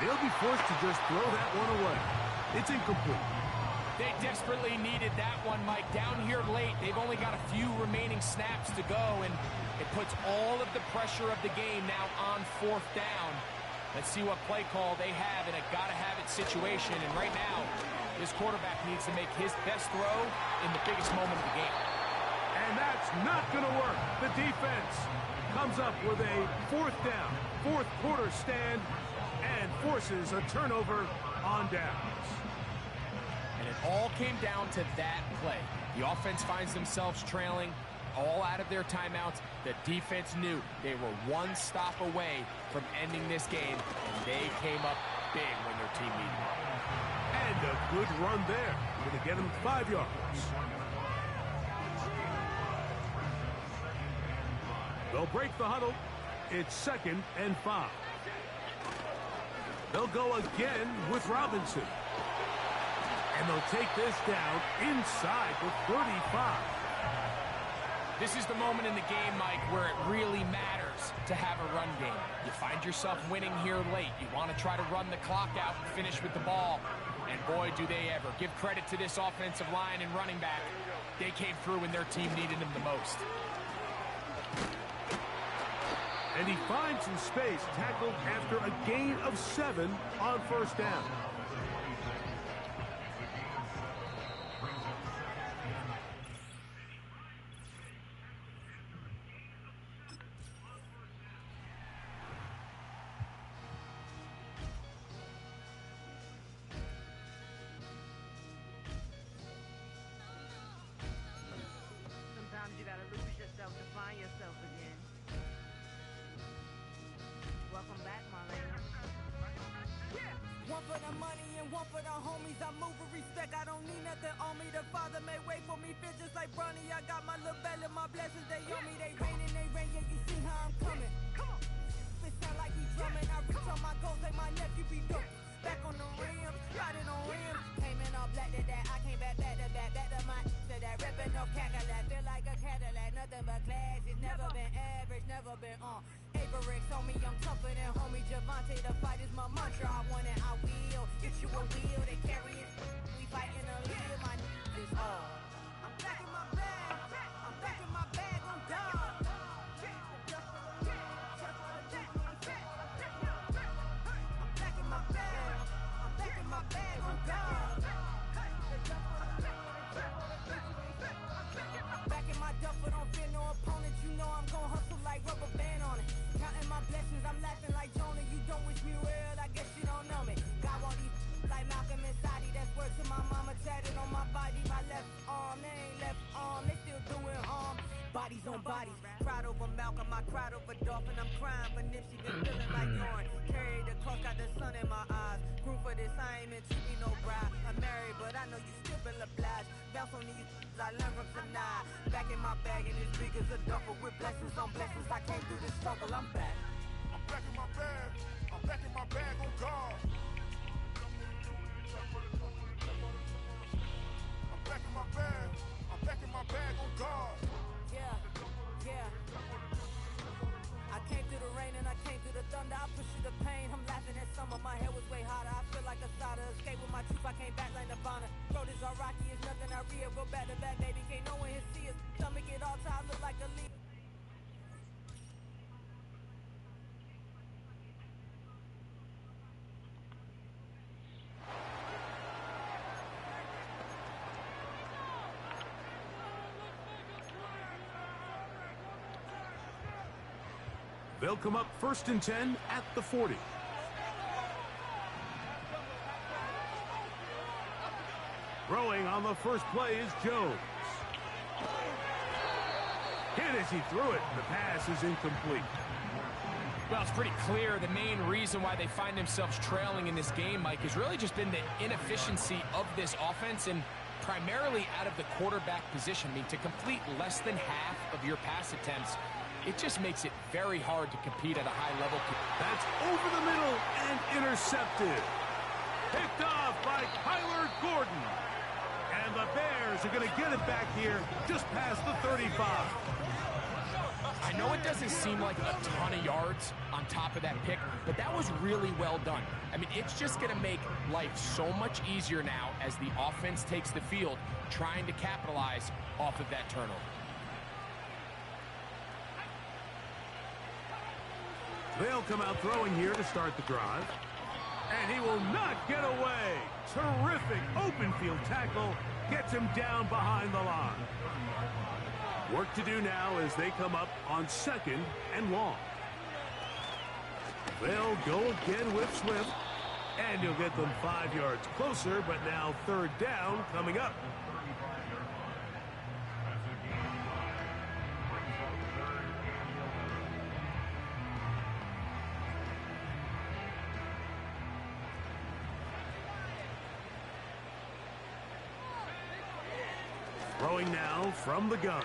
They'll be forced to just throw that one away. It's incomplete. They desperately needed that one, Mike. Down here late, they've only got a few remaining snaps to go, and it puts all of the pressure of the game now on 4th down. Let's see what play call they have in a gotta-have-it situation, and right now, this quarterback needs to make his best throw in the biggest moment of the game. And that's not going to work. The defense comes up with a 4th down, 4th quarter stand, and forces a turnover on downs. And it all came down to that play. The offense finds themselves trailing, all out of their timeouts. The defense knew they were one stop away from ending this game, and they came up big when their team needed it. And a good run there. Going to get him 5 yards. They'll break the huddle. It's 2nd and 5. They'll go again with Robinson. And they'll take this down inside the 35. This is the moment in the game, Mike, where it really matters to have a run game. You find yourself winning here late. You want to try to run the clock out and finish with the ball. And boy, do they ever. Give credit to this offensive line and running back. They came through when their team needed them the most. And he finds some space, tackled after a gain of 7 on 1st down. Sometimes you gotta lose yourself to find yourself again. Welcome back, Marlena. One for the money and one for the homies. I move with respect. I don't need nothing on me. The Father may wait for me. Feel just like Bronny. I got my little belly, my blessings. They on me. They rain and they rain. Yeah, you see how I'm coming. It sound like we drumming. I reach on my goals like my nephew be dope. Back on the rim, riding on rims. Came in all black to that. I came back to my to that ripping no Cadillac. Feel like a Cadillac, nothing but class. It's never been average, never been on. Averix on me, I'm tougher than homie Javante. The fight is my mantra. I want it, I will. Get you a wheel, they carry it. We fighting a lead, my is all. I'm back in my bag. I'm back in my bag on God. Back in my duffel, don't fear no opponent. You know I'm gon' hustle like rubber band on it. Counting my blessings, I'm laughing like Jonah. You don't wish me well, I guess you don't know me. God want these like Malcolm and Sadi. That's word to my mama, tatted on my body. My left arm, they ain't left arm, they still doing harm. Bodies on bodies, cried over Malcolm, I cried over Dolphin. I'm crying for Nipsey, been feeling like Yorn. Carried the cross, got the sun in my eyes. Grew for this, I ain't meant to be no bride. I'm married, but I know you still been obliged. Bounce on these, I learned from tonight. Back in my bag, and it's big as a duffel with blessings on blessings. I came through this struggle, I'm back. I'm back in my bag. I'm back in my bag on God. I'm back in my bag. I'm back in my bag on God. Yeah, yeah. I came through the rain and I came through the thunder. I pushed through the pain. I'm laughing at summer. My hair was way hotter. I feel like a solder. Escape with my truth. I came back like Nirvana. Road is all rocky. It's nothing I real. Go back to back, baby. Can't no one here see us. Stomach it all time. Look like a leaf. They'll come up 1st and 10 at the 40. Throwing on the first play is Jones. Hit as he threw it. The pass is incomplete. Well, it's pretty clear the main reason why they find themselves trailing in this game, Mike, has really just been the inefficiency of this offense and primarily out of the quarterback position. I mean, to complete less than half of your pass attempts, it just makes it very hard to compete at a high level. That's over the middle and intercepted. Picked off by Kyler Gordon. And the Bears are going to get it back here just past the 35. I know it doesn't seem like a ton of yards on top of that pick, but that was really well done. I mean, it's just going to make life so much easier now as the offense takes the field, trying to capitalize off of that turnover. They'll come out throwing here to start the drive. And he will not get away. Terrific open field tackle. Gets him down behind the line. Work to do now as they come up on 2nd and long. They'll go again with Swift. And you'll get them 5 yards closer, but now 3rd down coming up. Throwing now from the gun.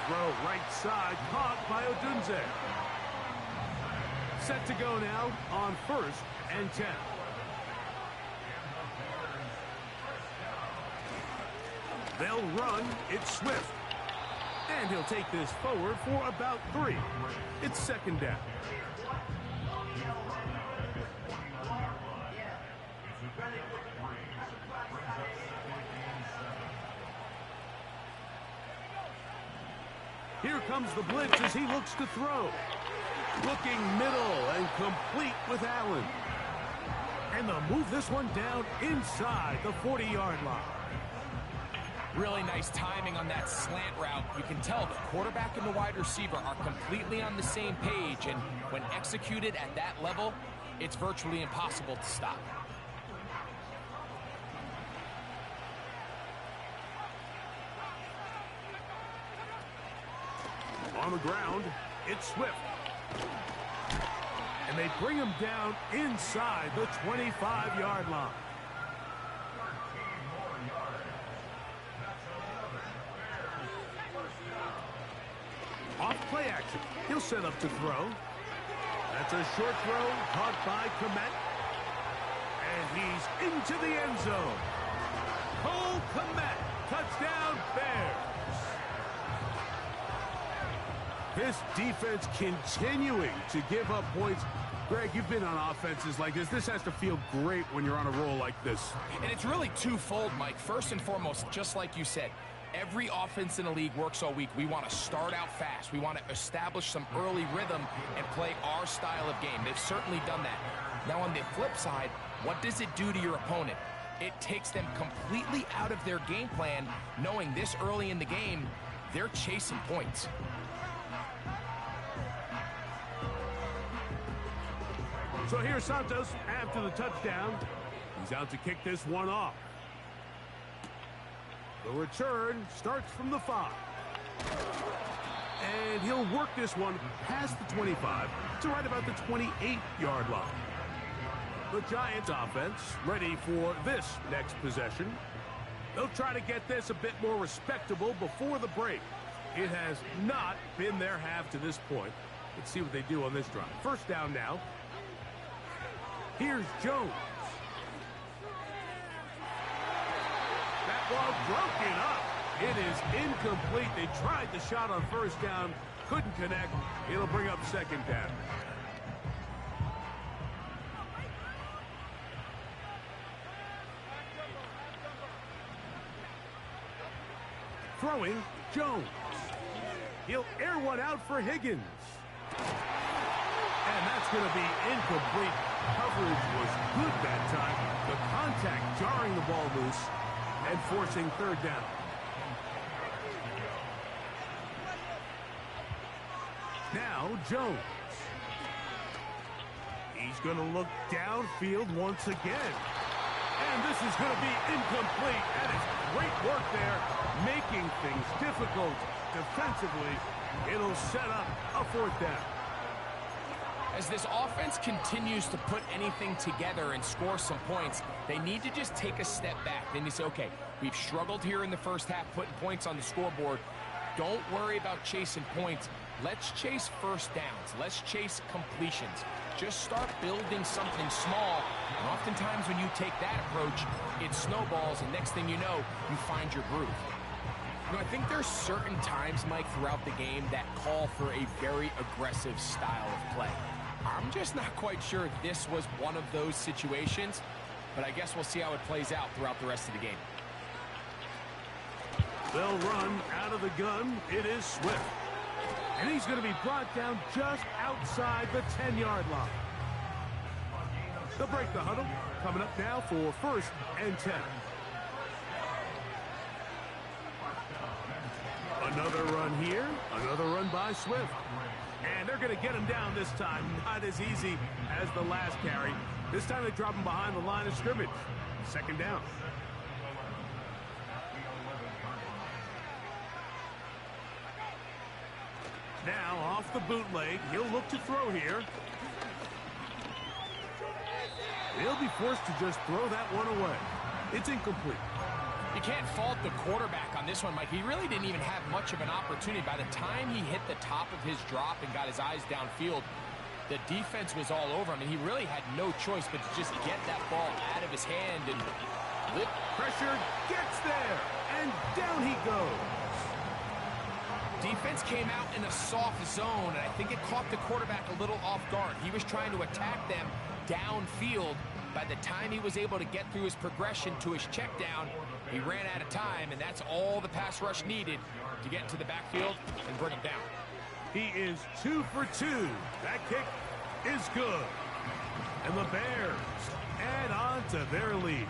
throw right side, caught by Odunze. Set to go now on 1st and 10. They'll run. It's Swift. And he'll take this forward for about 3. It's 2nd down. Here comes the blitz as he looks to throw. Looking middle and complete with Allen. And they'll move this one down inside the 40-yard line. Really nice timing on that slant route. You can tell the quarterback and the wide receiver are completely on the same page, and when executed at that level, it's virtually impossible to stop. On the ground, it's Swift. And they bring him down inside the 25-yard line. Off play action. He'll set up to throw. That's a short throw caught by Komet. And he's into the end zone. Cole Komet. Touchdown, Bears. This defense continuing to give up points. Greg, you've been on offenses like this. This has to feel great when you're on a roll like this. And it's really twofold, Mike. First and foremost, just like you said, every offense in the league works all week. We want to start out fast. We want to establish some early rhythm and play our style of game. They've certainly done that. Now, on the flip side, what does it do to your opponent? It takes them completely out of their game plan, knowing this early in the game, they're chasing points. So here's Santos after the touchdown. He's out to kick this one off. The return starts from the 5. And he'll work this one past the 25 to right about the 28-yard line. The Giants offense ready for this next possession. They'll try to get this a bit more respectable before the break. It has not been their half to this point. Let's see what they do on this drive. 1st down now. Here's Jones. That ball broken up. It is incomplete. They tried the shot on 1st down. Couldn't connect. It'll bring up 2nd down. Throwing, Jones. He'll air one out for Higgins. And that's going to be incomplete. Coverage was good that time. The contact jarring the ball loose and forcing 3rd down. Now Jones. He's going to look downfield once again. And this is going to be incomplete. And it's great work there, making things difficult defensively. It'll set up a 4th down. As this offense continues to put anything together and score some points, they need to just take a step back. Then you say, okay, we've struggled here in the first half, putting points on the scoreboard. Don't worry about chasing points. Let's chase 1st downs. Let's chase completions. Just start building something small. And oftentimes when you take that approach, it snowballs, and next thing you know, you find your groove. You know, I think there's certain times, Mike, throughout the game that call for a very aggressive style of play. I'm just not quite sure if this was one of those situations, but I guess we'll see how it plays out throughout the rest of the game. They'll run out of the gun. It is Swift. And he's going to be brought down just outside the 10-yard line. They'll break the huddle. Coming up now for 1st and 10. Another run here. Another run by Swift. And they're going to get him down this time. Not as easy as the last carry. This time they drop him behind the line of scrimmage. 2nd down. Now off the bootleg. He'll look to throw here. He'll be forced to just throw that one away. It's incomplete. You can't fault the quarterback on this one, Mike. He really didn't even have much of an opportunity. By the time he hit the top of his drop and got his eyes downfield, the defense was all over him, and he really had no choice but to just get that ball out of his hand. And pressure gets there, and down he goes. Defense came out in a soft zone, and I think it caught the quarterback a little off guard. He was trying to attack them downfield. By the time he was able to get through his progression to his check down, he ran out of time, and that's all the pass rush needed to get into the backfield and bring him down. He is 2 for 2. That kick is good. And the Bears add on to their lead.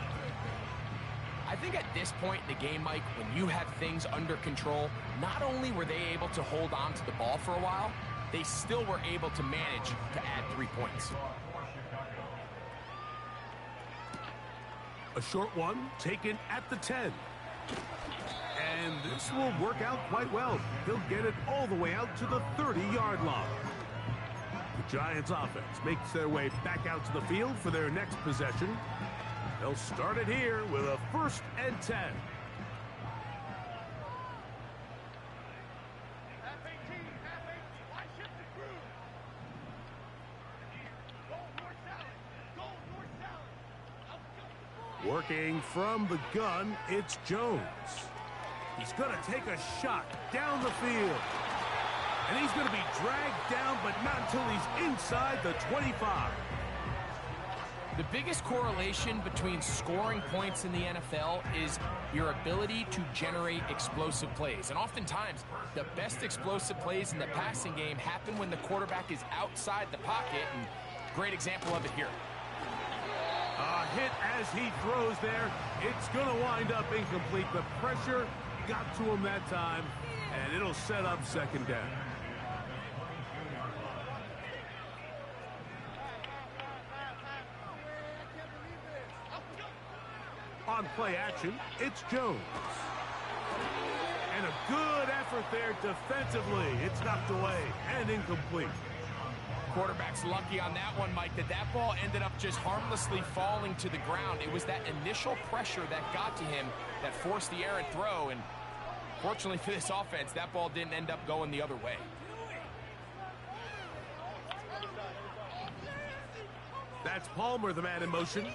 I think at this point in the game, Mike, when you have things under control, not only were they able to hold on to the ball for a while, they still were able to manage to add 3 points. A short one taken at the 10. And this will work out quite well. He'll get it all the way out to the 30-yard line. The Giants offense makes their way back out to the field for their next possession. They'll start it here with a 1st and 10. Working from the gun, it's Jones. He's going to take a shot down the field. And he's going to be dragged down, but not until he's inside the 25. The biggest correlation between scoring points in the NFL is your ability to generate explosive plays. And oftentimes, the best explosive plays in the passing game happen when the quarterback is outside the pocket. And great example of it here. A hit as he throws there. It's going to wind up incomplete. The pressure got to him that time, and it'll set up 2nd down. On play action, it's Jones. And a good effort there defensively. It's knocked away and incomplete. Quarterback's lucky on that one, Mike, that ball ended up just harmlessly falling to the ground. It was that initial pressure that got to him that forced the errant throw, and fortunately for this offense, that ball didn't end up going the other way. That's Palmer, the man in motion.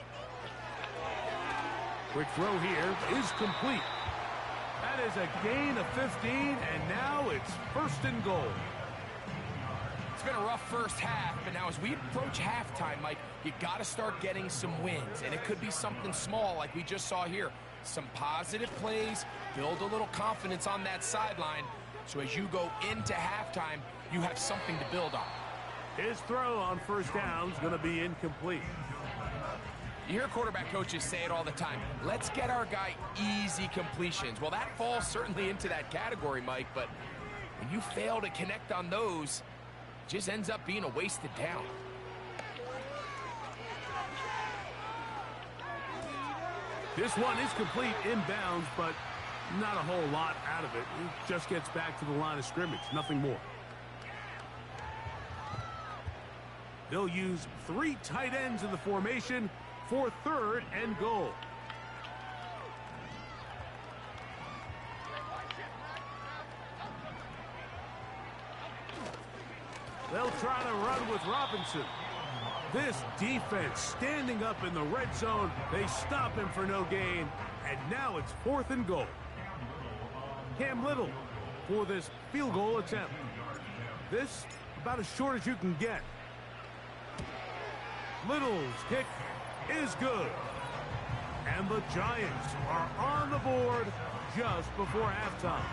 Quick throw here is complete. That is a gain of 15, and now it's 1st and goal. It's been a rough first half, but now as we approach halftime, Mike, you got to start getting some wins, and it could be something small like we just saw here. Some positive plays, build a little confidence on that sideline, so as you go into halftime, you have something to build on. His throw on 1st down is going to be incomplete. You hear quarterback coaches say it all the time. Let's get our guy easy completions. Well, that falls certainly into that category, Mike, but when you fail to connect on those, it just ends up being a wasted down. This one is complete inbounds, but not a whole lot out of it. It just gets back to the line of scrimmage, nothing more. They'll use 3 tight ends in the formation for 3rd and goal. They'll try to run with Robinson. This defense standing up in the red zone. They stop him for no gain, and now it's 4th and goal. Cam Little for this field goal attempt. This about as short as you can get. Little's kick is good. And the Giants are on the board just before halftime.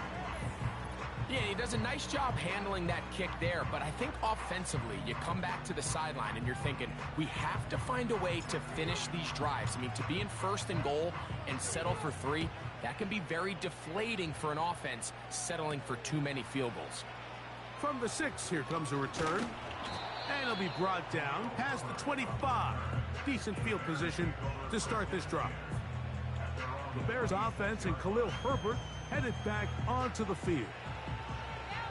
Yeah, he does a nice job handling that kick there, but I think offensively, you come back to the sideline and you're thinking, we have to find a way to finish these drives. I mean, to be in 1st and goal and settle for 3, that can be very deflating for an offense settling for too many field goals. From the 6, here comes a return. And he'll be brought down past the 25. Decent field position to start this drive. The Bears offense and Khalil Herbert headed back onto the field.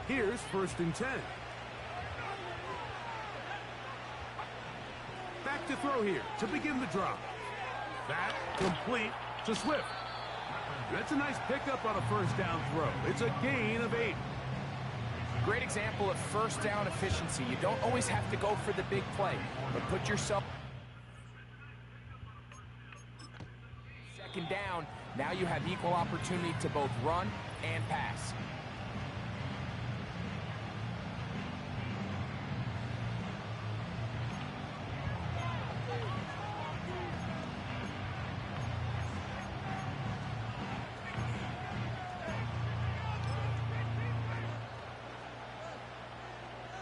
Here's 1st and 10. Back to throw here to begin the drive. That complete to Swift. That's a nice pickup on a first down throw. It's a gain of 8. Great example of first down efficiency. You don't always have to go for the big play, but put yourself second down. Now you have equal opportunity to both run and pass.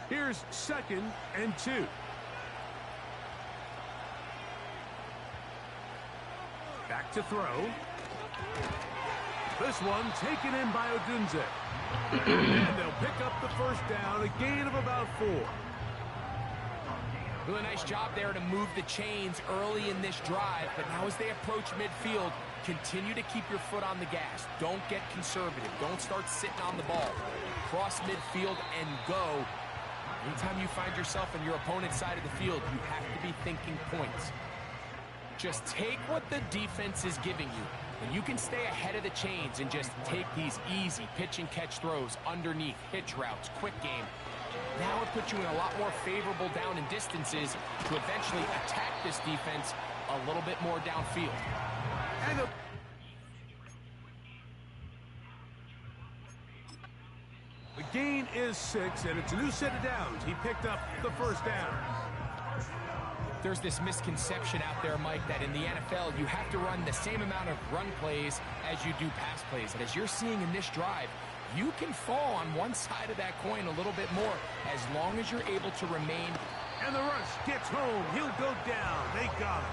Here's 2nd and 2. Back to throw. This one taken in by Odunze. And they'll pick up the first down, a gain of about 4. Really nice job there to move the chains early in this drive, but now as they approach midfield, continue to keep your foot on the gas. Don't get conservative. Don't start sitting on the ball. Cross midfield and go. Anytime you find yourself on your opponent's side of the field, you have to be thinking points. Just take what the defense is giving you, and you can stay ahead of the chains and just take these easy pitch and catch throws underneath, hitch routes, quick game. Now it puts you in a lot more favorable down and distances to eventually attack this defense a little bit more downfield. And the gain is 6, and it's a new set of downs. He picked up the first down. There's this misconception out there, Mike, that in the NFL you have to run the same amount of run plays as you do pass plays. And as you're seeing in this drive, you can fall on one side of that coin a little bit more as long as you're able to remain. And the rush gets home. He'll go down. They got him.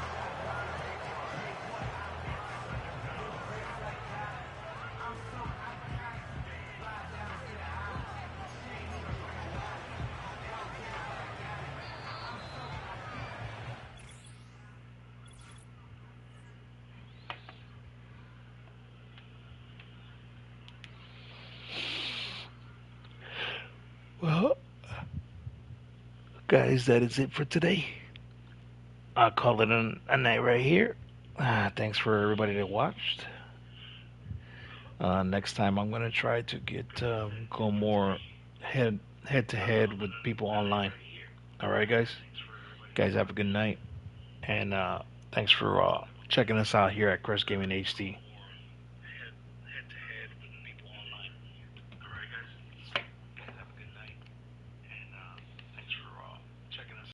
Well, guys, that is it for today. I'll call it a night right here. Thanks for everybody that watched. Next time I'm going to try to go more head to head with people online. All right, guys? Guys, have a good night. And thanks for checking us out here at Crest Gaming HD.